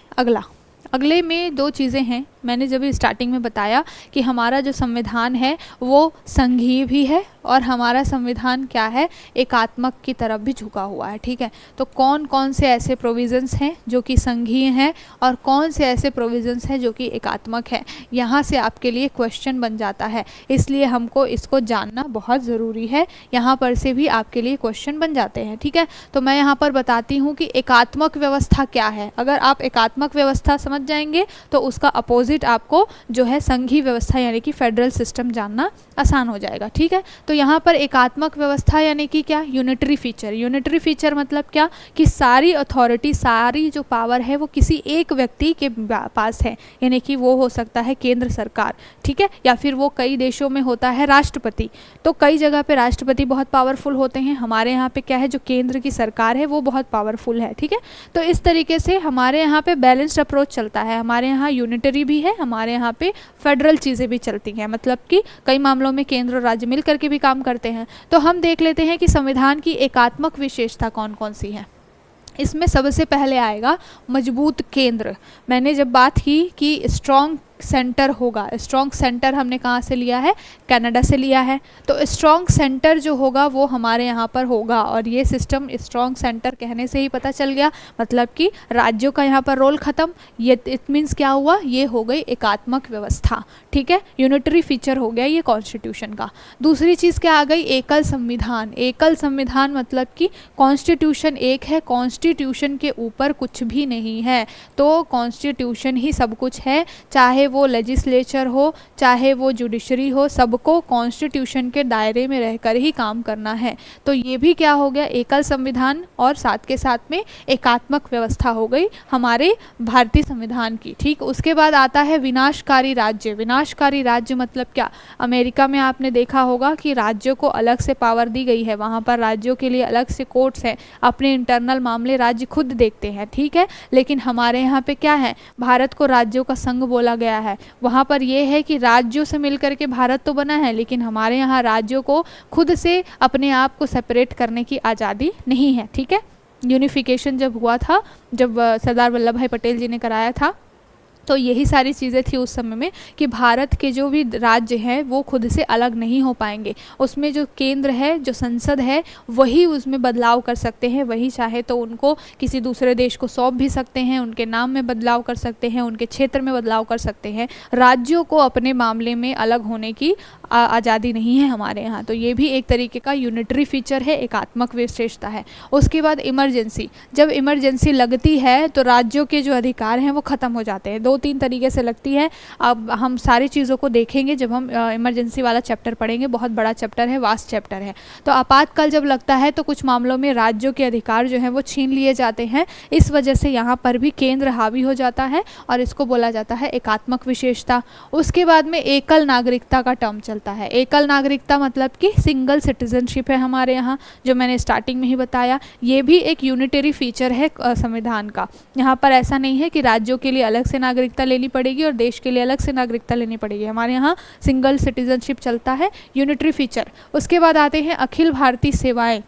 Speaker 1: अगले में दो चीज़ें हैं। मैंने जब स्टार्टिंग में बताया कि हमारा जो संविधान है वो संघीय भी है और हमारा संविधान क्या है, एकात्मक की तरफ भी झुका हुआ है, ठीक है। तो कौन कौन से ऐसे प्रोविज़न्स हैं जो कि संघीय हैं और कौन से ऐसे प्रोविज़न्स हैं जो कि एकात्मक है, यहाँ से आपके लिए क्वेश्चन बन जाता है, इसलिए हमको इसको जानना बहुत ज़रूरी है। यहाँ पर से भी आपके लिए क्वेश्चन बन जाते हैं, ठीक है। तो मैं यहाँ पर बताती हूँ कि एकात्मक व्यवस्था क्या है। अगर आप एकात्मक व्यवस्था समझ जाएंगे तो उसका अपोजिट आपको जो है संघीय व्यवस्था यानी कि फेडरल सिस्टम जानना आसान हो जाएगा, ठीक है। तो यहाँ पर एकात्मक व्यवस्था यानी कि क्या, यूनिटरी फीचर। यूनिटरी फीचर मतलब क्या, कि सारी अथॉरिटी, सारी जो पावर है वो किसी एक व्यक्ति के पास है, यानी कि वो हो सकता है केंद्र सरकार, ठीक है, या फिर वो कई देशों में होता है राष्ट्रपति। तो कई जगह पे राष्ट्रपति बहुत पावरफुल होते हैं, हमारे यहाँ पे क्या है, जो केंद्र की सरकार है वो बहुत पावरफुल है, ठीक है। तो इस तरीके से हमारे यहाँ पे बैलेंस्ड अप्रोच चलता है। हमारे यहाँ यूनिटरी भी है, हमारे यहाँ पे फेडरल चीज़ें भी चलती हैं, मतलब कि कई मामलों में केंद्र और राज्य मिल करके भी काम करते हैं। तो हम देख लेते हैं कि संविधान की एकात्मक विशेषता कौन कौन सी है। इसमें सबसे पहले आएगा मजबूत केंद्र। मैंने जब बात की कि स्ट्रॉन्ग सेंटर होगा। स्ट्रॉन्ग सेंटर हमने कहाँ से लिया है, कनाडा से लिया है। तो स्ट्रॉन्ग सेंटर जो होगा वो हमारे यहाँ पर होगा, और ये सिस्टम स्ट्रॉन्ग सेंटर कहने से ही पता चल गया, मतलब कि राज्यों का यहाँ पर रोल खत्म। ये इट मीन्स क्या हुआ, ये हो गई एकात्मक व्यवस्था, ठीक है, यूनिटरी फीचर हो गया ये कॉन्स्टिट्यूशन का। दूसरी चीज़ क्या आ गई, एकल संविधान। एकल संविधान मतलब कि कॉन्स्टिट्यूशन एक है, कॉन्स्टिट्यूशन के ऊपर कुछ भी नहीं है, तो कॉन्स्टिट्यूशन ही सब कुछ है, चाहे वो लेजिस्लेचर हो चाहे वो जुडिशरी हो, सबको कॉन्स्टिट्यूशन के दायरे में रहकर ही काम करना है। तो ये भी क्या हो गया, एकल संविधान, और साथ के साथ में एकात्मक व्यवस्था हो गई हमारे भारतीय संविधान की, ठीक। उसके बाद आता है विनाशकारी राज्य। विनाशकारी राज्य मतलब क्या, अमेरिका में आपने देखा होगा कि राज्यों को अलग से पावर दी गई है, वहाँ पर राज्यों के लिए अलग से कोर्ट्स हैं, अपने इंटरनल मामले राज्य खुद देखते हैं, ठीक है। लेकिन हमारे यहाँ पे क्या है, भारत को राज्यों का संघ बोला गया है। वहाँ पर यह है कि राज्यों से मिलकर के भारत तो बना है, लेकिन हमारे यहाँ राज्यों को खुद से अपने आप को सेपरेट करने की आज़ादी नहीं है, ठीक है। यूनिफिकेशन जब हुआ था, जब सरदार वल्लभ भाई पटेल जी ने कराया था, तो यही सारी चीज़ें थी उस समय में कि भारत के जो भी राज्य हैं वो खुद से अलग नहीं हो पाएंगे। उसमें जो केंद्र है, जो संसद है, वही उसमें बदलाव कर सकते हैं, वही चाहे तो उनको किसी दूसरे देश को सौंप भी सकते हैं, उनके नाम में बदलाव कर सकते हैं, उनके क्षेत्र में बदलाव कर सकते हैं। राज्यों को अपने मामले में अलग होने की आज़ादी नहीं है हमारे यहाँ। तो ये भी एक तरीके का यूनिटरी फीचर है, एकात्मक विशेषता है। उसके बाद इमरजेंसी। जब इमरजेंसी लगती है तो राज्यों के जो अधिकार हैं वो ख़त्म हो जाते हैं। 2-3 तरीके से लगती है। अब हम सारी चीज़ों को देखेंगे जब हम इमरजेंसी वाला चैप्टर पढ़ेंगे, बहुत बड़ा चैप्टर है, वास्ट चैप्टर है। तो आपातकाल जब लगता है तो कुछ मामलों में राज्यों के अधिकार जो हैं वो छीन लिए जाते हैं। इस वजह से यहाँ पर भी केंद्र हावी हो जाता है और इसको बोला जाता है एकात्मक विशेषता। उसके बाद में एकल नागरिकता का टर्म चलता है। एकल नागरिकता मतलब कि सिंगल सिटीजनशिप है हमारे यहाँ, जो मैंने स्टार्टिंग में ही बताया। ये भी एक यूनिटरी फीचर है संविधान का। यहाँ पर ऐसा नहीं है कि राज्यों के लिए अलग से नागरिकता लेनी पड़ेगी और देश के लिए अलग से नागरिकता लेनी पड़ेगी। हमारे यहाँ सिंगल सिटीजनशिप चलता है, यूनिटरी फीचर। उसके बाद आते हैं अखिल भारतीय सेवाएं।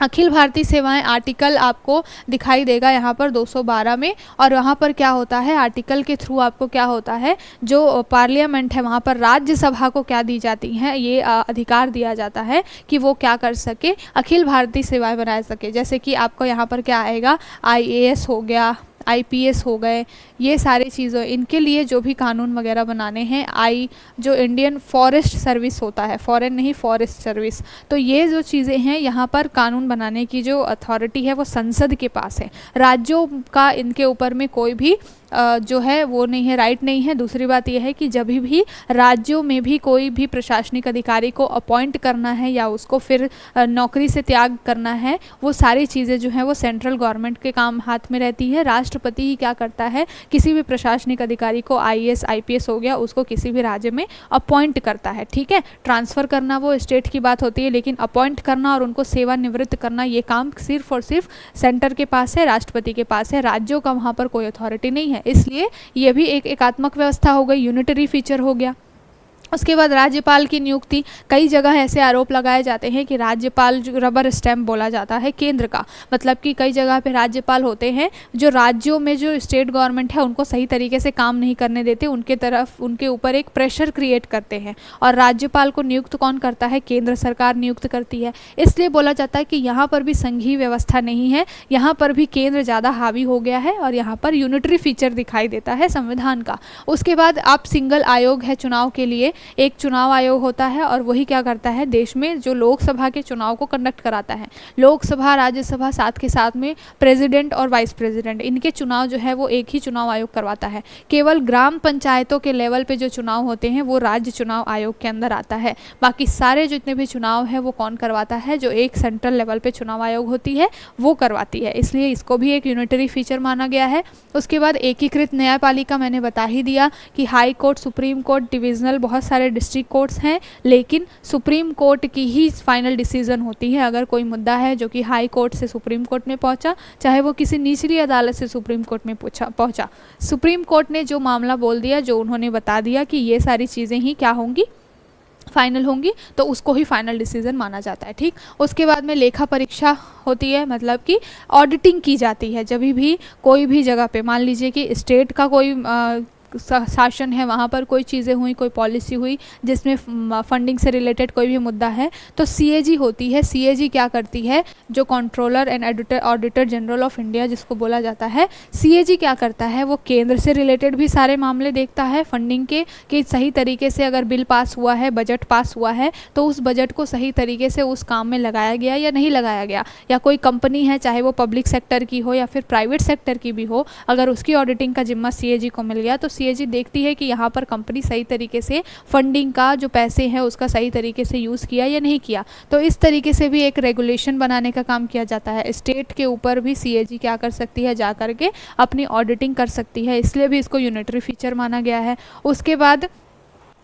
Speaker 1: अखिल भारतीय सेवाएं आर्टिकल आपको दिखाई देगा यहाँ पर 212 में, और वहाँ पर क्या होता है, आर्टिकल के थ्रू आपको क्या होता है, जो पार्लियामेंट है वहाँ पर राज्यसभा को क्या दी जाती हैं, ये अधिकार दिया जाता है कि वो क्या कर सके, अखिल भारतीय सेवाएं बना सके। जैसे कि आपको यहाँ पर क्या आएगा, IAS हो गया, IPS हो गए, ये सारी चीज़ों, इनके लिए जो भी कानून वगैरह बनाने हैं। जो इंडियन फॉरेस्ट सर्विस होता है, फॉरेन नहीं फॉरेस्ट सर्विस, तो ये जो चीज़ें हैं यहाँ पर कानून बनाने की जो अथॉरिटी है वो संसद के पास है। राज्यों का इनके ऊपर में कोई भी जो है वो नहीं है, राइट नहीं है। दूसरी बात यह है कि जब भी राज्यों में भी कोई भी प्रशासनिक अधिकारी को अपॉइंट करना है या उसको फिर नौकरी से त्याग करना है, वो सारी चीज़ें जो हैं वो सेंट्रल गवर्नमेंट के काम हाथ में रहती है। राष्ट्रपति ही क्या करता है, किसी भी प्रशासनिक अधिकारी को, IAS IPS हो गया, उसको किसी भी राज्य में अपॉइंट करता है, ठीक है। ट्रांसफ़र करना वो स्टेट की बात होती है, लेकिन अपॉइंट करना और उनको सेवानिवृत्त करना ये काम सिर्फ और सिर्फ सेंटर के पास है, राष्ट्रपति के पास है। राज्यों का वहाँ पर कोई अथॉरिटी नहीं है, इसलिए ये भी एक एकात्मक व्यवस्था हो गई, यूनिटरी फीचर हो गया। उसके बाद राज्यपाल की नियुक्ति। कई जगह ऐसे आरोप लगाए जाते हैं कि राज्यपाल जो रबर स्टैम्प बोला जाता है केंद्र का, मतलब कि कई जगह पे राज्यपाल होते हैं जो राज्यों में जो स्टेट गवर्नमेंट है उनको सही तरीके से काम नहीं करने देते, उनके तरफ उनके ऊपर एक प्रेशर क्रिएट करते हैं। और राज्यपाल को नियुक्त कौन करता है, केंद्र सरकार नियुक्त करती है। इसलिए बोला जाता है कि यहाँ पर भी संघीय व्यवस्था नहीं है, यहाँ पर भी केंद्र ज़्यादा हावी हो गया है और यहाँ पर यूनिटरी फीचर दिखाई देता है संविधान का। उसके बाद आप सिंगल आयोग है चुनाव के लिए, एक चुनाव आयोग होता है और वही क्या करता है, देश में जो लोकसभा के चुनाव को कंडक्ट कराता है। लोकसभा, राज्यसभा, साथ के साथ में प्रेसिडेंट और वाइस प्रेसिडेंट, इनके चुनाव जो है वो एक ही चुनाव आयोग करवाता है। केवल ग्राम पंचायतों के लेवल पे जो चुनाव होते हैं वो राज्य चुनाव आयोग के अंदर आता है। बाकी सारे जितने भी चुनाव है वो कौन करवाता है, जो एक सेंट्रल लेवल पे चुनाव आयोग होती है वो करवाती है। इसलिए इसको भी एक यूनिटरी फीचर माना गया है। उसके बाद एकीकृत न्यायपालिका, मैंने बता ही दिया कि high court, supreme court, divisional, बहुत सारे डिस्ट्रिक्ट कोर्ट्स हैं, लेकिन सुप्रीम कोर्ट की ही फाइनल डिसीजन होती है। अगर कोई मुद्दा है जो कि हाई कोर्ट से सुप्रीम कोर्ट में पहुंचा, चाहे वो किसी निचली अदालत से सुप्रीम कोर्ट में पहुंचा, सुप्रीम कोर्ट ने जो मामला बोल दिया, जो उन्होंने बता दिया कि ये सारी चीज़ें ही क्या होंगी, फाइनल होंगी, तो उसको ही फाइनल डिसीजन माना जाता है, ठीक। उसके बाद में लेखा परीक्षा होती है, मतलब कि ऑडिटिंग की जाती है। जब भी कोई भी जगह पे, मान लीजिए कि स्टेट का कोई शासन है वहाँ पर कोई चीज़ें हुई, कोई पॉलिसी हुई जिसमें फंडिंग से रिलेटेड कोई भी मुद्दा है, तो CAG होती है। CAG क्या करती है, जो controller and auditor general of India जिसको बोला जाता है, CAG क्या करता है, वो केंद्र से रिलेटेड भी सारे मामले देखता है फंडिंग के, कि सही तरीके से अगर बिल पास हुआ है, बजट पास हुआ है, तो उस बजट को सही तरीके से उस काम में लगाया गया या नहीं लगाया गया। या कोई कंपनी है, चाहे वो पब्लिक सेक्टर की हो या फिर प्राइवेट सेक्टर की भी हो, अगर उसकी ऑडिटिंग का जिम्मा CAG को मिल गया तो CAG देखती है कि यहाँ पर कंपनी सही तरीके से फंडिंग का जो पैसे हैं उसका सही तरीके से यूज़ किया या नहीं किया। तो इस तरीके से भी एक रेगुलेशन बनाने का काम किया जाता है। स्टेट के ऊपर भी CAG क्या कर सकती है, जा कर के अपनी ऑडिटिंग कर सकती है, इसलिए भी इसको यूनिटरी फीचर माना गया है। उसके बाद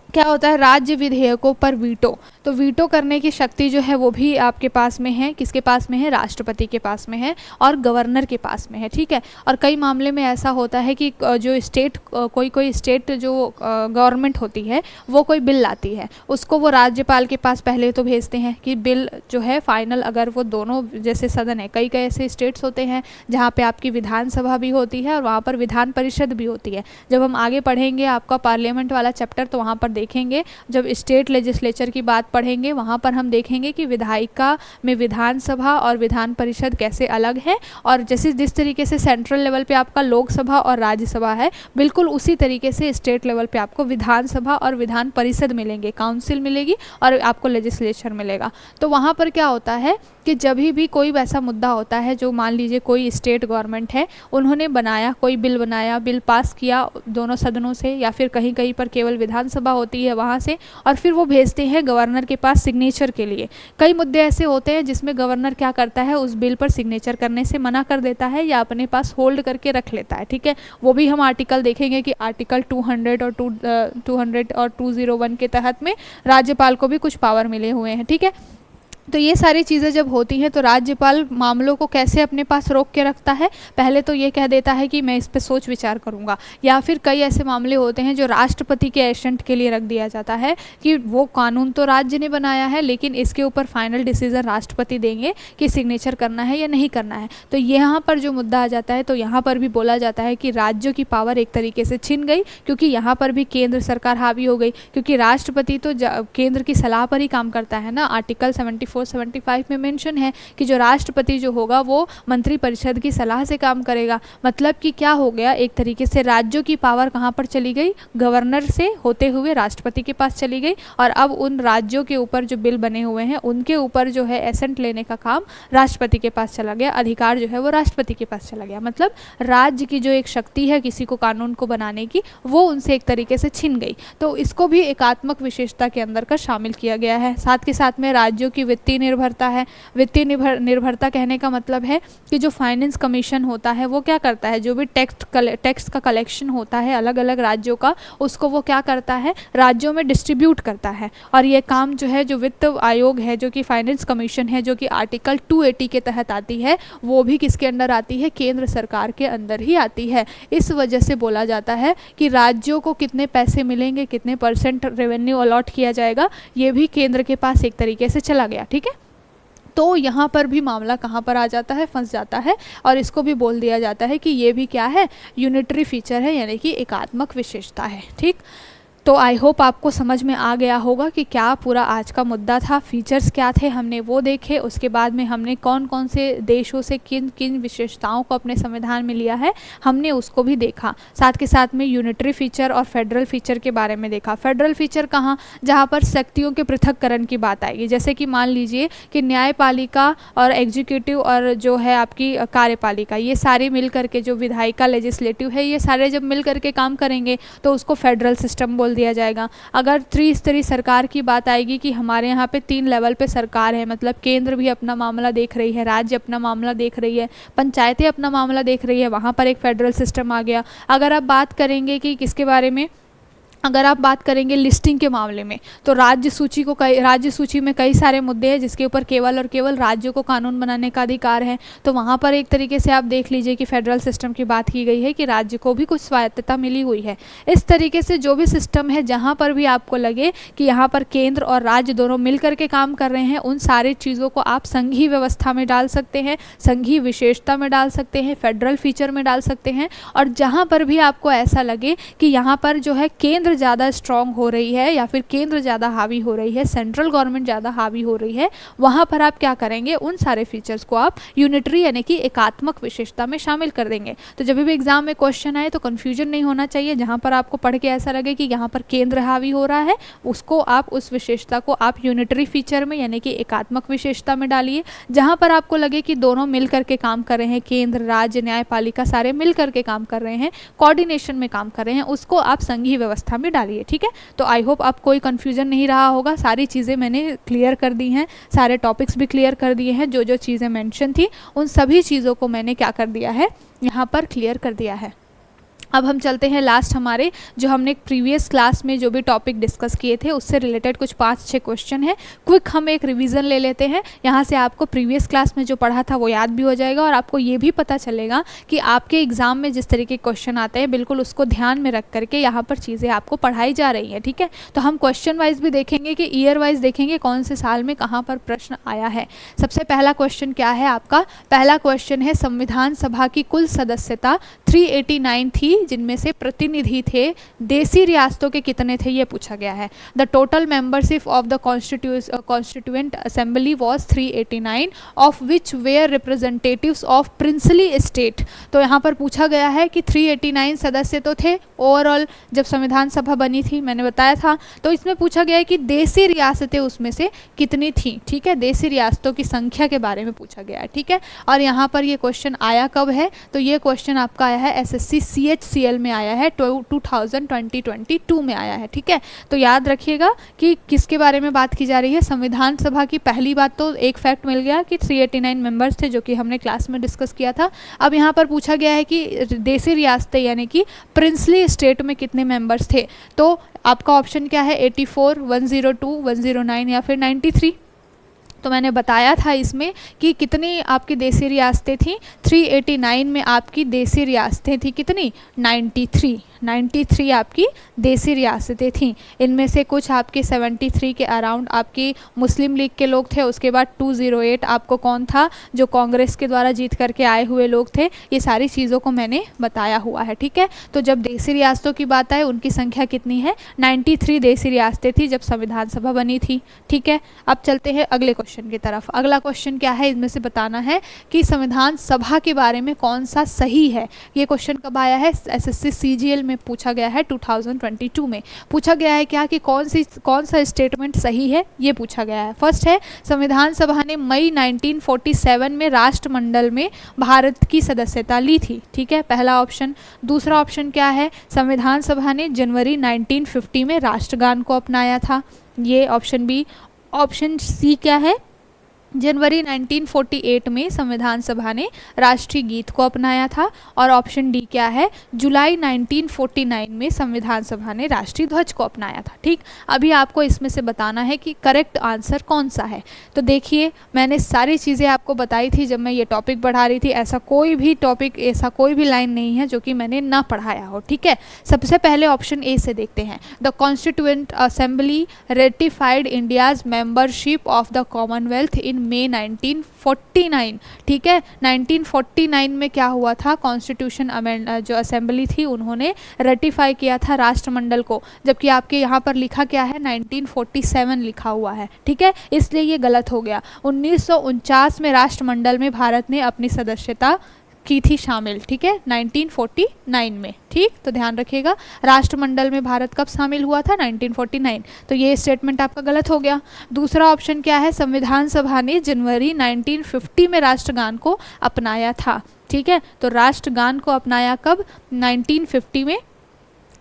Speaker 1: क्या होता है, राज्य विधेयकों पर वीटो। तो वीटो करने की शक्ति जो है वो भी आपके पास में है, किसके पास में है, राष्ट्रपति के पास में है और गवर्नर के पास में है, ठीक है। और कई मामले में ऐसा होता है कि जो स्टेट कोई स्टेट जो गवर्नमेंट होती है वो कोई बिल लाती है, उसको वो राज्यपाल के पास पहले तो भेजते हैं कि बिल जो है फाइनल, अगर वो दोनों जैसे सदन है, कई ऐसे स्टेट्स होते हैं जहाँ पे आपकी विधानसभा भी होती है और वहाँ पर विधान परिषद भी होती है। जब हम आगे पढ़ेंगे आपका पार्लियामेंट वाला चैप्टर तो वहाँ पर देखेंगे, जब स्टेट लेजिस्लेचर की बात पढ़ेंगे वहाँ पर हम देखेंगे कि विधायिका में विधानसभा और विधान परिषद कैसे अलग है, और जैसे जिस तरीके से सेंट्रल लेवल पे आपका लोकसभा और राज्यसभा है, बिल्कुल उसी तरीके से स्टेट लेवल पे आपको विधानसभा और विधान परिषद मिलेंगे, काउंसिल मिलेगी और आपको लेजिस्लेचर मिलेगा। तो वहाँ पर क्या होता है कि जब भी कोई वैसा मुद्दा होता है, जो मान लीजिए कोई स्टेट गवर्नमेंट है, उन्होंने बनाया कोई बिल, बनाया बिल पास किया दोनों सदनों से, या फिर कहीं कहीं पर केवल विधानसभा होती है वहाँ से, और फिर वो भेजते हैं गवर्नर के पास सिग्नेचर के लिए। कई मुद्दे ऐसे होते हैं जिसमें गवर्नर क्या करता है, उस बिल पर सिग्नेचर करने से मना कर देता है या अपने पास होल्ड करके रख लेता है, ठीक है। वो भी हम आर्टिकल देखेंगे कि आर्टिकल 200 और 200 और 201 के तहत में राज्यपाल को भी कुछ पावर मिले हुए हैं, ठीक है। तो ये सारी चीज़ें जब होती हैं तो राज्यपाल मामलों को कैसे अपने पास रोक के रखता है, पहले तो ये कह देता है कि मैं इस पे सोच विचार करूँगा, या फिर कई ऐसे मामले होते हैं जो राष्ट्रपति के एजेंट के लिए रख दिया जाता है कि वो कानून तो राज्य ने बनाया है लेकिन इसके ऊपर फाइनल डिसीजन राष्ट्रपति देंगे कि सिग्नेचर करना है या नहीं करना है। तो यहाँ पर जो मुद्दा आ जाता है, तो यहाँ पर भी बोला जाता है कि राज्यों की पावर एक तरीके से छिन गई, क्योंकि यहाँ पर भी केंद्र सरकार हावी हो गई, क्योंकि राष्ट्रपति तो केंद्र की सलाह पर ही काम करता है ना। आर्टिकल 75 में मेंशन है कि जो राष्ट्रपति जो होगा वो मंत्रिपरिषद की सलाह से काम करेगा। मतलब कि क्या हो गया, एक तरीके से राज्यों की पावर कहाँ पर चली गई, गवर्नर से होते हुए राष्ट्रपति के पास चली गई, और अब उन राज्यों के ऊपर जो बिल बने हुए हैं उनके ऊपर जो है एसेंट लेने का काम राष्ट्रपति के पास चला गया, अधिकार जो है वो राष्ट्रपति के पास चला गया। मतलब राज्य की जो एक शक्ति है किसी को कानून को बनाने की, वो उनसे एक तरीके से छिन गई। तो इसको भी एकात्मक विशेषता के अंदर का शामिल किया गया है। साथ के साथ में राज्यों की वित्तीय निर्भरता है। वित्तीय निर्भरता कहने का मतलब है कि जो फाइनेंस कमीशन होता है वो क्या करता है, जो भी टैक्स का कलेक्शन होता है अलग अलग राज्यों का, उसको वो क्या करता है, राज्यों में डिस्ट्रीब्यूट करता है। और ये काम जो है, जो वित्त आयोग है, जो कि फाइनेंस कमीशन है, जो कि आर्टिकल 280 के तहत आती है, वो भी किसके अंदर आती है, केंद्र सरकार के अंदर ही आती है। इस वजह से बोला जाता है कि राज्यों को कितने पैसे मिलेंगे, कितने % रेवेन्यू अलॉट किया जाएगा, ये भी केंद्र के पास एक तरीके से चला गया, ठीक है। तो यहाँ पर भी मामला कहाँ पर आ जाता है, फंस जाता है, और इसको भी बोल दिया जाता है कि ये भी क्या है, यूनिटरी फीचर है, यानी कि एकात्मक विशेषता है, ठीक। तो आई होप आपको समझ में आ गया होगा कि क्या पूरा आज का मुद्दा था, फीचर्स क्या थे हमने वो देखे, उसके बाद में हमने कौन कौन से देशों से किन किन विशेषताओं को अपने संविधान में लिया है हमने उसको भी देखा। साथ के साथ में यूनिटरी फीचर और फेडरल फीचर के बारे में देखा। फेडरल फीचर कहाँ, जहाँ पर शक्तियों के पृथक्करण की बात आएगी, जैसे कि मान लीजिए कि न्यायपालिका और एग्जीक्यूटिव और जो है आपकी कार्यपालिका, ये सारे मिल करके, जो विधायिका लेजिस्लेटिव है, ये सारे जब मिल करके काम करेंगे तो उसको फेडरल सिस्टम बोल दिया जाएगा। अगर त्रिस्तरीय सरकार की बात आएगी कि हमारे यहाँ पे 3 लेवल पे सरकार है, मतलब केंद्र भी अपना मामला देख रही है, राज्य अपना मामला देख रही है, पंचायतें अपना मामला देख रही है, वहाँ पर एक फेडरल सिस्टम आ गया। अगर आप बात करेंगे कि किसके बारे में, अगर आप बात करेंगे लिस्टिंग के मामले में, तो राज्य सूची में कई सारे मुद्दे हैं जिसके ऊपर केवल और केवल राज्यों को कानून बनाने का अधिकार है। तो वहाँ पर एक तरीके से आप देख लीजिए कि फेडरल सिस्टम की बात की गई है कि राज्य को भी कुछ स्वायत्तता मिली हुई है। इस तरीके से जो भी सिस्टम है, जहाँ पर भी आपको लगे कि यहाँ पर केंद्र और राज्य दोनों मिल करके काम कर रहे हैं, उन सारी चीज़ों को आप संघीय व्यवस्था में डाल सकते हैं, संघीय विशेषता में डाल सकते हैं, फेडरल फीचर में डाल सकते हैं। और जहाँ पर भी आपको ऐसा लगे कि यहाँ पर जो है केंद्र ज़्यादा स्ट्रॉन्ग हो रही है या फिर केंद्र ज़्यादा हावी हो रही है, सेंट्रल गवर्नमेंट ज़्यादा हावी हो रही है, वहाँ पर आप क्या करेंगे, उन सारे फीचर्स को आप यूनिटरी यानी कि एकात्मक विशेषता में शामिल कर देंगे। तो जब भी एग्जाम में क्वेश्चन आए तो कन्फ्यूजन नहीं होना चाहिए। जहाँ पर आपको पढ़ के ऐसा लगे कि यहाँ पर केंद्र हावी हो रहा है, उसको आप, उस विशेषता को आप यूनिटरी फीचर में यानी कि एकात्मक विशेषता में डालिए। जहाँ पर आपको लगे कि दोनों मिल करके काम कर रहे हैं, केंद्र, राज्य, न्यायपालिका सारे मिल करके काम कर रहे हैं, कोऑर्डिनेशन में काम कर रहे हैं, उसको आप संघीय व्यवस्था में डालिए। ठीक है, तो आई होप आप कोई कंफ्यूजन नहीं रहा होगा। सारी चीज़ें मैंने क्लियर कर दी हैं, सारे टॉपिक्स भी क्लियर कर दिए हैं। जो जो चीज़ें मेंशन थी उन सभी चीज़ों को मैंने क्या कर दिया है, यहाँ पर क्लियर कर दिया है। अब हम चलते हैं लास्ट हमारे, जो हमने प्रीवियस क्लास में जो भी टॉपिक डिस्कस किए थे उससे रिलेटेड कुछ 5-6 क्वेश्चन है। क्विक हम एक रिवीजन ले लेते हैं। यहाँ से आपको प्रीवियस क्लास में जो पढ़ा था वो याद भी हो जाएगा और आपको ये भी पता चलेगा कि आपके एग्जाम में जिस तरीके के क्वेश्चन आते हैं बिल्कुल उसको ध्यान में रख करके यहाँ पर चीज़ें आपको पढ़ाई जा रही हैं। ठीक है, तो हम क्वेश्चन वाइज भी देखेंगे कि ईयर वाइज देखेंगे कौन से साल में कहाँ पर प्रश्न आया है। सबसे पहला क्वेश्चन क्या है आपका, पहला क्वेश्चन है संविधान सभा की कुल सदस्यता 389 थी, जिनमें से प्रतिनिधि थे देसी रियासतों के कितने थे, ये पूछा गया है। The total membership of the constituent assembly was 389, of which were representatives of princely state. तो यहाँ पर पूछा गया है कि 389 सदस्य तो थे ओवरऑल जब संविधान सभा बनी थी, मैंने बताया था। तो इसमें पूछा गया है कि देसी रियासतें उसमें से कितनी थी। ठीक है, देसी रियासतों की संख्या के बारे में पूछा गया है। ठीक है, और यहाँ पर ये क्वेश्चन आया कब है, तो ये क्वेश्चन आपका आया है एसएससी CHCL में आया है, 2022 में आया है। ठीक है, तो याद रखिएगा कि किसके बारे में बात की जा रही है, संविधान सभा की। पहली बात तो एक फैक्ट मिल गया कि 389 मेंबर्स थे, जो कि हमने क्लास में डिस्कस किया था। अब यहाँ पर पूछा गया है कि देसी रियासतें यानी कि प्रिंसली स्टेट में कितने मेंबर्स थे। तो आपका ऑप्शन क्या है, 84, 102, 109 या फिर 93। तो मैंने बताया था इसमें कि कितनी आपकी देसी रियासतें थी, 389 में आपकी देसी रियासतें थी कितनी, 93 आपकी देसी रियासतें थीं। इनमें से कुछ आपके 73 के अराउंड आपकी मुस्लिम लीग के लोग थे। उसके बाद 208 आपको कौन था, जो कांग्रेस के द्वारा जीत करके आए हुए लोग थे। ये सारी चीज़ों को मैंने बताया हुआ है। ठीक है, तो जब देसी रियासतों की बात आए उनकी संख्या कितनी है, 93 देसी रियासतें थी जब संविधान सभा बनी थी। ठीक है, अब चलते हैं अगले क्वेश्चन की तरफ। अगला क्वेश्चन क्या है, इसमें से बताना है कि संविधान सभा के बारे में कौन सा सही है। ये क्वेश्चन कब आया है, एसएससी CGL में पूछा गया है, 2022 में पूछा गया है क्या कि कौन सा स्टेटमेंट सही है, ये पूछा गया है। फर्स्ट है, संविधान सभा ने मई 1947 में राष्ट्रमंडल में भारत की सदस्यता ली थी। ठीक है, पहला ऑप्शन। दूसरा ऑप्शन क्या है, संविधान सभा ने जनवरी 1950 में राष्ट्रगान को अपनाया था, ये ऑप्शन बी। ऑप्शन सी क्या है, जनवरी 1948 में संविधान सभा ने राष्ट्रीय गीत को अपनाया था। और ऑप्शन डी क्या है, जुलाई 1949 में संविधान सभा ने राष्ट्रीय ध्वज को अपनाया था। ठीक, अभी आपको इसमें से बताना है कि करेक्ट आंसर कौन सा है। तो देखिए, मैंने सारी चीज़ें आपको बताई थी जब मैं ये टॉपिक पढ़ा रही थी। ऐसा कोई भी टॉपिक, ऐसा कोई भी लाइन नहीं है जो कि मैंने ना पढ़ाया हो। ठीक है, सबसे पहले ऑप्शन ए से देखते हैं। The constituent assembly ratified India's membership of the Commonwealth in May 1949। ठीक है, 1949 में क्या हुआ था, कॉन्स्टिट्यूशन जो असेंबली थी उन्होंने रेटिफाई किया था राष्ट्रमंडल को, जबकि आपके यहाँ पर लिखा क्या है, 1947 लिखा हुआ है। ठीक है, इसलिए ये गलत हो गया। 1949 में राष्ट्रमंडल में भारत ने अपनी सदस्यता की थी शामिल। ठीक है, 1949 में। ठीक, तो ध्यान रखिएगा, राष्ट्रमंडल में भारत कब शामिल हुआ था, 1949। तो ये स्टेटमेंट आपका गलत हो गया। दूसरा ऑप्शन क्या है, संविधान सभा ने जनवरी 1950 में राष्ट्रगान को अपनाया था। ठीक है, तो राष्ट्रगान को अपनाया कब, 1950 में।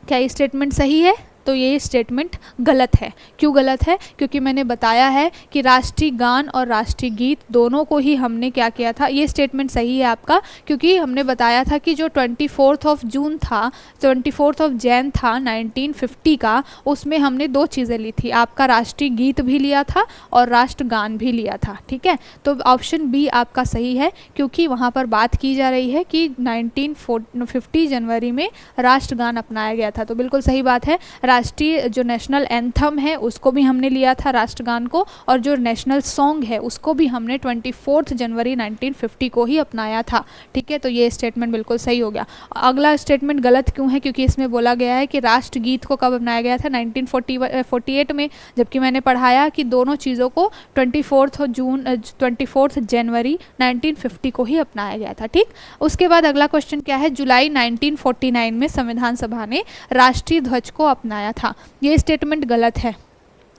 Speaker 1: क्या ये स्टेटमेंट सही है, तो ये स्टेटमेंट गलत है। क्यों गलत है? क्योंकि मैंने बताया है कि राष्ट्रीय गान और राष्ट्रीय गीत दोनों को ही हमने क्या किया था। ये स्टेटमेंट सही है आपका, क्योंकि हमने बताया था कि जो 24 जून था, 24 जैन था 1950 का, उसमें हमने दो चीज़ें ली थी, आपका राष्ट्रीय गीत भी लिया था और राष्ट्रगान भी लिया था। ठीक है, तो ऑप्शन बी आपका सही है, क्योंकि वहाँ पर बात की जा रही है कि 1950 जनवरी में राष्ट्रगान अपनाया गया था। तो बिल्कुल सही बात है। राष्ट्रीय जो नेशनल एंथम है उसको भी हमने लिया था राष्ट्रगान को, और जो नेशनल सॉन्ग है उसको भी हमने 24 जनवरी 1950 को ही अपनाया था। ठीक है, तो ये स्टेटमेंट बिल्कुल सही हो गया। अगला स्टेटमेंट गलत क्यों है? क्योंकि इसमें बोला गया है कि राष्ट्रगीत को कब अपनाया गया था, 1948 में, जबकि मैंने पढ़ाया कि दोनों चीज़ों को 24 जनवरी 1950 को ही अपनाया गया था। ठीक, उसके बाद अगला क्वेश्चन क्या है, जुलाई 1949 में संविधान सभा ने राष्ट्रीय ध्वज को अपनाया था। ये स्टेटमेंट गलत है।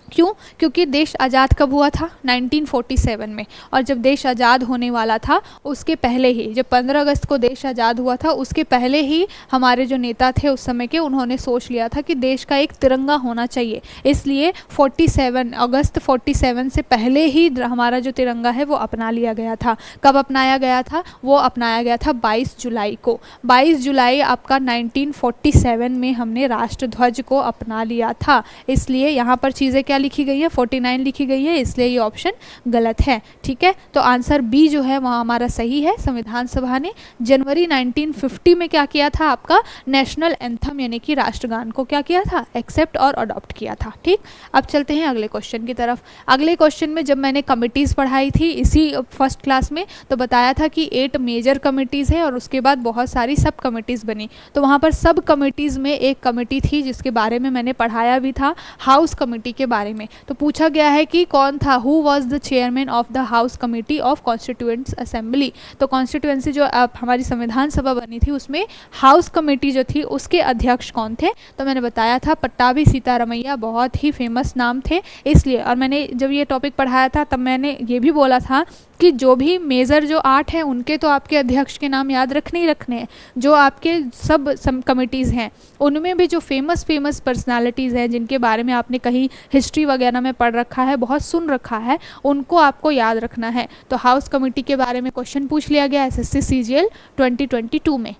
Speaker 1: क्यों? क्योंकि देश आज़ाद कब हुआ था? 1947 में। और जब देश आज़ाद होने वाला था उसके पहले ही, जब 15 अगस्त को देश आज़ाद हुआ था उसके पहले ही हमारे जो नेता थे उस समय के, उन्होंने सोच लिया था कि देश का एक तिरंगा होना चाहिए। इसलिए 47 अगस्त 47 से पहले ही हमारा जो तिरंगा है वो अपना लिया गया था। कब अपनाया गया था? वो अपनाया गया था 22 जुलाई को। 22 जुलाई आपका 1947 में हमने राष्ट्रध्वज को अपना लिया था। इसलिए यहाँ पर चीज़ें क्या लिखी गई है? 49 लिखी गई है, इसलिए ये ऑप्शन गलत है। ठीक है, तो आंसर बी जो है वहाँ हमारा सही है। संविधान सभा ने जनवरी 1950 में क्या किया था? आपका नेशनल एंथम यानी कि राष्ट्रगान को क्या किया था? एक्सेप्ट और अडॉप्ट किया था। ठीक, अब चलते हैं अगले क्वेश्चन की तरफ। अगले क्वेश्चन में जब मैंने कमिटीज़ पढ़ाई थी इसी फर्स्ट क्लास में, तो बताया था कि 8 मेजर कमिटीज़ है और उसके बाद बहुत सारी सब कमिटीज़ बनी। तो वहाँ पर सब कमिटीज़ में एक कमिटी थी जिसके बारे में मैंने पढ़ाया भी था, हाउस कमिटी के बारे में। तो पूछा गया है कि कौन था, who was the chairman of the house committee of constituents assembly. तो कॉन्स्टिट्यूएंसी जो हमारी संविधान सभा बनी थी उसमें हाउस कमेटी जो थी उसके अध्यक्ष कौन थे? तो मैंने बताया था पट्टाभी सीतारमैया, बहुत ही फेमस नाम थे इसलिए। और मैंने जब ये टॉपिक पढ़ाया था तब मैंने ये भी बोला था कि जो भी मेजर जो 8 हैं उनके तो आपके अध्यक्ष के नाम याद रखने ही रखने हैं। जो आपके सब कमिटीज़ हैं उनमें भी जो फेमस पर्सनालिटीज़ हैं जिनके बारे में आपने कहीं हिस्ट्री वगैरह में पढ़ रखा है, बहुत सुन रखा है, उनको आपको याद रखना है। तो हाउस कमेटी के बारे में क्वेश्चन पूछ लिया गया एसएससी सीजीएल 2022 में।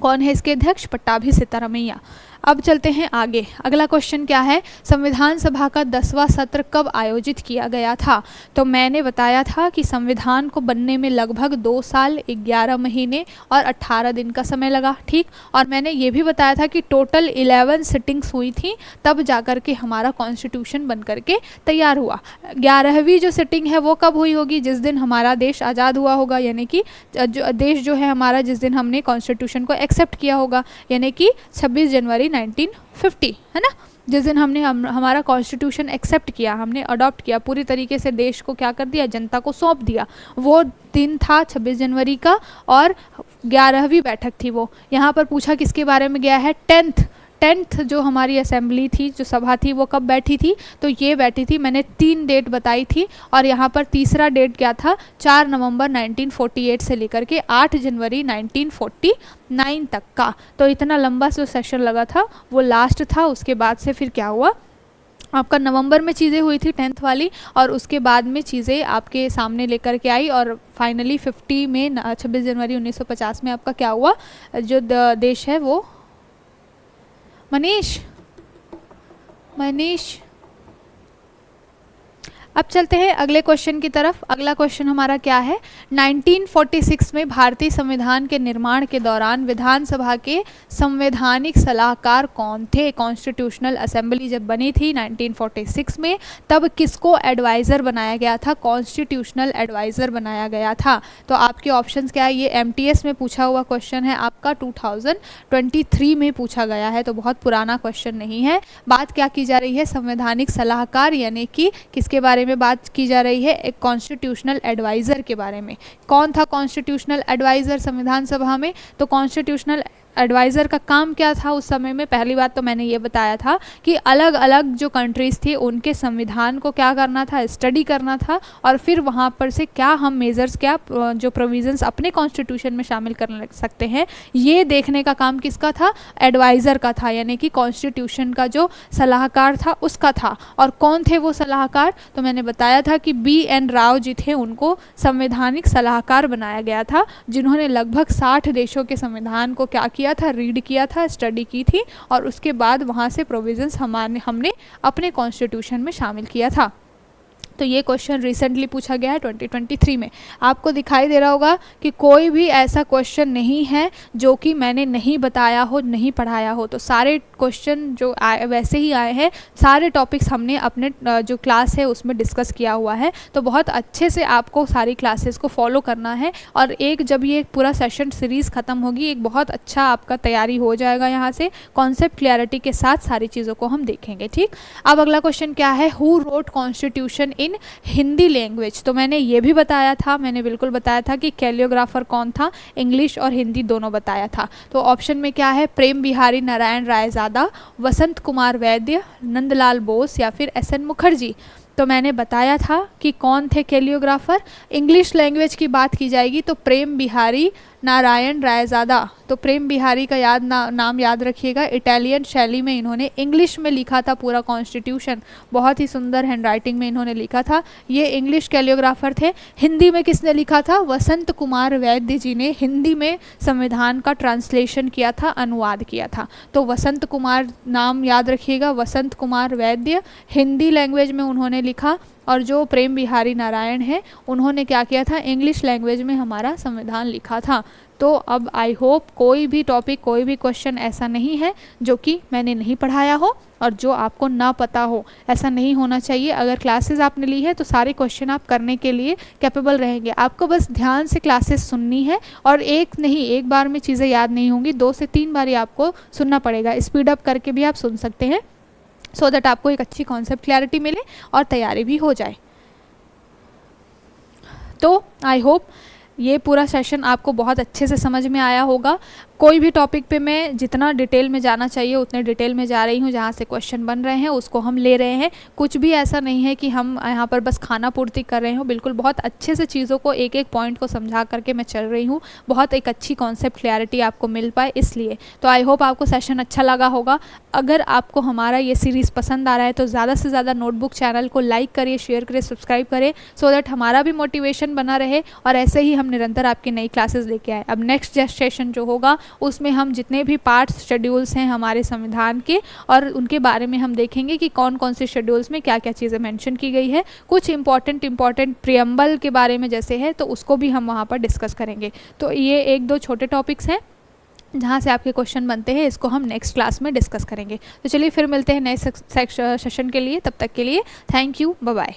Speaker 1: कौन है इसके अध्यक्ष? पट्टाभी सीतारमैया। अब चलते हैं आगे। अगला क्वेश्चन क्या है, संविधान सभा का 10वां सत्र कब आयोजित किया गया था? तो मैंने बताया था कि संविधान को बनने में लगभग 2 साल 11 महीने और 18 दिन का समय लगा। ठीक, और मैंने ये भी बताया था कि टोटल 11 सिटिंग्स हुई थी तब जाकर के हमारा कॉन्स्टिट्यूशन बन करके तैयार हुआ। 11वीं जो सिटिंग है वो कब हुई होगी? जिस दिन हमारा देश आज़ाद हुआ होगा, यानी कि देश जो है हमारा जिस दिन हमने कॉन्स्टिट्यूशन को एक्सेप्ट किया होगा, यानी कि 26 जनवरी 1950, है ना, जिस दिन हमने हमारा कॉन्स्टिट्यूशन एक्सेप्ट किया, हमने अडॉप्ट किया, पूरी तरीके से देश को क्या कर दिया, जनता को सौंप दिया, वो दिन था 26 जनवरी का। और 11वीं बैठक थी वो। यहाँ पर पूछा किसके बारे में गया है? 10th जो हमारी असेंबली थी, जो सभा थी, वो कब बैठी थी? तो ये बैठी थी, मैंने 3 डेट बताई थी और यहाँ पर तीसरा डेट क्या था? 4 नवंबर 1948 से लेकर के 8 जनवरी 1949 तक का। तो इतना लंबा जो सेशन लगा था वो लास्ट था। उसके बाद से फिर क्या हुआ, आपका नवंबर में चीज़ें हुई थी 10th वाली, और उसके बाद में चीज़ें आपके सामने लेकर के आई, और फाइनली 50 में 26 जनवरी 1950 में आपका क्या हुआ, जो देश है वो मनीष अब चलते हैं अगले क्वेश्चन की तरफ। अगला क्वेश्चन हमारा क्या है, 1946 में भारतीय संविधान के निर्माण के दौरान विधानसभा के संवैधानिक सलाहकार कौन थे? कॉन्स्टिट्यूशनल असेंबली जब बनी थी 1946 में, तब किसको एडवाइज़र बनाया गया था? कॉन्स्टिट्यूशनल एडवाइज़र बनाया गया था। तो आपके ऑप्शंस क्या है? ये एमटीएस में पूछा हुआ क्वेश्चन है, आपका 2023 में पूछा गया है, तो बहुत पुराना क्वेश्चन नहीं है। बात क्या की जा रही है? संवैधानिक सलाहकार, यानी कि किसके बारे में बात की जा रही है? एक कॉन्स्टिट्यूशनल एडवाइज़र के बारे में। कौन था कॉन्स्टिट्यूशनल एडवाइज़र संविधान सभा में? तो कॉन्स्टिट्यूशनल एडवाइज़र का काम क्या था उस समय में? पहली बात तो मैंने ये बताया था कि अलग अलग जो कंट्रीज़ थी उनके संविधान को क्या करना था, स्टडी करना था, और फिर वहाँ पर से क्या हम मेजर्स, क्या जो प्रोविजंस अपने कॉन्स्टिट्यूशन में शामिल कर सकते हैं, ये देखने का काम किसका था? एडवाइज़र का था, यानी कि कॉन्स्टिट्यूशन का जो सलाहकार था उसका था। और कौन थे वो सलाहकार? तो मैंने बताया था कि BN राव जी थे, उनको संवैधानिक सलाहकार बनाया गया था, जिन्होंने लगभग 60 देशों के संविधान को क्या किया था? रीड किया था, स्टडी की थी, और उसके बाद वहाँ से प्रोविजंस हमने अपने कॉन्स्टिट्यूशन में शामिल किया था। तो ये क्वेश्चन रिसेंटली पूछा गया है 2023 में। आपको दिखाई दे रहा होगा कि कोई भी ऐसा क्वेश्चन नहीं है जो कि मैंने नहीं बताया हो, नहीं पढ़ाया हो। तो सारे क्वेश्चन जो वैसे ही आए हैं, सारे टॉपिक्स हमने अपने जो क्लास है उसमें डिस्कस किया हुआ है। तो बहुत अच्छे से आपको सारी क्लासेस को फॉलो करना है, और एक जब ये पूरा सेशन सीरीज़ ख़त्म होगी, एक बहुत अच्छा आपका तैयारी हो जाएगा। यहाँ से कॉन्सेप्ट क्लियरिटी के साथ सारी चीज़ों को हम देखेंगे, ठीक। अब अगला क्वेश्चन क्या है? Who wrote constitution in Hindi language? तो मैंने ये भी बताया था, मैंने बिल्कुल बताया था कि कैलियोग्राफर कौन था, इंग्लिश और हिंदी दोनों बताया था। तो ऑप्शन में क्या है? प्रेम बिहारी नारायण रायजादा, वसंत कुमार वैद्य, नंदलाल बोस, या फिर SN मुखर्जी। तो मैंने बताया था कि कौन थे कैलियोग्राफर। इंग्लिश लैंग्वेज की बात की जाएगी तो प्रेम बिहारी नारायण रायजादा। तो प्रेम बिहारी का नाम याद रखिएगा। इटालियन शैली में इन्होंने इंग्लिश में लिखा था पूरा कॉन्स्टिट्यूशन, बहुत ही सुंदर हैंडराइटिंग में इन्होंने लिखा था। ये इंग्लिश कैलियोग्राफर थे। हिंदी में किसने लिखा था? वसंत कुमार वैद्य जी ने हिंदी में संविधान का ट्रांसलेशन किया था, अनुवाद किया था। तो वसंत कुमार नाम याद रखिएगा, वसंत कुमार वैद्य हिंदी लैंग्वेज में उन्होंने लिखा, और जो प्रेम बिहारी नारायण है उन्होंने क्या किया था? इंग्लिश लैंग्वेज में हमारा संविधान लिखा था। तो अब आई होप कोई भी टॉपिक, कोई भी क्वेश्चन ऐसा नहीं है जो कि मैंने नहीं पढ़ाया हो और जो आपको ना पता हो। ऐसा नहीं होना चाहिए। अगर क्लासेस आपने ली है तो सारे क्वेश्चन आप करने के लिए कैपेबल रहेंगे। आपको बस ध्यान से क्लासेस सुननी है, और एक बार में चीज़ें याद नहीं होंगी, 2 से 3 बार आपको सुनना पड़ेगा। स्पीड अप करके भी आप सुन सकते हैं, सो दैट आपको एक अच्छी कॉन्सेप्ट क्लैरिटी मिले और तैयारी भी हो जाए। तो आई होप ये पूरा सेशन आपको बहुत अच्छे से समझ में आया होगा। कोई भी टॉपिक पे मैं जितना डिटेल में जाना चाहिए उतने डिटेल में जा रही हूँ। जहाँ से क्वेश्चन बन रहे हैं उसको हम ले रहे हैं। कुछ भी ऐसा नहीं है कि हम यहाँ पर बस खाना पूर्ति कर रहे हो। बिल्कुल बहुत अच्छे से चीज़ों को, एक एक पॉइंट को समझा करके मैं चल रही हूँ। बहुत एक अच्छी कॉन्सेप्ट क्लैरिटी आपको मिल पाए इसलिए। तो आई होप आपको सेशन अच्छा लगा होगा। अगर आपको हमारा ये सीरीज़ पसंद आ रहा है तो ज़्यादा से ज़्यादा नोटबुक चैनल को लाइक करिए, शेयर करिए, सब्सक्राइब करें, सो दैट हमारा भी मोटिवेशन बना रहे और ऐसे ही हम निरंतर आपकी नई क्लासेस लेके आए। अब नेक्स्ट सेशन जो होगा उसमें हम जितने भी पार्ट्स, शेड्यूल्स हैं हमारे संविधान के, और उनके बारे में हम देखेंगे कि कौन कौन से शेड्यूल्स में क्या क्या चीज़ें मेंशन की गई है। कुछ इंपॉर्टेंट प्रियम्बल के बारे में जैसे है तो उसको भी हम वहाँ पर डिस्कस करेंगे। तो ये 1-2 छोटे टॉपिक्स हैं जहाँ से आपके क्वेश्चन बनते हैं, इसको हम नेक्स्ट क्लास में डिस्कस करेंगे। तो चलिए फिर मिलते हैं नए सेशन के लिए। तब तक के लिए थैंक यू, बाय बाय।